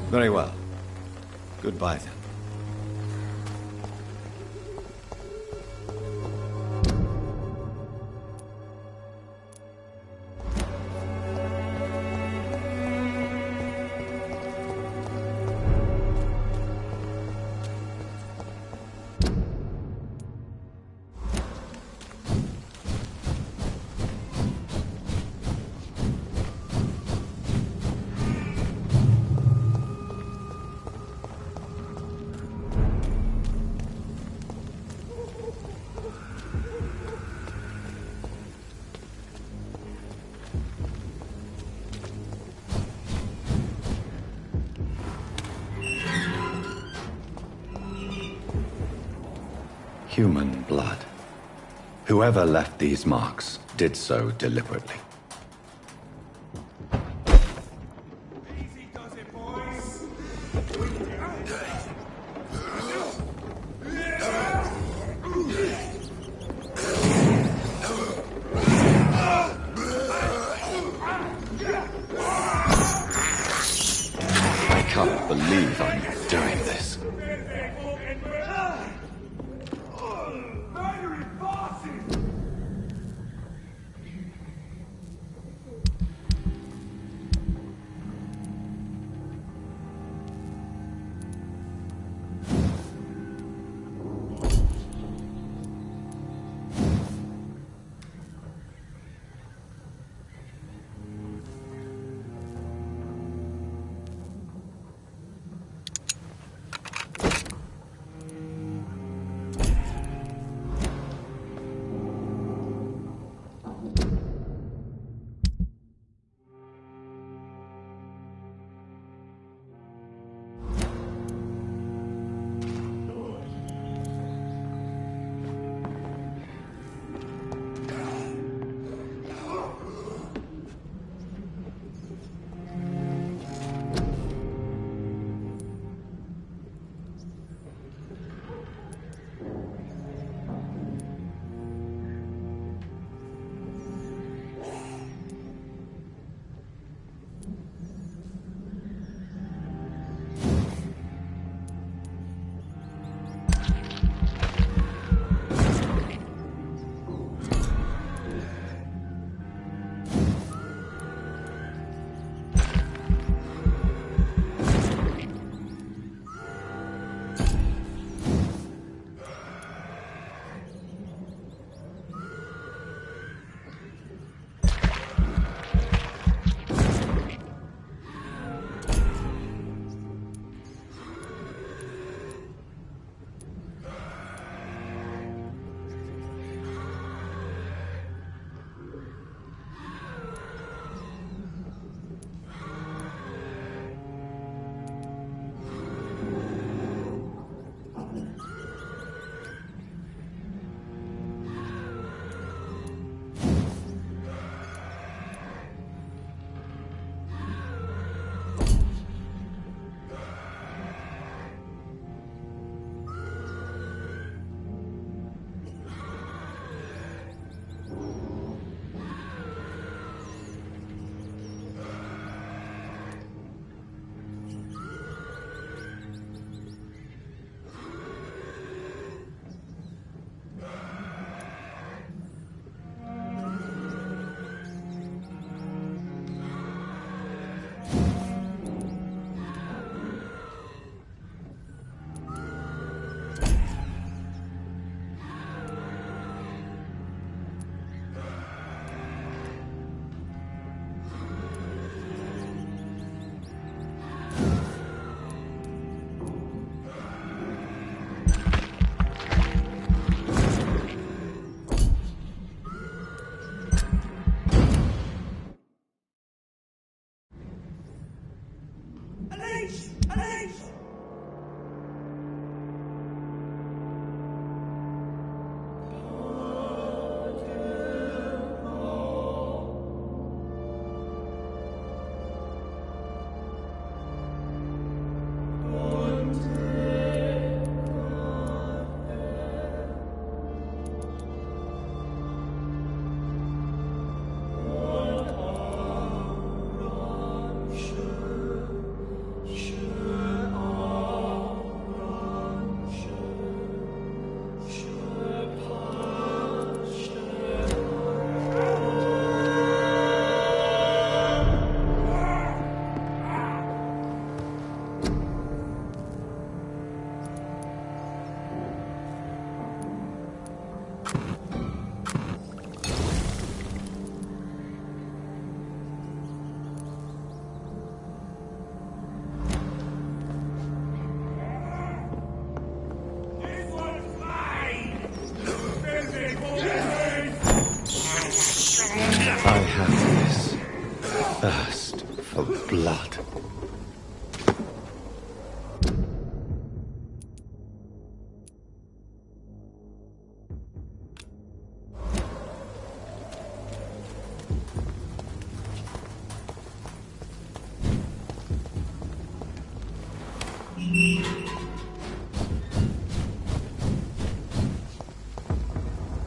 Very well. Goodbye then. Human blood. Whoever left these marks did so deliberately. I can't believe I'm doing this.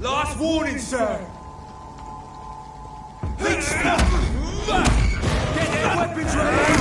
Last warning, sir! Get their weapons ready!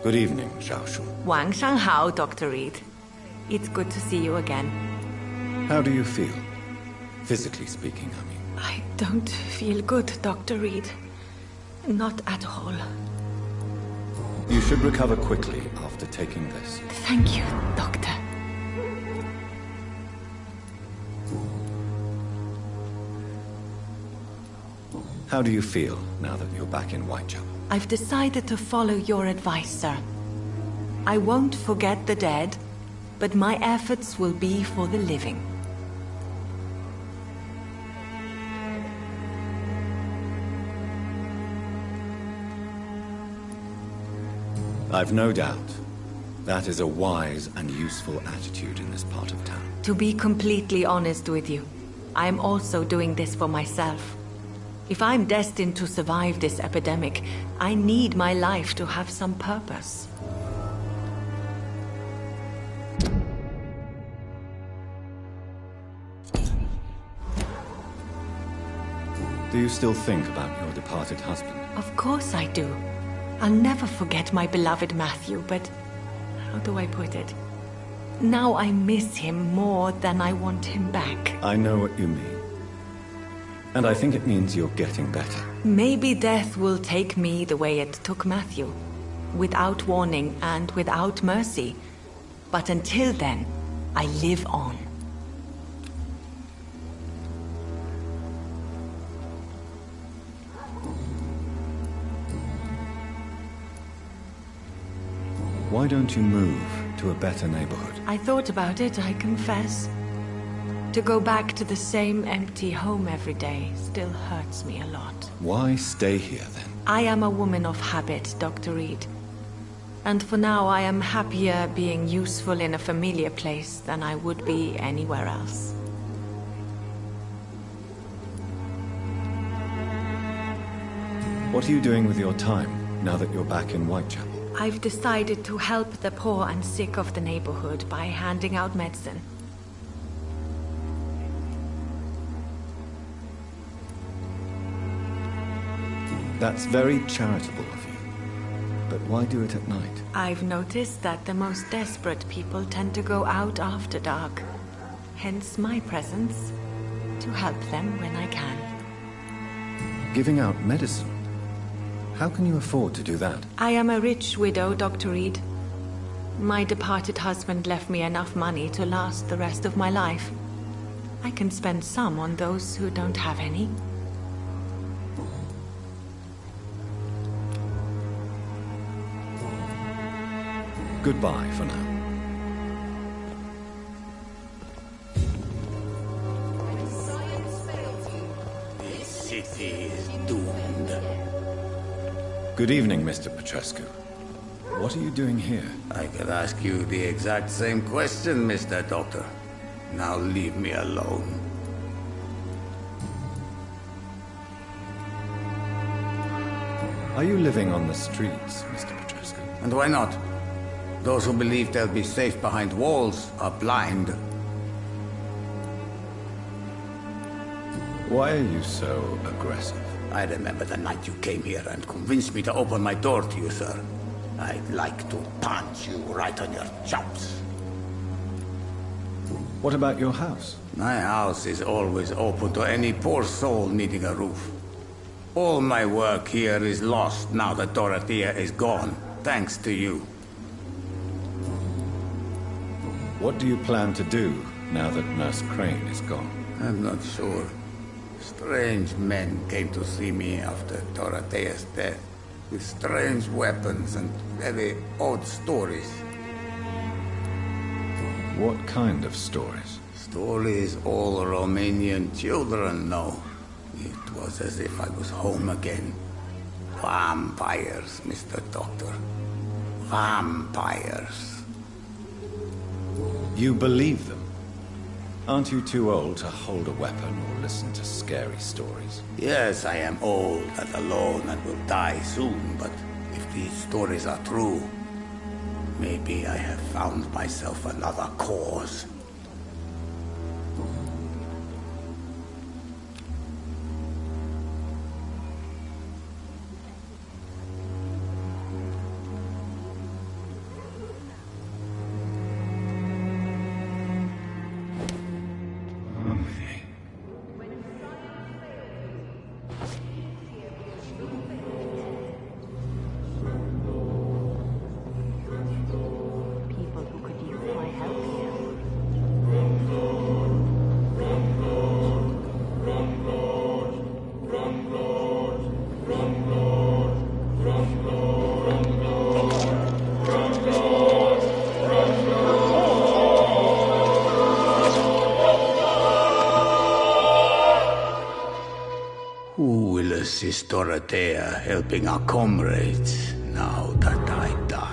Good evening, Zhao Shun. Wang Shanghao, Dr. Reed. It's good to see you again. How do you feel? Physically speaking, I mean. I don't feel good, Dr. Reed. Not at all. You should recover quickly after taking this. Thank you, Doctor. How do you feel now that you're back in Whitechapel? I've decided to follow your advice, sir. I won't forget the dead, but my efforts will be for the living. I've no doubt. That is a wise and useful attitude in this part of town. To be completely honest with you, I am also doing this for myself. If I'm destined to survive this epidemic, I need my life to have some purpose. Do you still think about your departed husband? Of course I do. I'll never forget my beloved Matthew, but how do I put it? Now I miss him more than I want him back. I know what you mean. And I think it means you're getting better. Maybe death will take me the way it took Matthew. Without warning and without mercy. But until then, I live on. Why don't you move to a better neighborhood? I thought about it, I confess. To go back to the same empty home every day still hurts me a lot. Why stay here, then? I am a woman of habit, Dr. Reed. And for now, I am happier being useful in a familiar place than I would be anywhere else. What are you doing with your time, now that you're back in Whitechapel? I've decided to help the poor and sick of the neighborhood by handing out medicine. That's very charitable of you. But why do it at night? I've noticed that the most desperate people tend to go out after dark. Hence my presence, to help them when I can. Giving out medicine? How can you afford to do that? I am a rich widow, Dr. Reed. My departed husband left me enough money to last the rest of my life. I can spend some on those who don't have any. Goodbye for now. This city is doomed. Good evening, Mr. Petrescu. What are you doing here? I could ask you the exact same question, Mr. Doctor. Now leave me alone. Are you living on the streets, Mr. Petrescu? And why not? Those who believe they'll be safe behind walls are blind. Why are you so aggressive? I remember the night you came here and convinced me to open my door to you, sir. I'd like to punch you right on your chops. What about your house? My house is always open to any poor soul needing a roof. All my work here is lost now that Dorothea is gone, thanks to you. What do you plan to do now that Nurse Crane is gone? I'm not sure. Strange men came to see me after Dorothea's death, with strange weapons and very odd stories. What kind of stories? Stories all Romanian children know. It was as if I was home again. Vampires, Mr. Doctor. Vampires. You believe them? Aren't you too old to hold a weapon or listen to scary stories? Yes, I am old and alone and will die soon, but if these stories are true, maybe I have found myself another cause. Is Dorothea helping our comrades now that I die?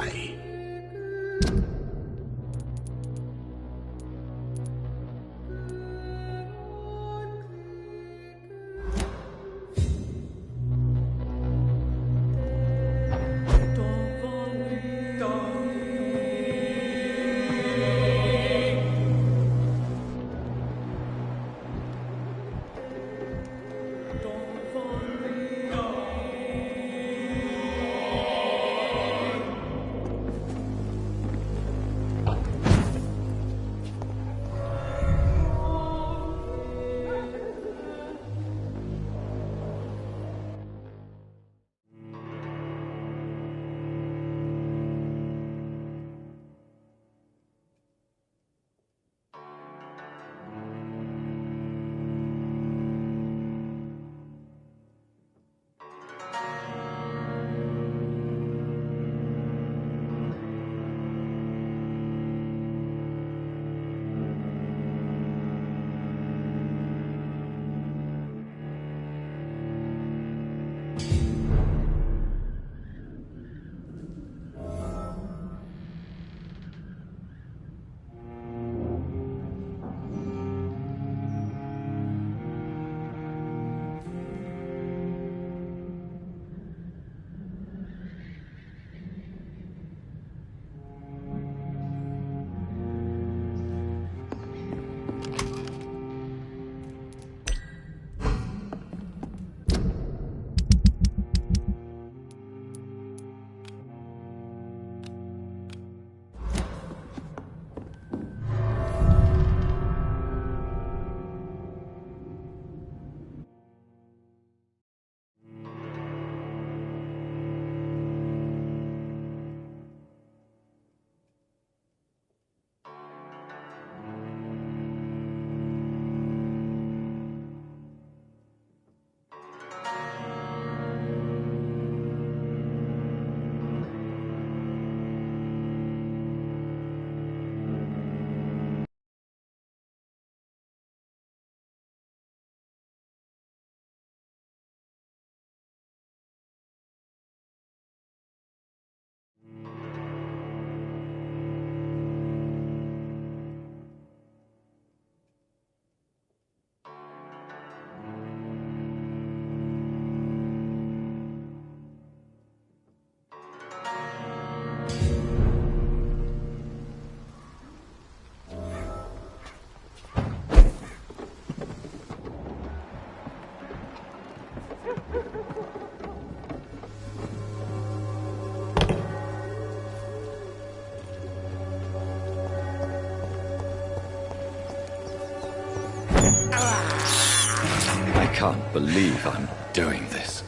can't believe I'm doing this.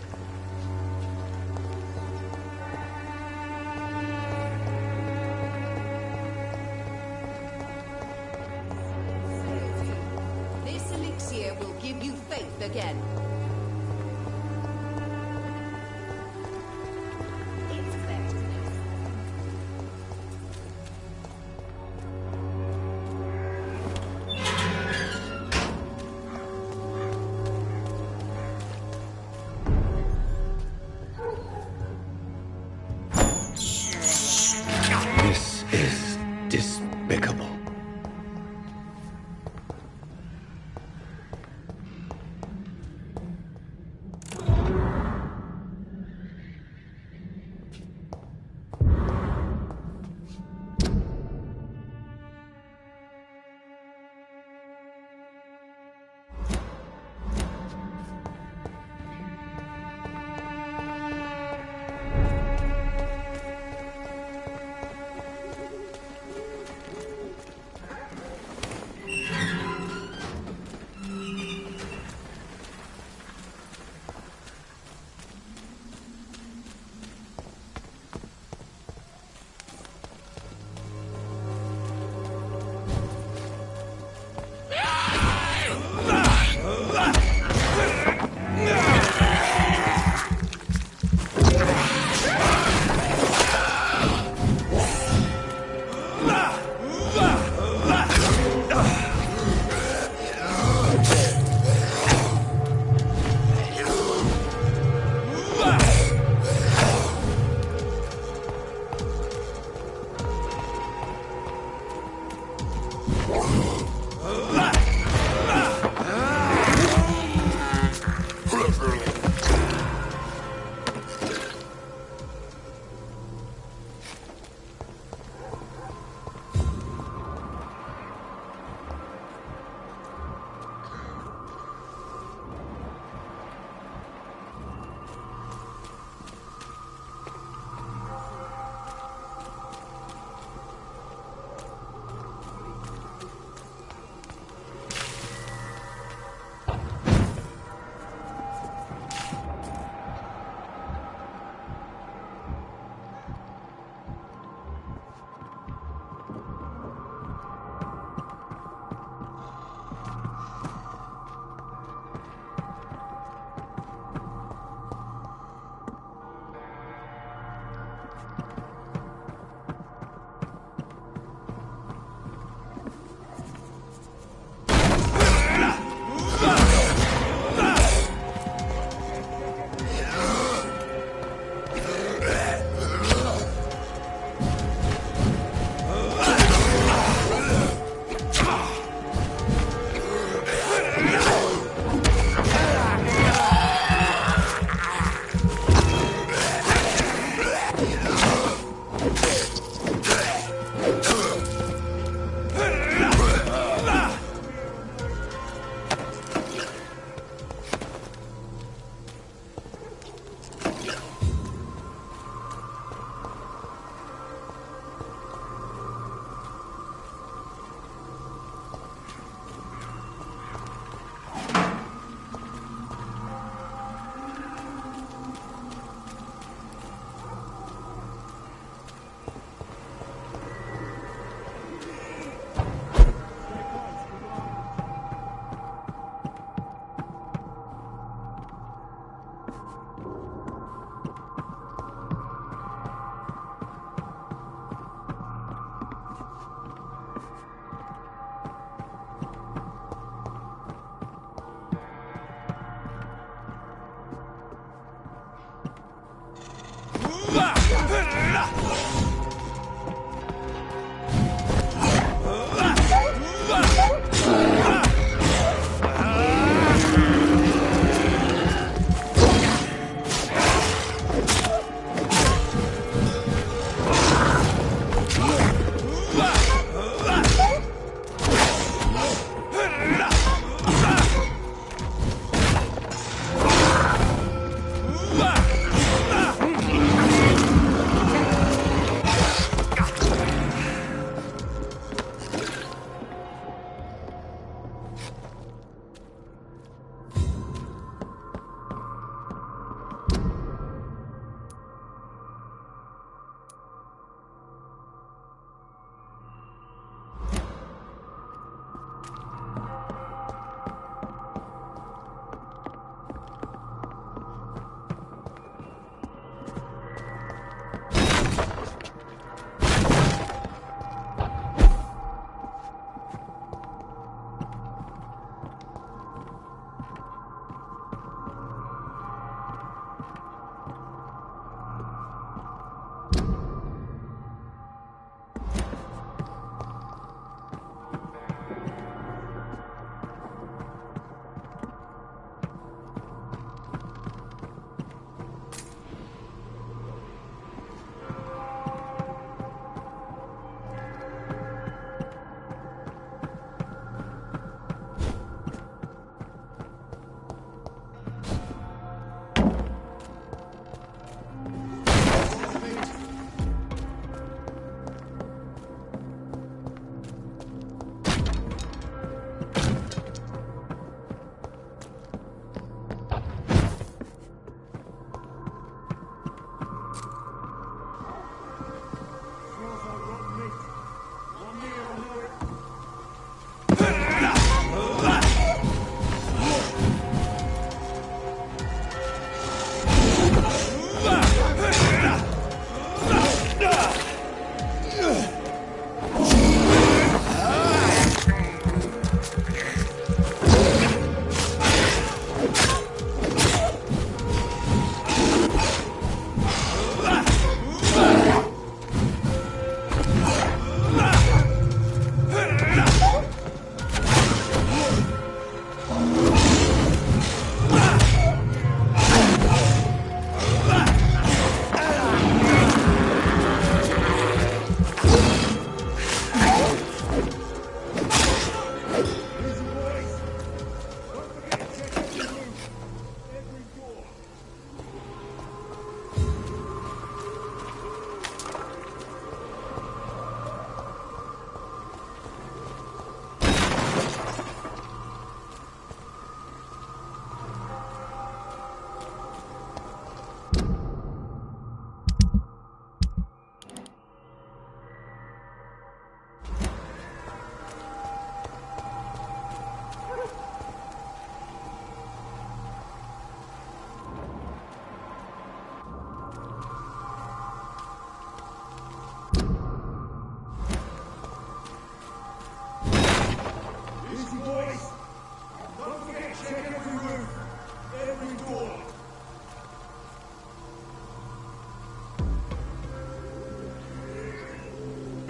This elixir will give you faith again.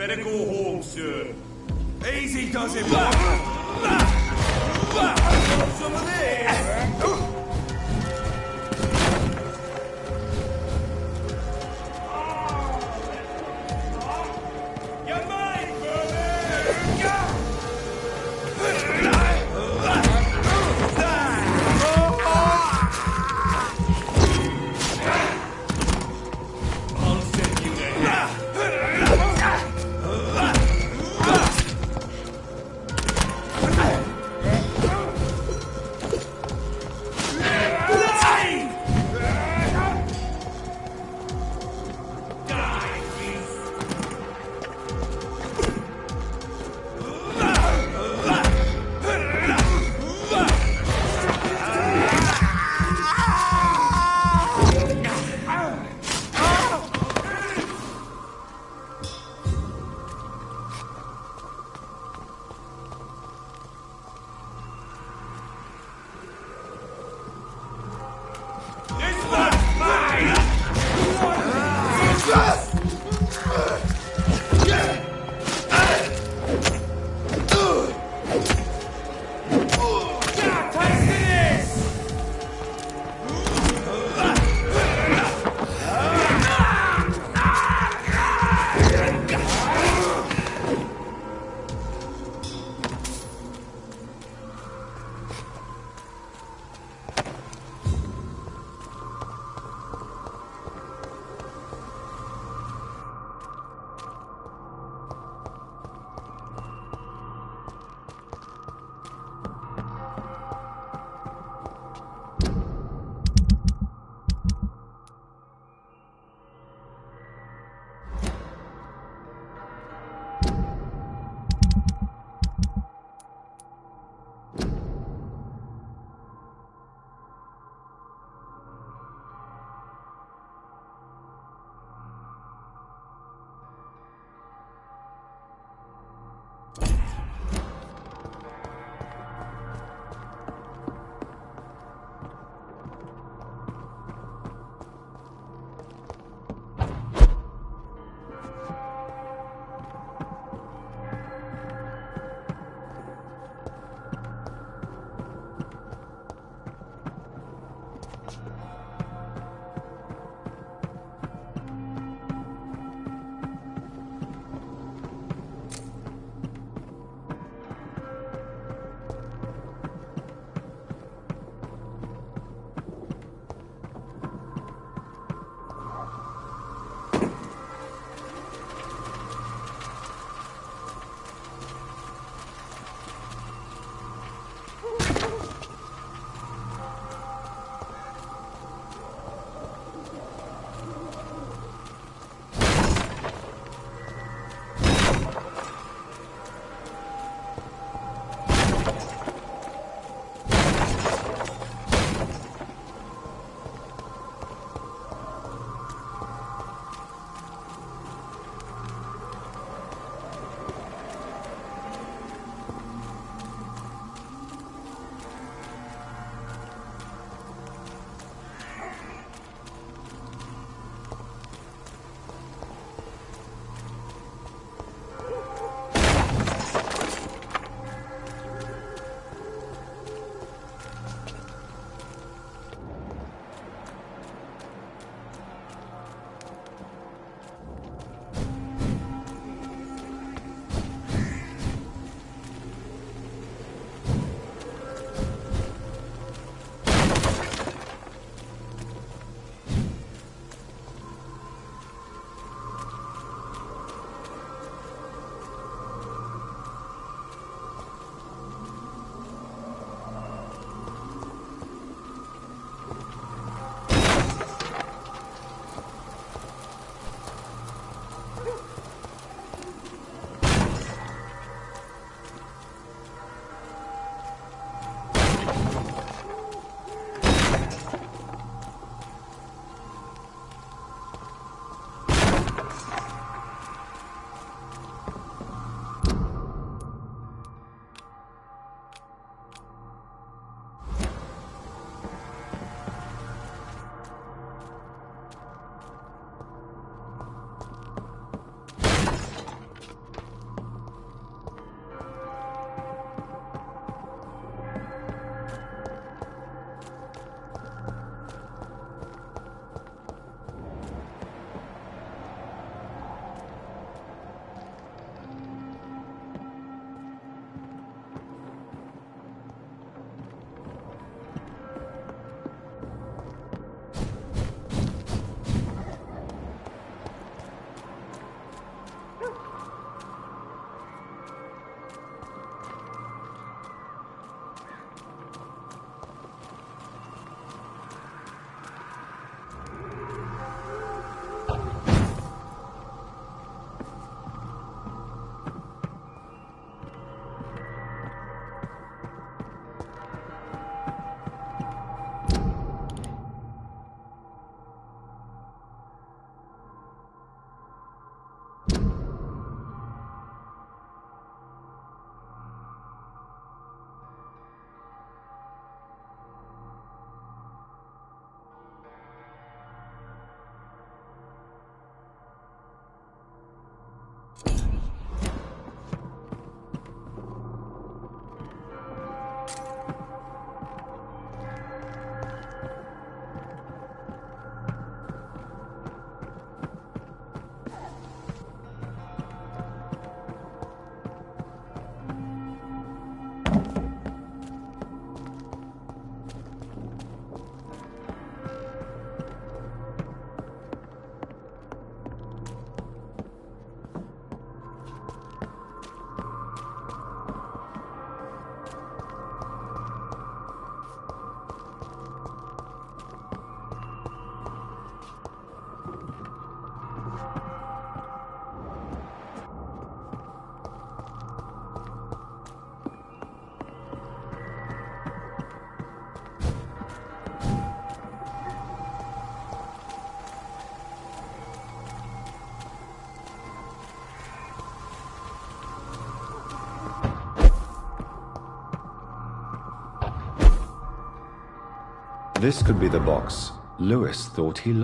better go home, sir. Easy does it, some of this! This could be the box Lewis thought he...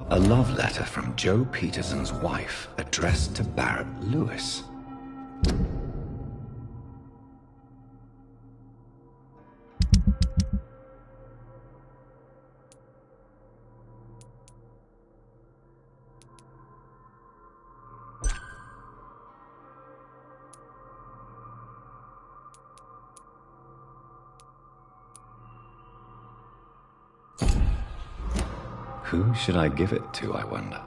A love letter from Joe Peterson's wife, addressed to Barrett Lewis. Who should I give it to, I wonder?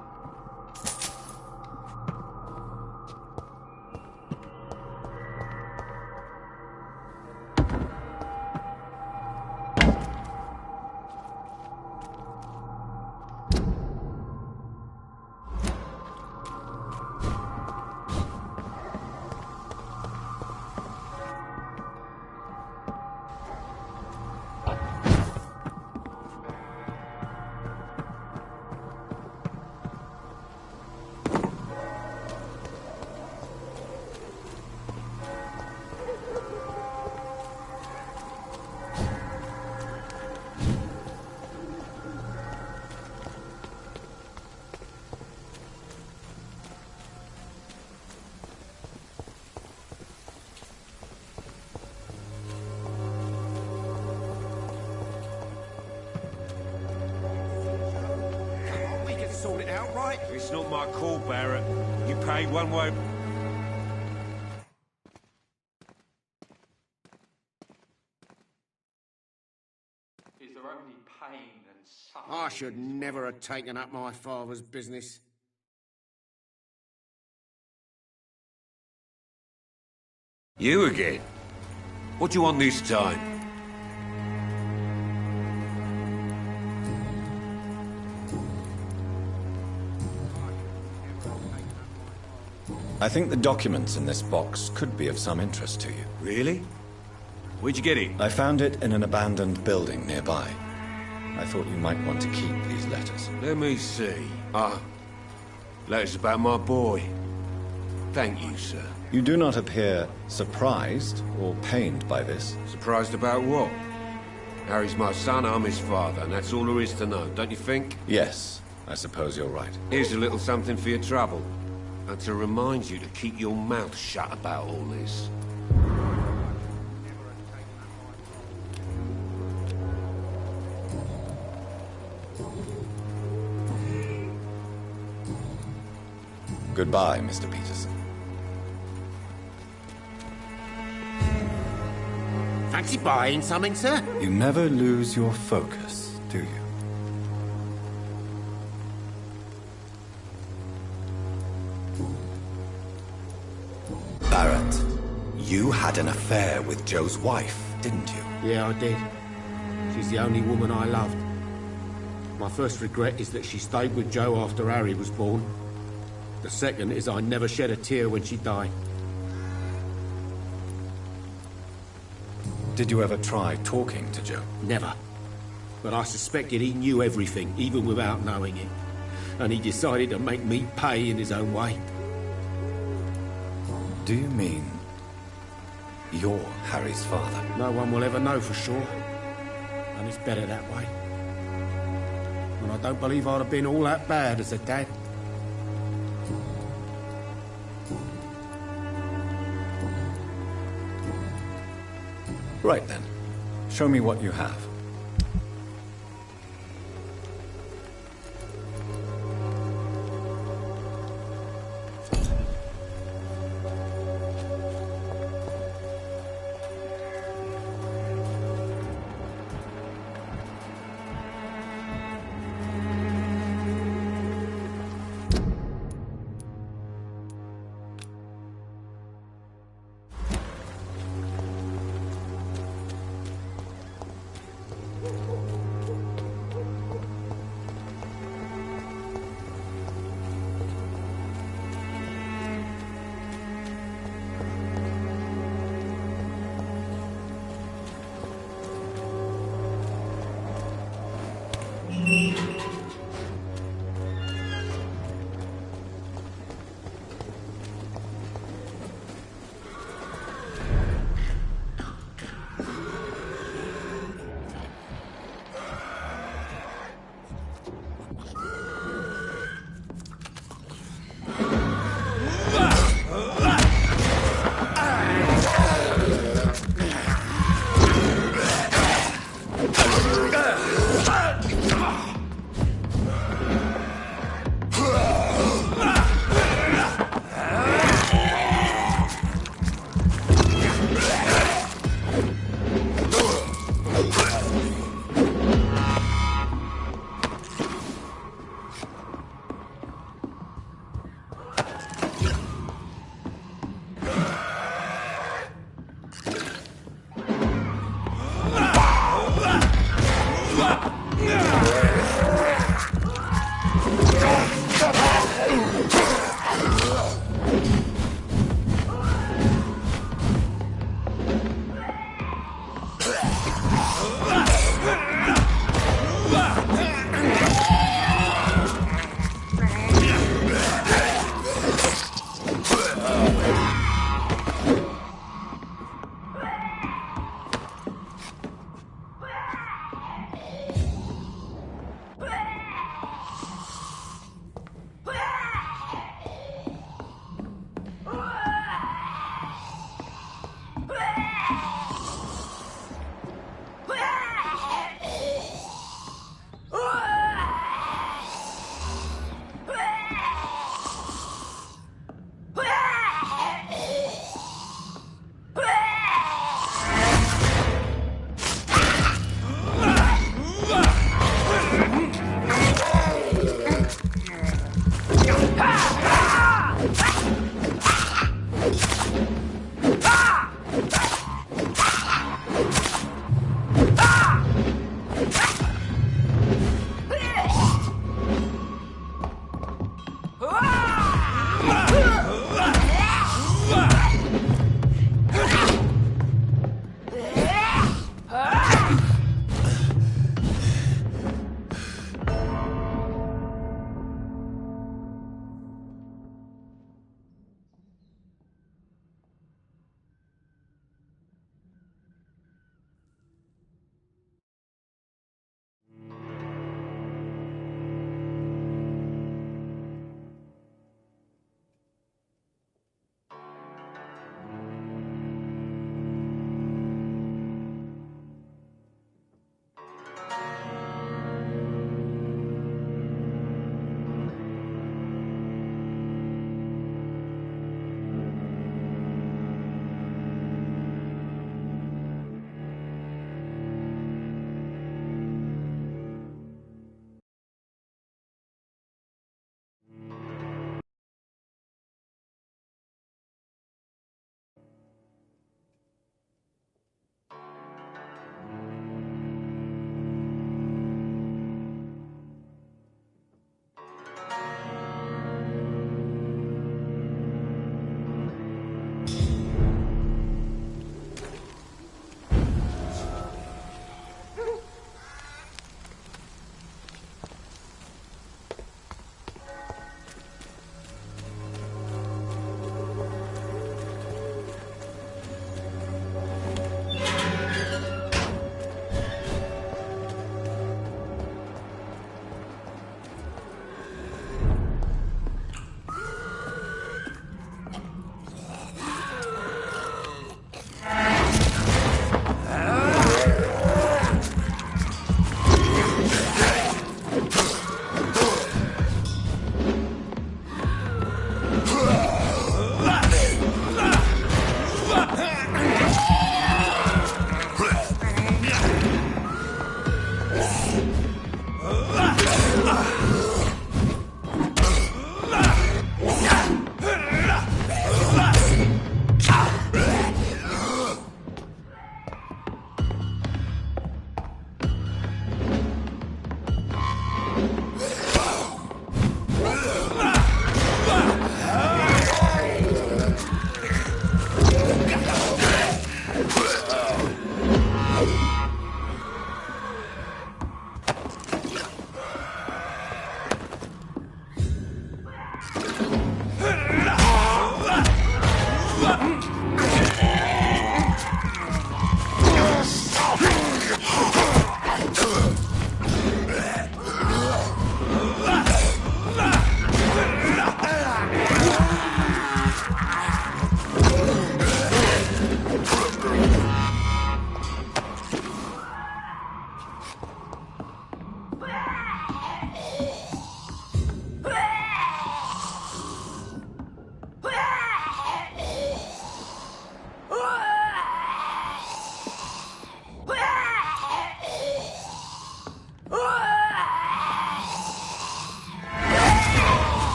Sort it out, right? It's not my call, Barrett. You pay one way... Is there only pain and suffering? I should never have taken up my father's business. You again? What do you want this time? I think the documents in this box could be of some interest to you. Really? Where'd you get it? I found it in an abandoned building nearby. I thought you might want to keep these letters. Let me see. Letters about my boy. Thank you, sir. You do not appear surprised or pained by this. Surprised about what? Harry's my son, I'm his father, and that's all there is to know, don't you think? Yes, I suppose you're right. Here's a little something for your trouble. And to remind you to keep your mouth shut about all this. Goodbye, Mr. Peterson. Fancy buying something, sir? You never lose your focus, do you? Barrett, you had an affair with Joe's wife, didn't you? Yeah, I did. She's the only woman I loved. My first regret is that she stayed with Joe after Harry was born. The second is I never shed a tear when she died. Did you ever try talking to Joe? Never. But I suspected he knew everything, even without knowing it. And he decided to make me pay in his own way. Do you mean you're Harry's father? No one will ever know for sure. And it's better that way. And I don't believe I'd have been all that bad as a dad. Right then. Show me what you have.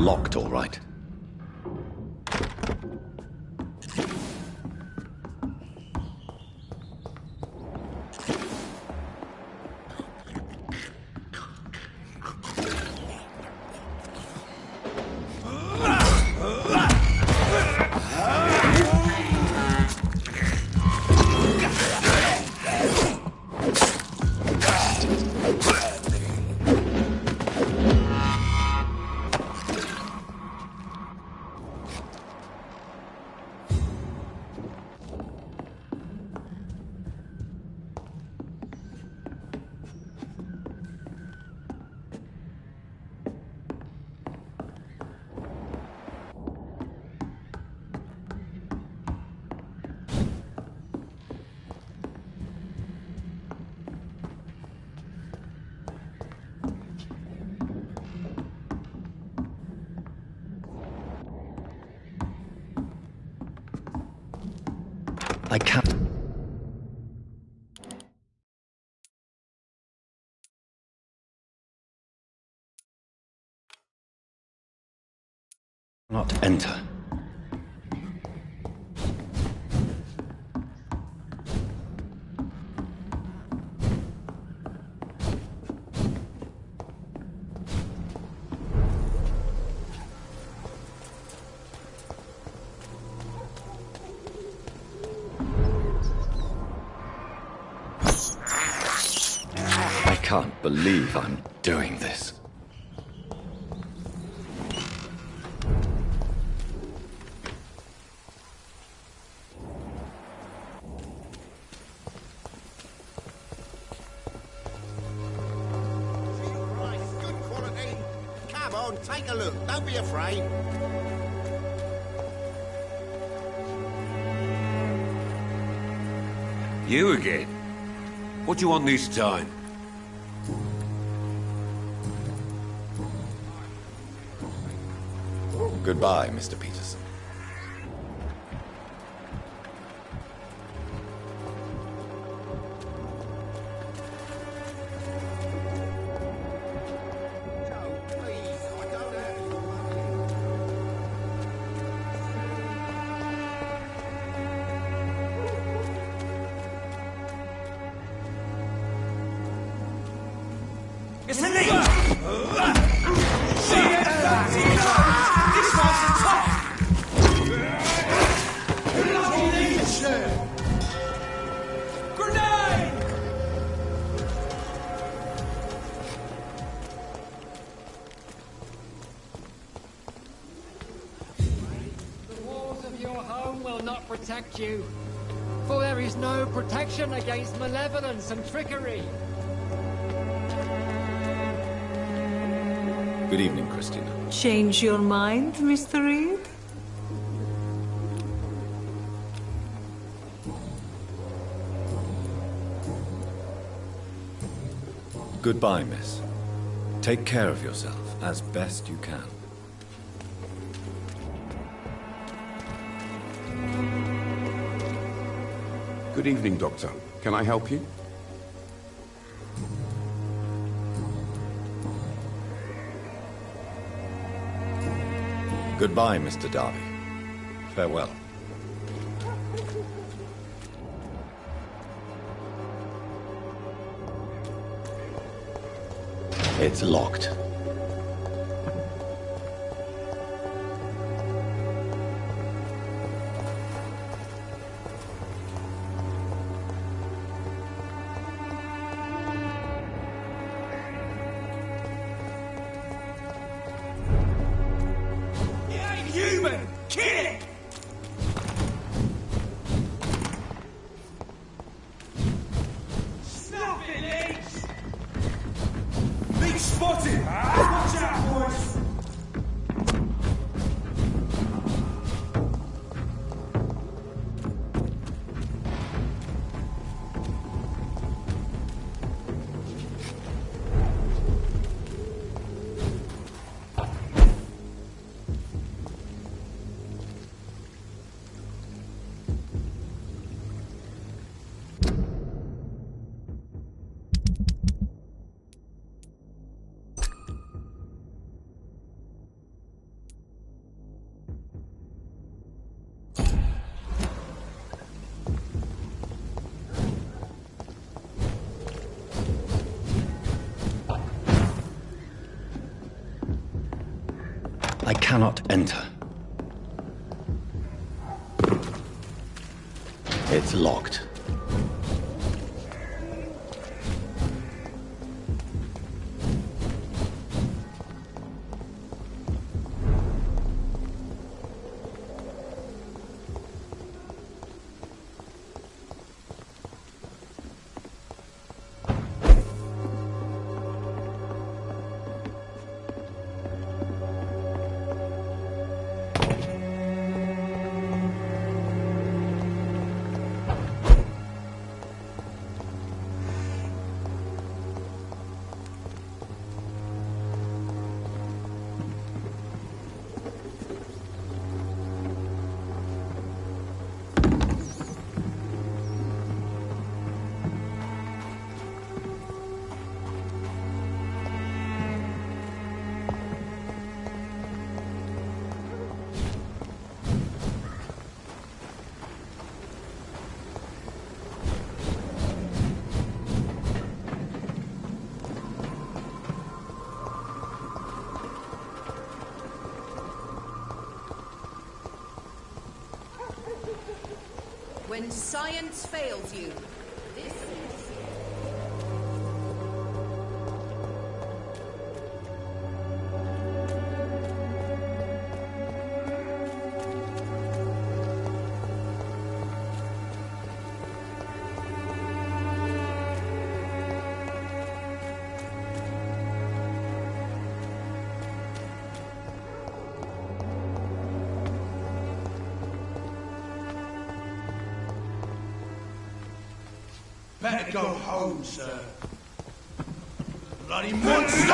locked, all right. I can't. Not enter. I can't believe I'm doing this. Good quality. Come on, take a look. Don't be afraid. You again? What do you want this time? Goodbye, Mr. Peterson. It's a leak! See it? This one's the top! Bloody leech! Grenade! The walls of your home will not protect you, for there is no protection against malevolence and trickery. Good evening, Christina. Change your mind, Mr. Reed? Goodbye, miss. Take care of yourself as best you can. Good evening, Doctor. Can I help you? Goodbye, Mr. Darby. Farewell. It's locked. Human! Kill it! Stop it, leech! Leech spotted! Watch out, boys! cannot enter. It's locked. When science fails you, this is... Better go home, sir. Bloody monster!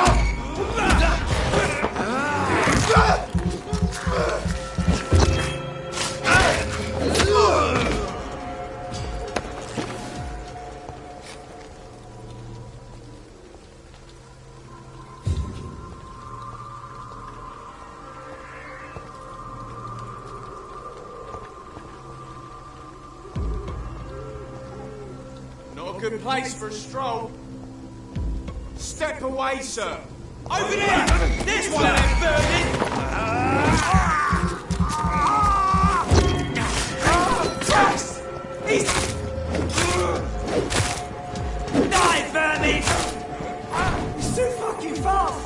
Good place for a stroll. Step away, sir. Over there! There's one of them burning! Yes! Die, vermin! He's too fucking fast!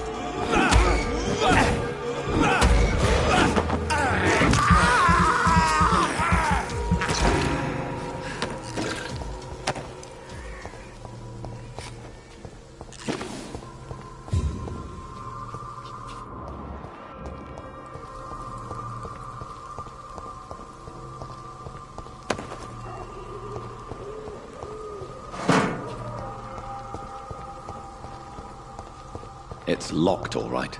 It's locked, all right.